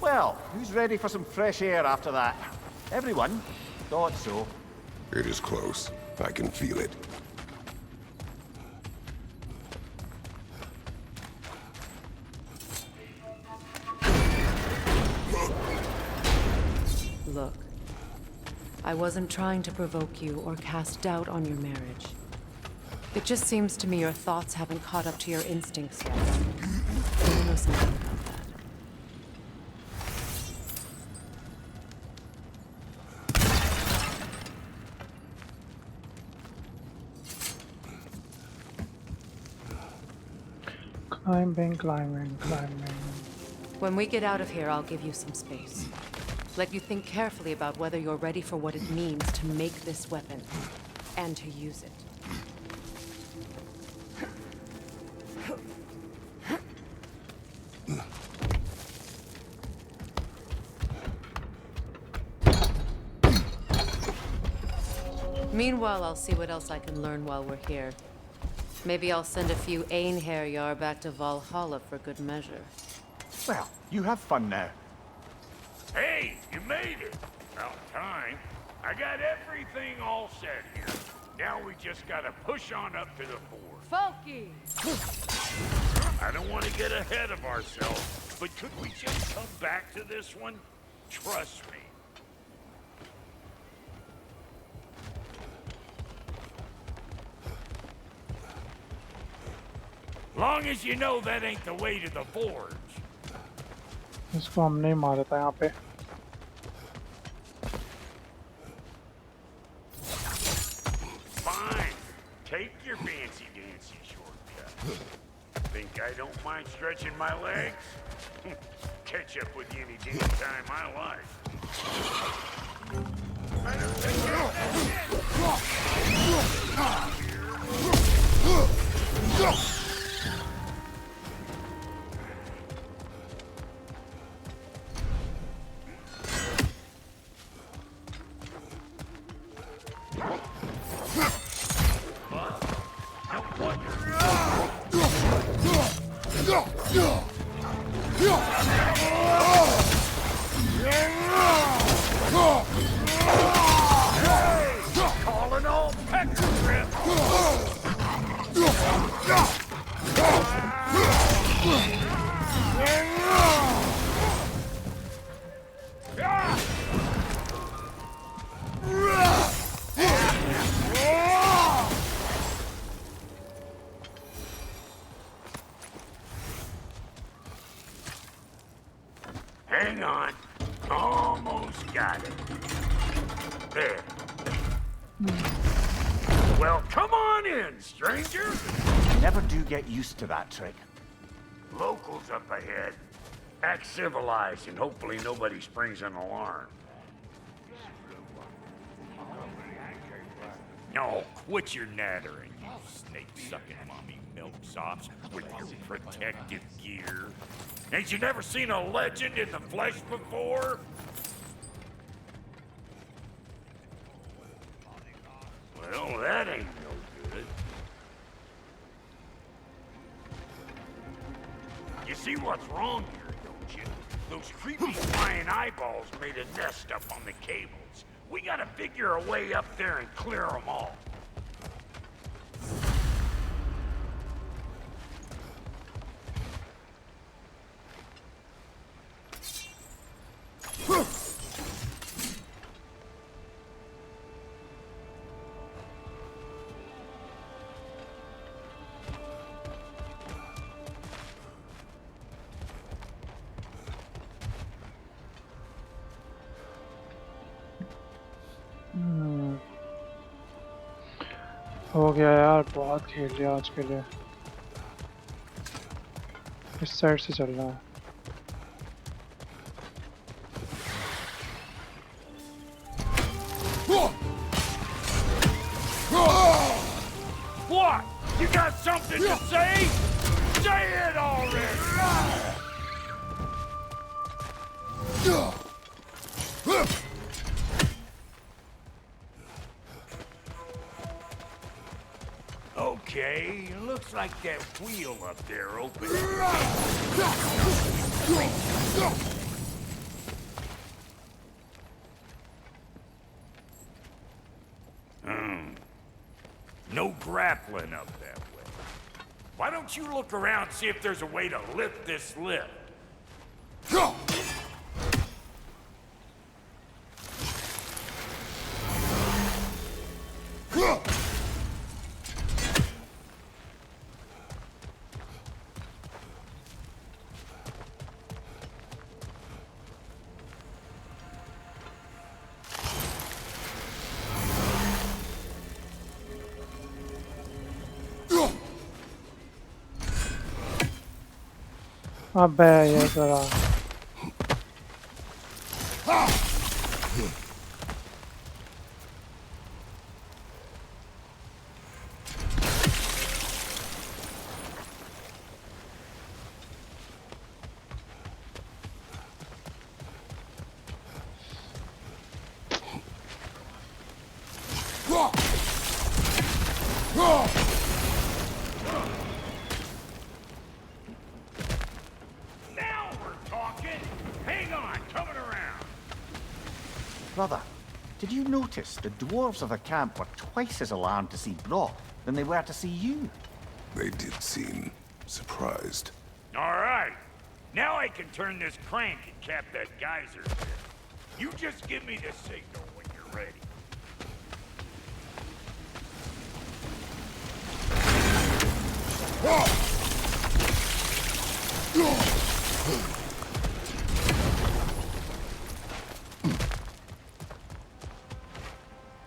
Well, who's ready for some fresh air after that? Everyone? Thought so. It is close. I can feel it. I wasn't trying to provoke you or cast doubt on your marriage. It just seems to me your thoughts haven't caught up to your instincts yet. You know something about that. Climbing. When we get out of here, I'll give you some space. Let you think carefully about whether you're ready for what it means to make this weapon, and to use it. Meanwhile, I'll see what else I can learn while we're here. Maybe I'll send a few Einherjar back to Valhalla for good measure. Well, you have fun now. Hey, you made it. About time. I got everything all set here. Now we just gotta push on up to the fort. Folky! I don't want to get ahead of ourselves, but could we just come back to this one? Trust me. Long as you know that ain't the way to the forge. इसको हमने ही मारा था यहाँ पे. Fine. Take your fancy-dancy shortcut. Think I don't mind stretching my legs? Catch up with you any damn time I like. Calling all pecker grip. Hang on. Almost got it. There. Well, come on in, stranger. Never do get used to that trick. Locals up ahead. Act civilized and hopefully nobody springs an alarm. No, quit your nattering, you snake-sucking mommy milksops with your protective gear. Ain't you never seen a legend in the flesh before? Well, that ain't no good. You see what's wrong here, don't you? Those creepy flying eyeballs made a nest up on the cables. We gotta figure a way up there and clear them all. हो गया यार, बहुत खेल लिया आज के लिए. इस साइड से चल रहा है. What? You got something to say? Say it already! Okay, looks like that wheel up there opened. No grappling up that way. Why don't you look around and see if there's a way to lift this lift? अबे ये जरा Now we're talking. Hang on, coming around. Brother, did you notice the dwarves of the camp were twice as alarmed to see Brock than they were to see you? They did seem surprised. All right. Now I can turn this crank and cap that geyser pit. You just give me the signal when you're ready.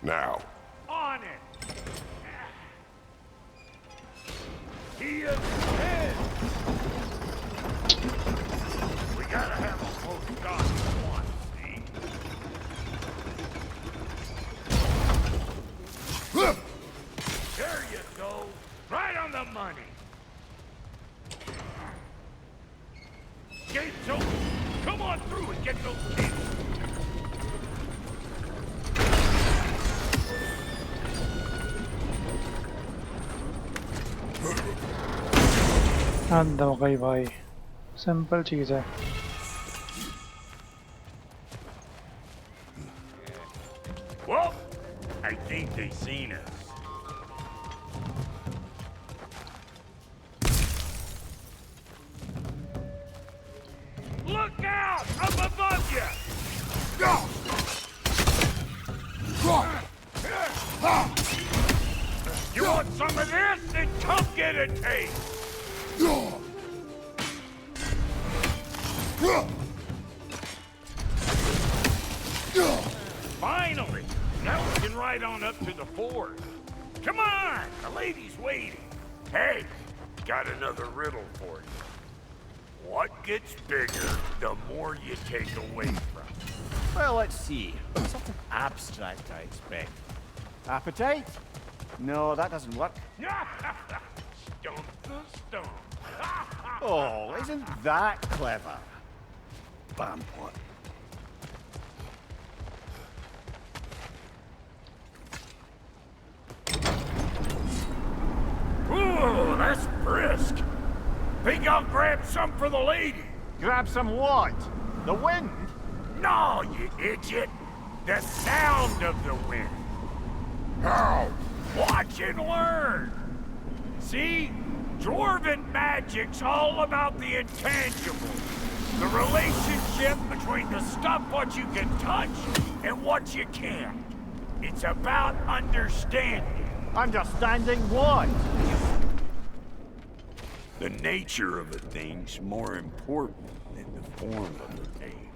Now. On it! He is dead! We gotta have a close shot at once, see? There you go! Right on the money! Gates open! Come on through and get those kids! हद हो गई भाई simple चीज है Well, I think they seen us. Look out! Up above you! You want some of this? Then come get a taste! Finally! Now we can ride on up to the fort. Come on! The lady's waiting. Hey, got another riddle for you. What gets bigger the more you take away from it? Well, let's see. Something abstract, I expect. Appetite? No, that doesn't work. Stump the stump. Oh, isn't that clever? Vampire. Ooh, that's brisk. Think I'll grab some for the lady? Grab some what? The wind? No, you idiot. The sound of the wind. How? Watch and learn. See? Dwarven magic's all about the intangible. The relationship between the stuff what you can touch and what you can't. It's about understanding. Understanding what? The nature of a thing's more important than the form of a thing.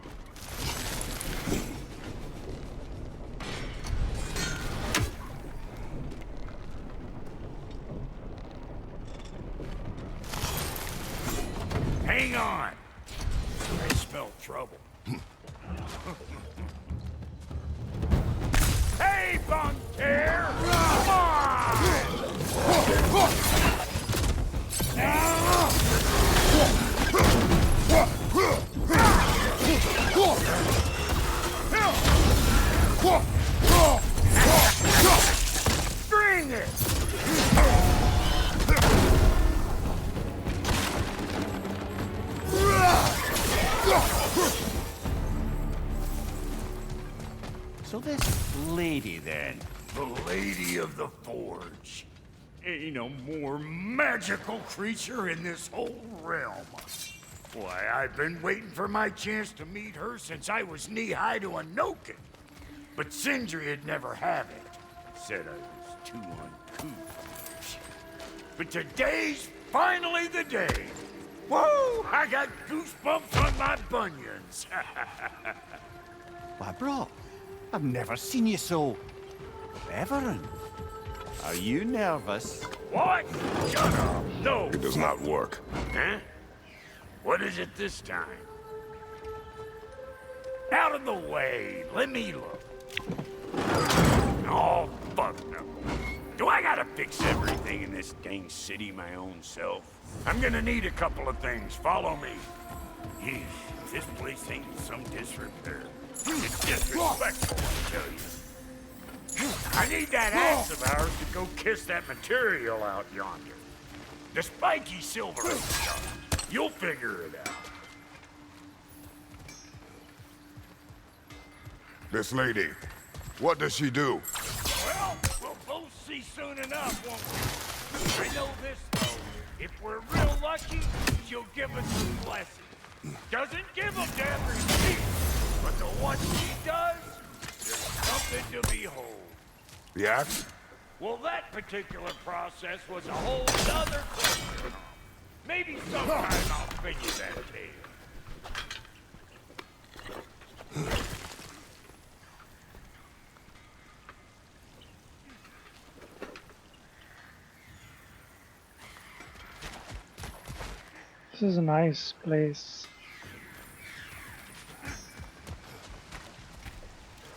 Hang on! I smell trouble. Hey, Bunker! Come on! Bring it! So this lady, then? The Lady of the Forge. Ain't no more magical creature in this whole realm. Why, I've been waiting for my chance to meet her since I was knee-high to a Noken. But Sindri would never have it. Said I was too uncouth. But today's finally the day. Whoa! I got goosebumps on my bunions. Why, bro, I've never seen you so... reverent. Are you nervous? What? Shut up. No. It does not work. Huh? What is it this time? Out of the way. Let me look. Oh, fuck no. Do I gotta fix everything in this dang city my own self? I'm gonna need a couple of things. Follow me. Yeesh, this place ain't in some disrepair. It's disrespectful, I tell you. I need that axe of ours to go kiss that material out yonder. The spiky silver stuff. You'll figure it out. This lady, what does she do? Well, we'll both see soon enough, won't we? I know this, though. If we're real lucky, she'll give us some blessings. Doesn't give them to every piece, but the one she does, there's something to behold. The axe? Well, that particular process was a whole nother question. Maybe sometime I'll spin you that tale. This is a nice place.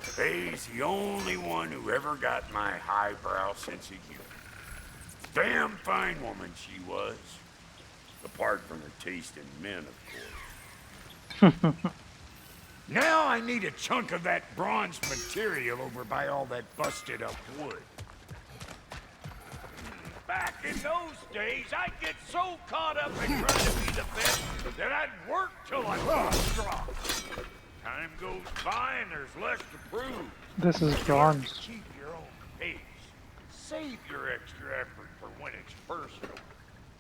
Faye's the only one who ever got my highbrow sense of humor. Damn fine woman she was. Apart from her taste in men, of course. Now I need a chunk of that bronze material over by all that busted up wood. Back in those days, I'd get so caught up in trying to be the best that I'd work till I lost straw. Time goes by and there's less to prove. This is bronze. Keep your own pace. Save your extra effort for when it's personal.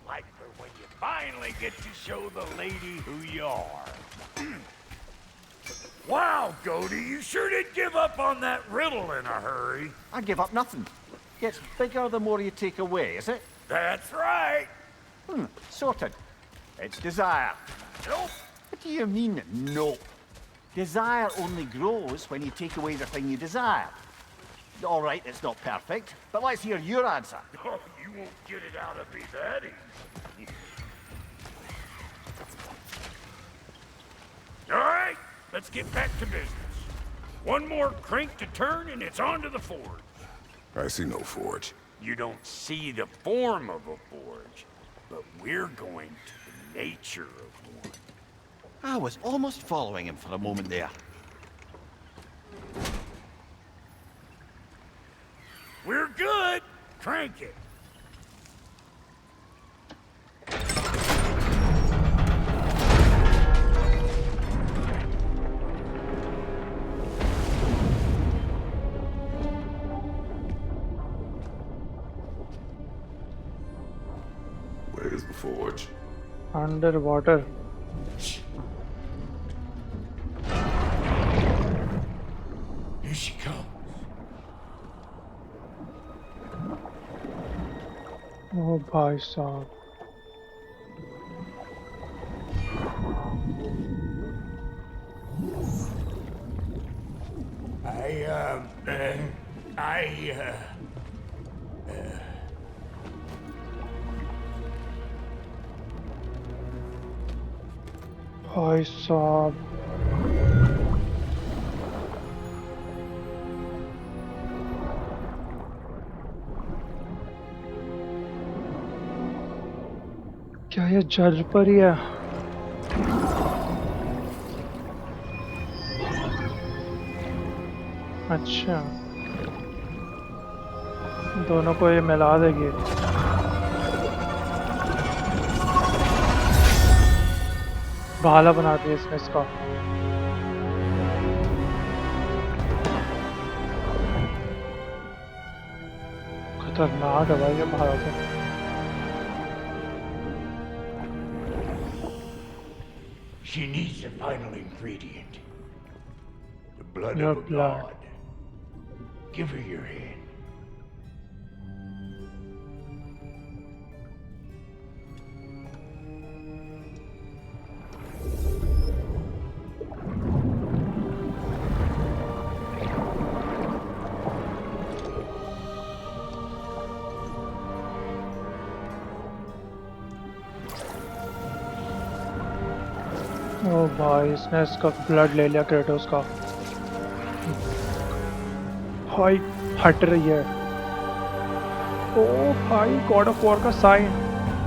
Like for when you finally get to show the lady who you are. Wow, Goldie, you sure did give up on that riddle in a hurry. I give up nothing. Gets bigger the more you take away, is it? That's right. Sorted. It's desire. Nope. What do you mean, no? Desire only grows when you take away the thing you desire. All right, it's not perfect, but let's hear your answer. Oh, you won't get it out of me that easy. All right, let's get back to business. One more crank to turn and it's on to the forge. I see no forge. You don't see the form of a forge, but we're going to the nature of one. I was almost following him for a moment there. We're good. Crank it. Where's the forge? Underwater. Here she comes. Oh, bhai sahab. Bhai sahab. क्या ये जल पर ही है? अच्छा, दोनों को ये मिला देगी। भाला बना दिया इसने इसका। खतरनाक है भाई ये भाला तो। She needs the final ingredient. The blood Your of a blood. god. Give her your hand. ओ भाई इसने इसका ब्लड ले लिया क्रेटोस का। भाई फट रही है। ओ भाई गॉड ऑफ वॉर का साइन,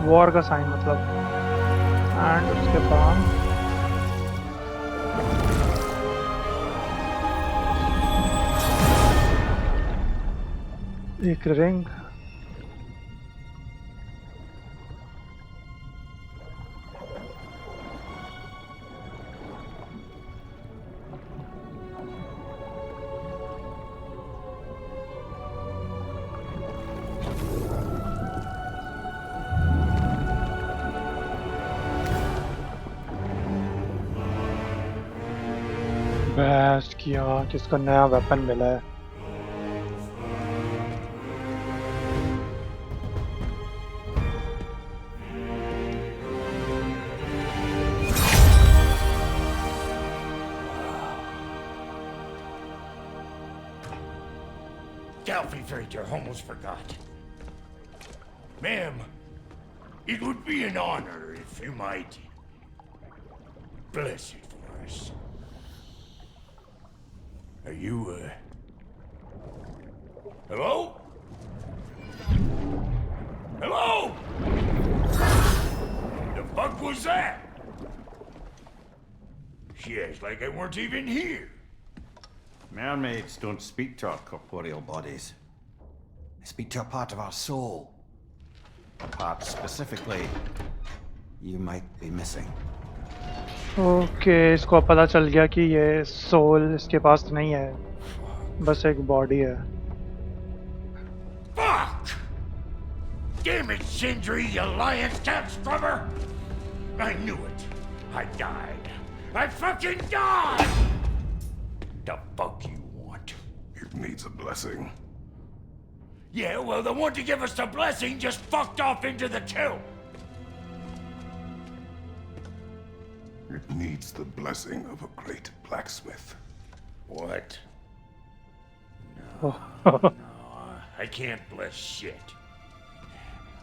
वॉर का साइन मतलब। एंड उसके बाद एक रिंग। बेस्ट किया किसका नया वेपन मिला है। Freighter, almost forgot. Ma'am, it would be an honor if you might bless it for us. Are you, hello? Hello? The fuck was that? She acts like I weren't even here. Mermaids don't speak to our corporeal bodies. They speak to a part of our soul. A part specifically you might be missing. Okay इसको पता चल गया कि ये soul इसके पास नहीं है, बस एक बॉडी है। Fuck! Damn it, Sindri, you lion cat scrubber! I knew it. I died. I fucking died! The fuck you want? It needs a blessing. Yeah, well, the one to give us the blessing just fucked off into the kill. It needs the blessing of a great blacksmith. What? No, no, I can't bless shit.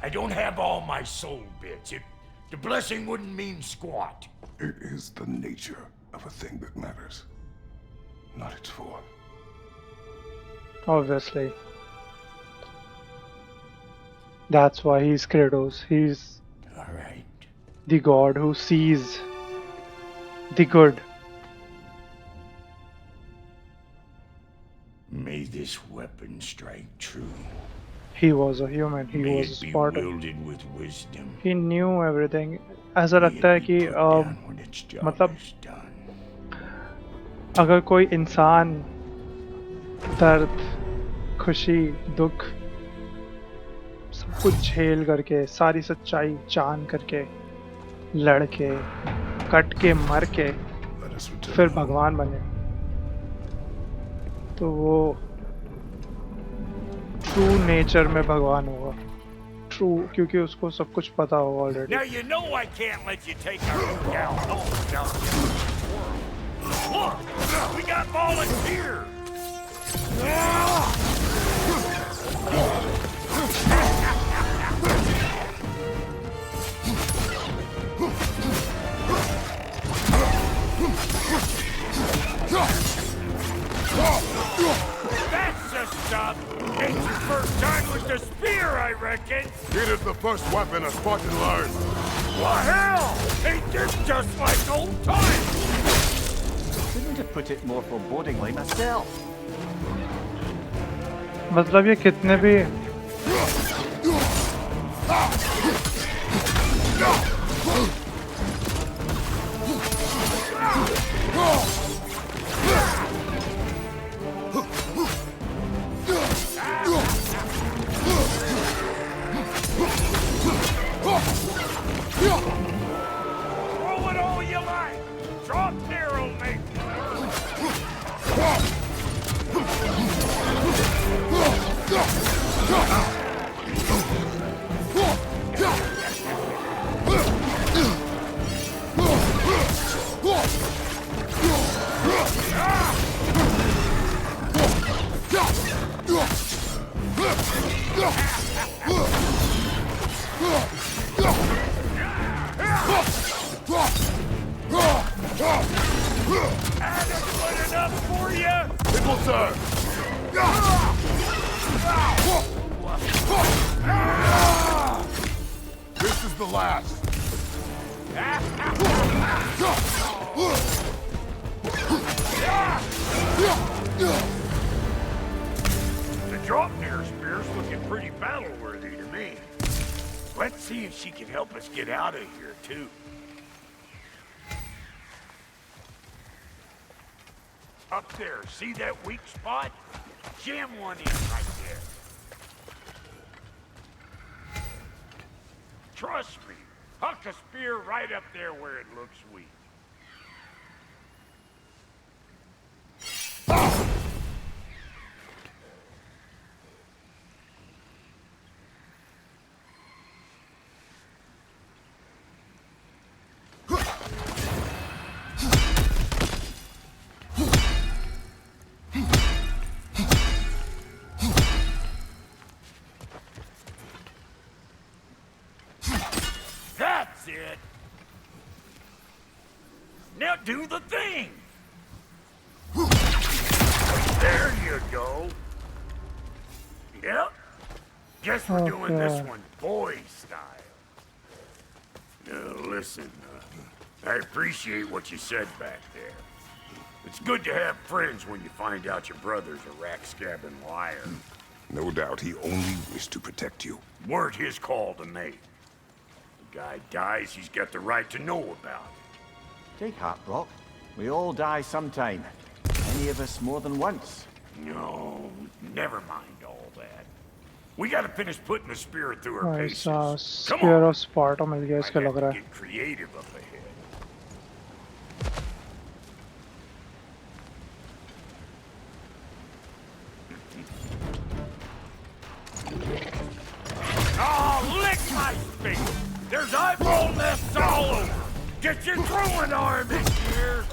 I don't have all my soul bits. The blessing wouldn't mean squat. It is the nature of a thing that matters, not its form. Obviously. That's why he's Kratos. He's Alright. The god who sees the good. May this weapon strike true. He was a human. He May was a it be Spartan. wielded with wisdom. He knew everything. ऐसा लगता है कि मतलब अगर कोई इंसान दर्द, खुशी, दुख सब कुछ झेल करके, सारी सच्चाई जान करके, लड़ के, कट के, मर के फिर भगवान बने, तो वो ट्रू नेचर में भगवान होगा। ट्रू, क्योंकि उसको सब कुछ पता होगा already. Now you know I can't let you take our new gal home without giving us the world. Look, we got volunteers. That's the stuff. Ain't your first time with the spear, I reckon. It is the first weapon a Spartan learns. Well, hell! Ain't this just like old times? Couldn't have put it more forebodingly myself. मतलब ये कितने भी Throw it all you like. Drop narrow, mate. Adequate enough for you? Pickle, sir! This is the last. The Draupnir spear's looking pretty battle-worthy to me. Let's see if she can help us get out of here, too. Up there, see that weak spot? Jam one in right there. Trust me, huck a spear right up there where it looks weak. That's it. Now do the thing. There you go. Yep. Guess we're doing this one boy style. Listen, I appreciate what you said back there. It's good to have friends when you find out your brother's a rack-scabbing liar. No doubt he only wished to protect you. Weren't his call to make. The guy dies, he's got the right to know about it. Take heart, Brock. We all die sometime. Any of us more than once. No, never mind all that. We gotta finish putting the spirit through her paces. Come Spear on. of Sparta मिल गया इसका लग रहा है. Get creative up ahead. Oh, lick my face! There's eyeball nests all over! Get your throwing arm in here!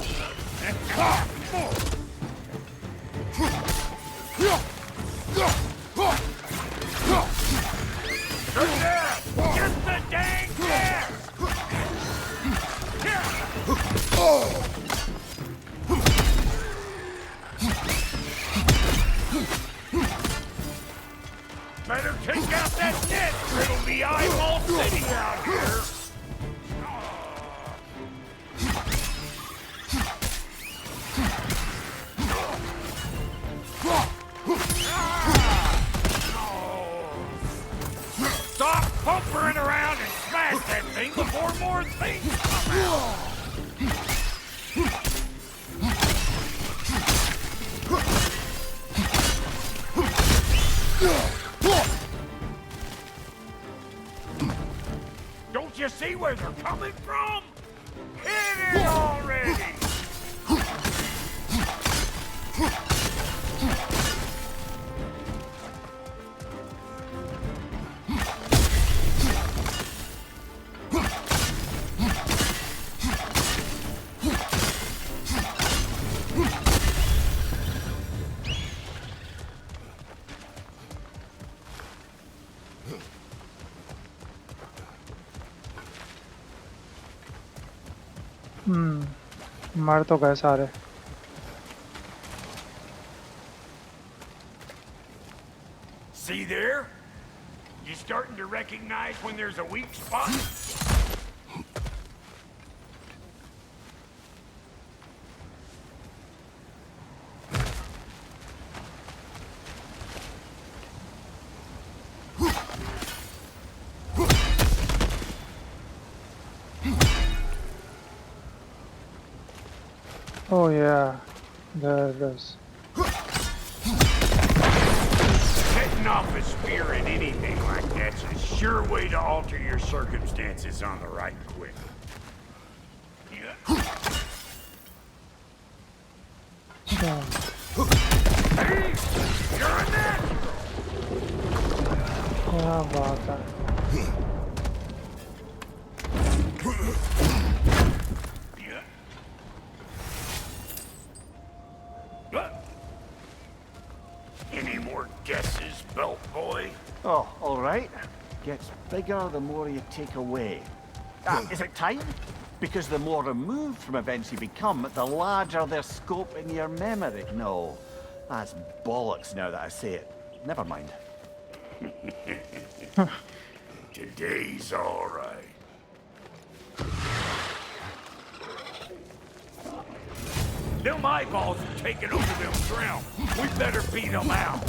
Get the dang gas! Better take out that net, or it'll be eyeball city out here! Stop pumpering around and smash that thing before more things come out! Don't you see where they're coming from? Hit it already! मर तो गए सारे. See there? You starting to recognize when there's a weak spot? Oh yeah, there it is. Setting off a spear in anything like that's a sure way to alter your circumstances on the right quick. Yeah. Hey, you're a natural! क्या बात है. Any more guesses, belt boy? Oh, all right. Gets bigger the more you take away. Is it time? because the more removed from events you become, the larger their scope in your memory. No, that's bollocks now that I say it. Never mind. Today's all right. Them eyeballs are taking over them ground. We better beat them out.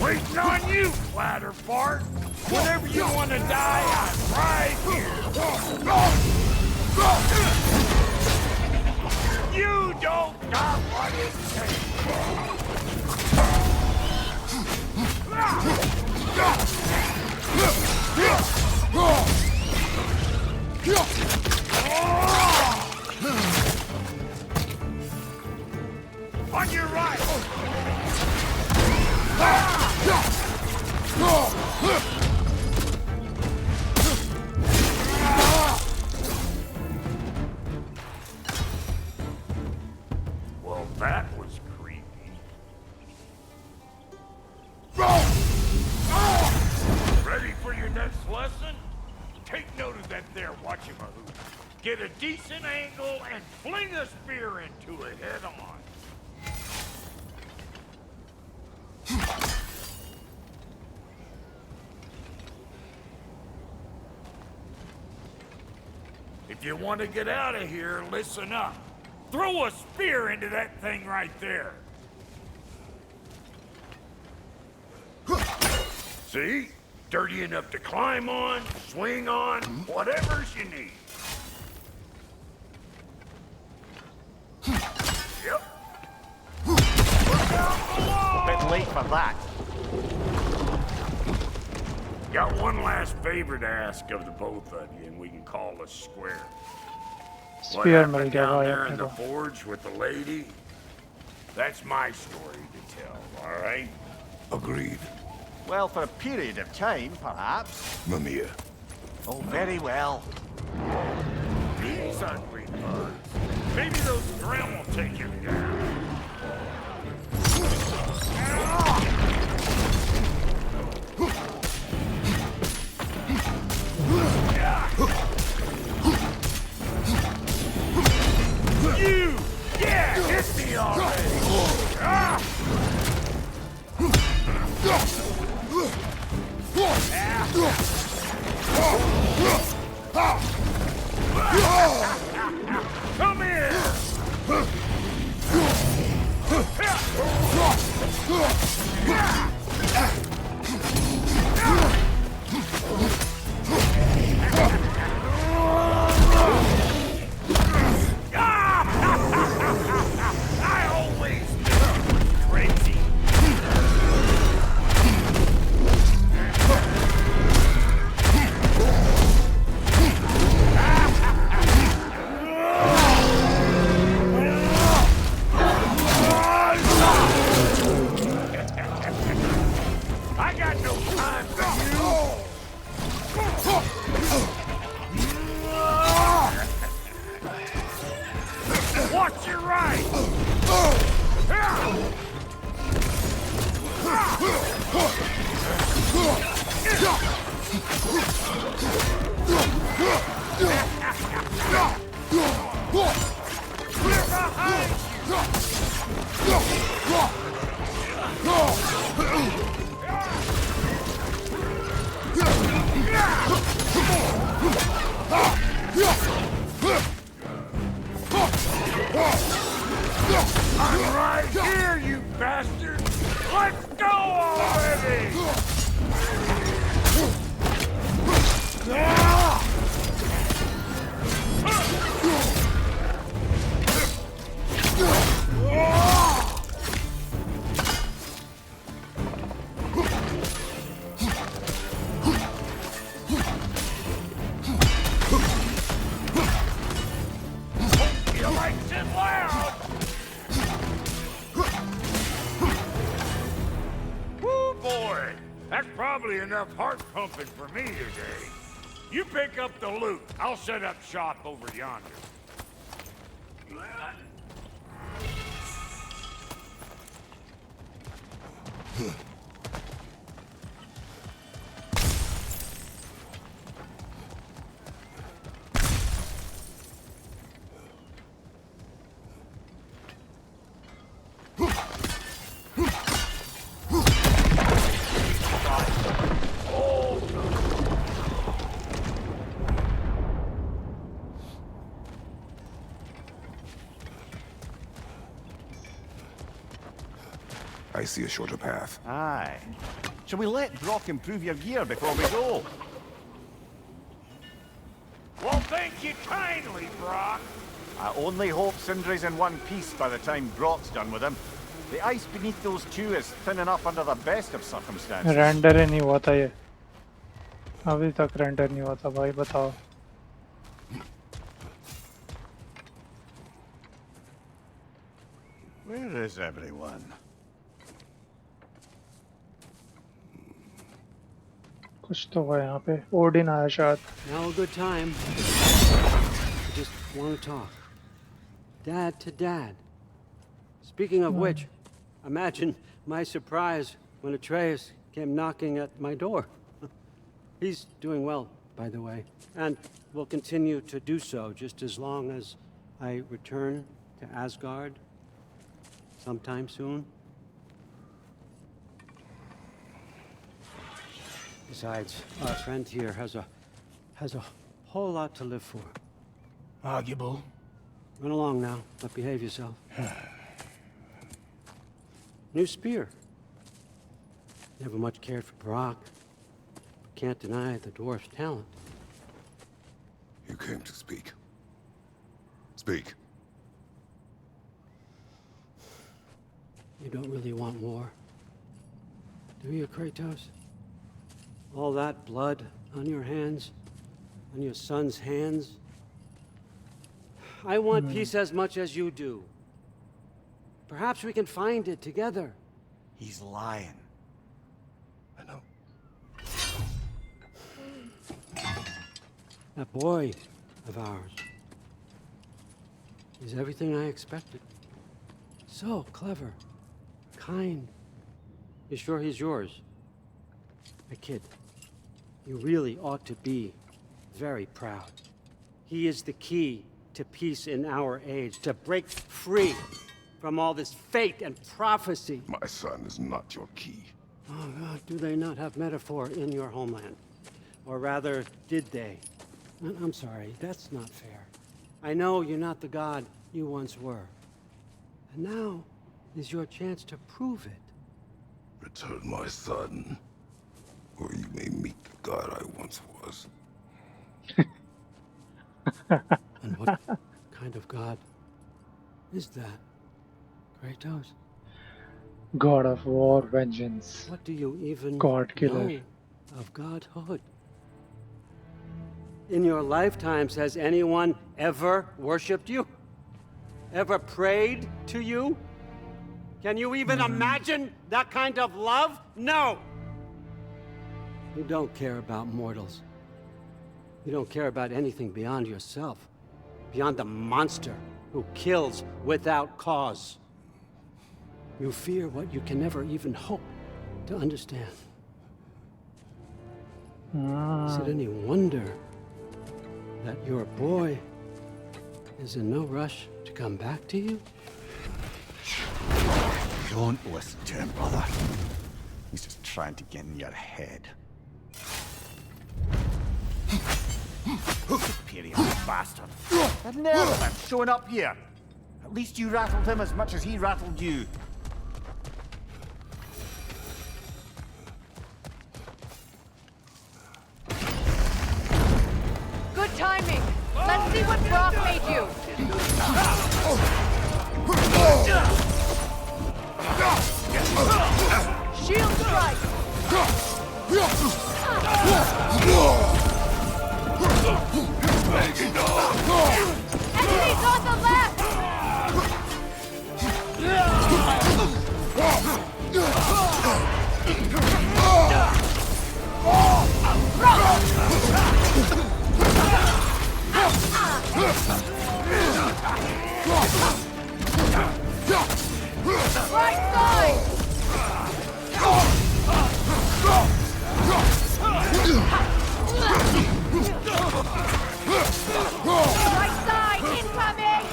Waiting on you, flatter fart. Whenever you want to die, I'm right here. You don't got what it takes. On your right! Well, that was creepy. Ready for your next lesson? Take note of that there whatchamahoot. Get a decent angle and fling a spear into it head on. If you want to get out of here, listen up. Throw a spear into that thing right there. See? Dirty enough to climb on, swing on, whatever's you need. Yep. A bit late for that. Got one last favor to ask of the both of you, and we can call us square. What Spear happened मिल गया down भाई there in अपने the को. forge with the lady? That's my story to tell, all right? Agreed. Well, for a period of time, perhaps. Mimir. Oh, very well. These ugly bugs. Maybe those drown will take him down. You! Yeah! Hit me already! Ah! Come here! I always knew you were crazy. I got no time for you. Watch your right. Clear behind I'm right here, you bastard! Let's go already! You like it loud! Woo, boy! That's probably enough heart pumping for me today. You pick up the loot. I'll set up shop over yonder. I see a shorter path. Aye. Shall we let Brock improve your gear before we go? Well, thank you kindly, Brock. I only hope Sindri's in one piece by the time Brock's done with him. The ice beneath those two is thin enough under the best of circumstances. Render ही नहीं हुआ था ये अभी तक render नहीं हुआ था भाई बताओ Where is everyone? कुछ तो हुआ यहाँ पे ओडिन आया शायद Now a good time. I just want to talk. Dad to Dad. Speaking of which, imagine my surprise when Atreus came knocking at my door. He's doing well, by the way, and will continue to do so just as long as I return to Asgard sometime soon. Besides, our friend here has a whole lot to live for. Arguable. Run along now, but behave yourself. New spear. Never much cared for Brock. But can't deny the dwarf's talent. You came to speak. Speak. You don't really want war, do you, Kratos? All that blood on your hands, on your son's hands. I want peace as much as you do. Perhaps we can find it together. He's lying. I know. That boy of ours is everything I expected. So clever, kind. You sure he's yours? A kid. You really ought to be very proud. He is the key to peace in our age, to break free from all this fate and prophecy. My son is not your key. Oh God, do they not have metaphor in your homeland? Or rather, did they? I'm sorry, that's not fair. I know you're not the god you once were. And now is your chance to prove it. Return my son, or you may meet the god I once was. And what kind of god is that, Kratos? God of War, Vengeance. What do you even God killer. know of godhood? In your lifetimes, has anyone ever worshipped you? Ever prayed to you? Can you even imagine that kind of love? No! You don't care about mortals. You don't care about anything beyond yourself. Beyond the monster who kills without cause. You fear what you can never even hope to understand. Is it any wonder that your boy is in no rush to come back to you? Don't listen to him, brother. He's just trying to get in your head. Superior bastard. That nerve of him showing up here. At least you rattled him as much as he rattled you. Good timing. Let's see what Brock made you. Shield strike. Enemies on the left. Right side. Right side incoming.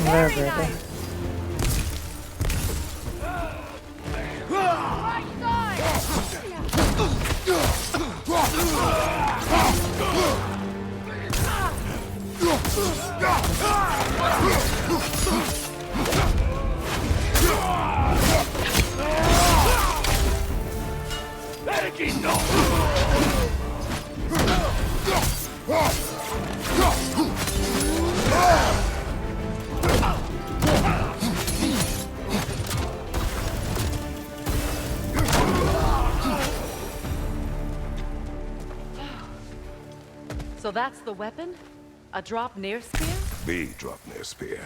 Very nice. So that's the weapon? A drop near spear? The drop near spear.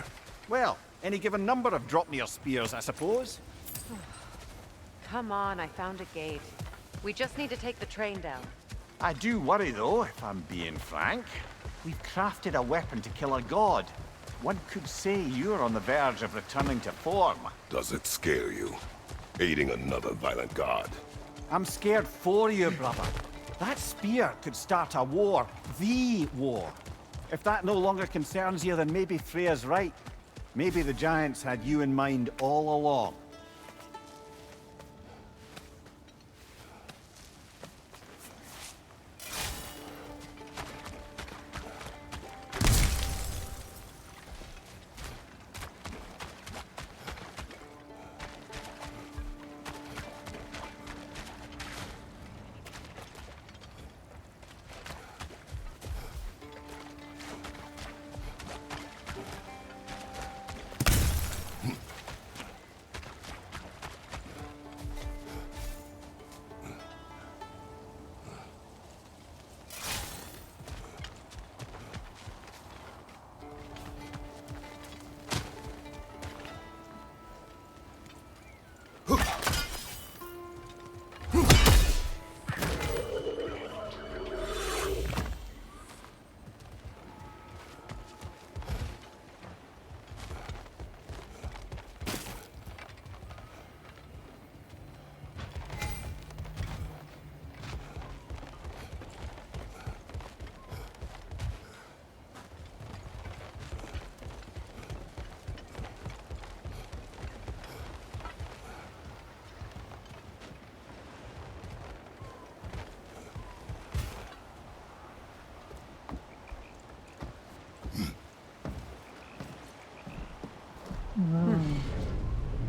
Well, any given number of drop-near spears, I suppose. Come on, I found a gate. We just need to take the train down. I do worry, though, if I'm being frank. We've crafted a weapon to kill a god. One could say you're on the verge of returning to form. Does it scare you? Aiding another violent god? I'm scared for you, brother. That spear could start a war. The war. If that no longer concerns you, then maybe Freya's right. Maybe the Giants had you in mind all along.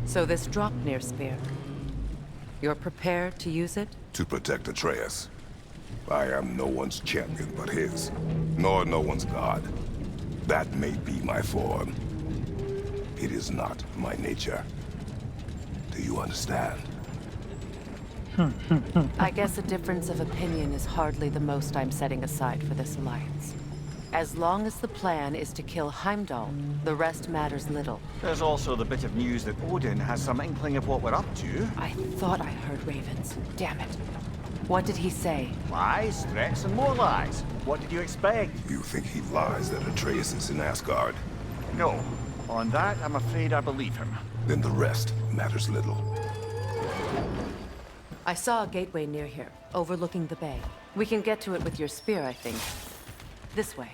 So this Dropnir spear, you're prepared to use it? To protect Atreus. I am no one's champion but his, nor no one's god. That may be my form. It is not my nature. Do you understand? I guess a difference of opinion is hardly the most I'm setting aside for this alliance. As long as the plan is to kill Heimdall, the rest matters little. There's also the bit of news that Odin has some inkling of what we're up to. I thought I heard ravens. Damn it. What did he say? Lies, threats, and more lies. What did you expect? You think he lies that Atreus is in Asgard? No. On that, I'm afraid I believe him. Then the rest matters little. I saw a gateway near here, overlooking the bay. We can get to it with your spear, I think. This way.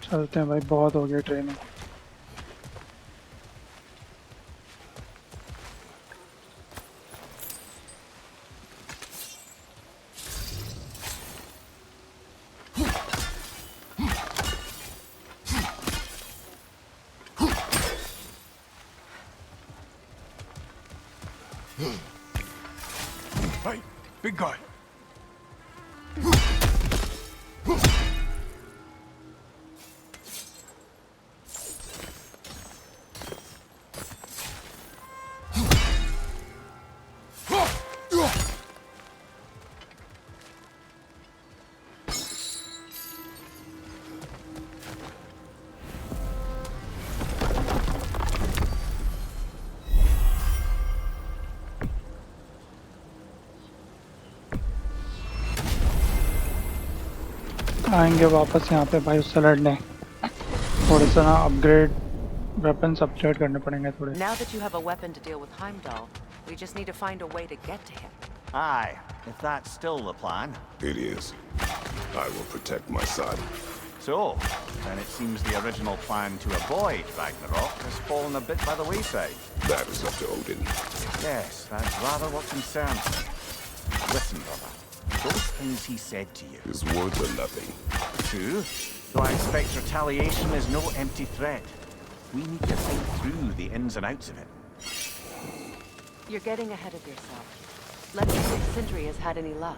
चलते हैं भाई, बहुत हो गया training. Hey, big guy. आएंगे वापस यहाँ पे भाई उससे लड़ने. थोड़े से ना अपग्रेड वेपन्स अपग्रेड करने पड़ेंगे थोड़े. Now that you have a weapon to deal with Heimdall, we just need to find a way to get to him. Aye, if that's still the plan. It is. I will protect my son. So, then it seems the original plan to avoid Ragnarok has fallen a bit by the wayside. That is up to Odin. Yes, that's rather what concerns me. Listen, brother. Those things he said to you. His words are nothing. true, though I expect retaliation is no empty threat. We need to think through the ins and outs of it. You're getting ahead of yourself. Let's see if Sindri has had any luck.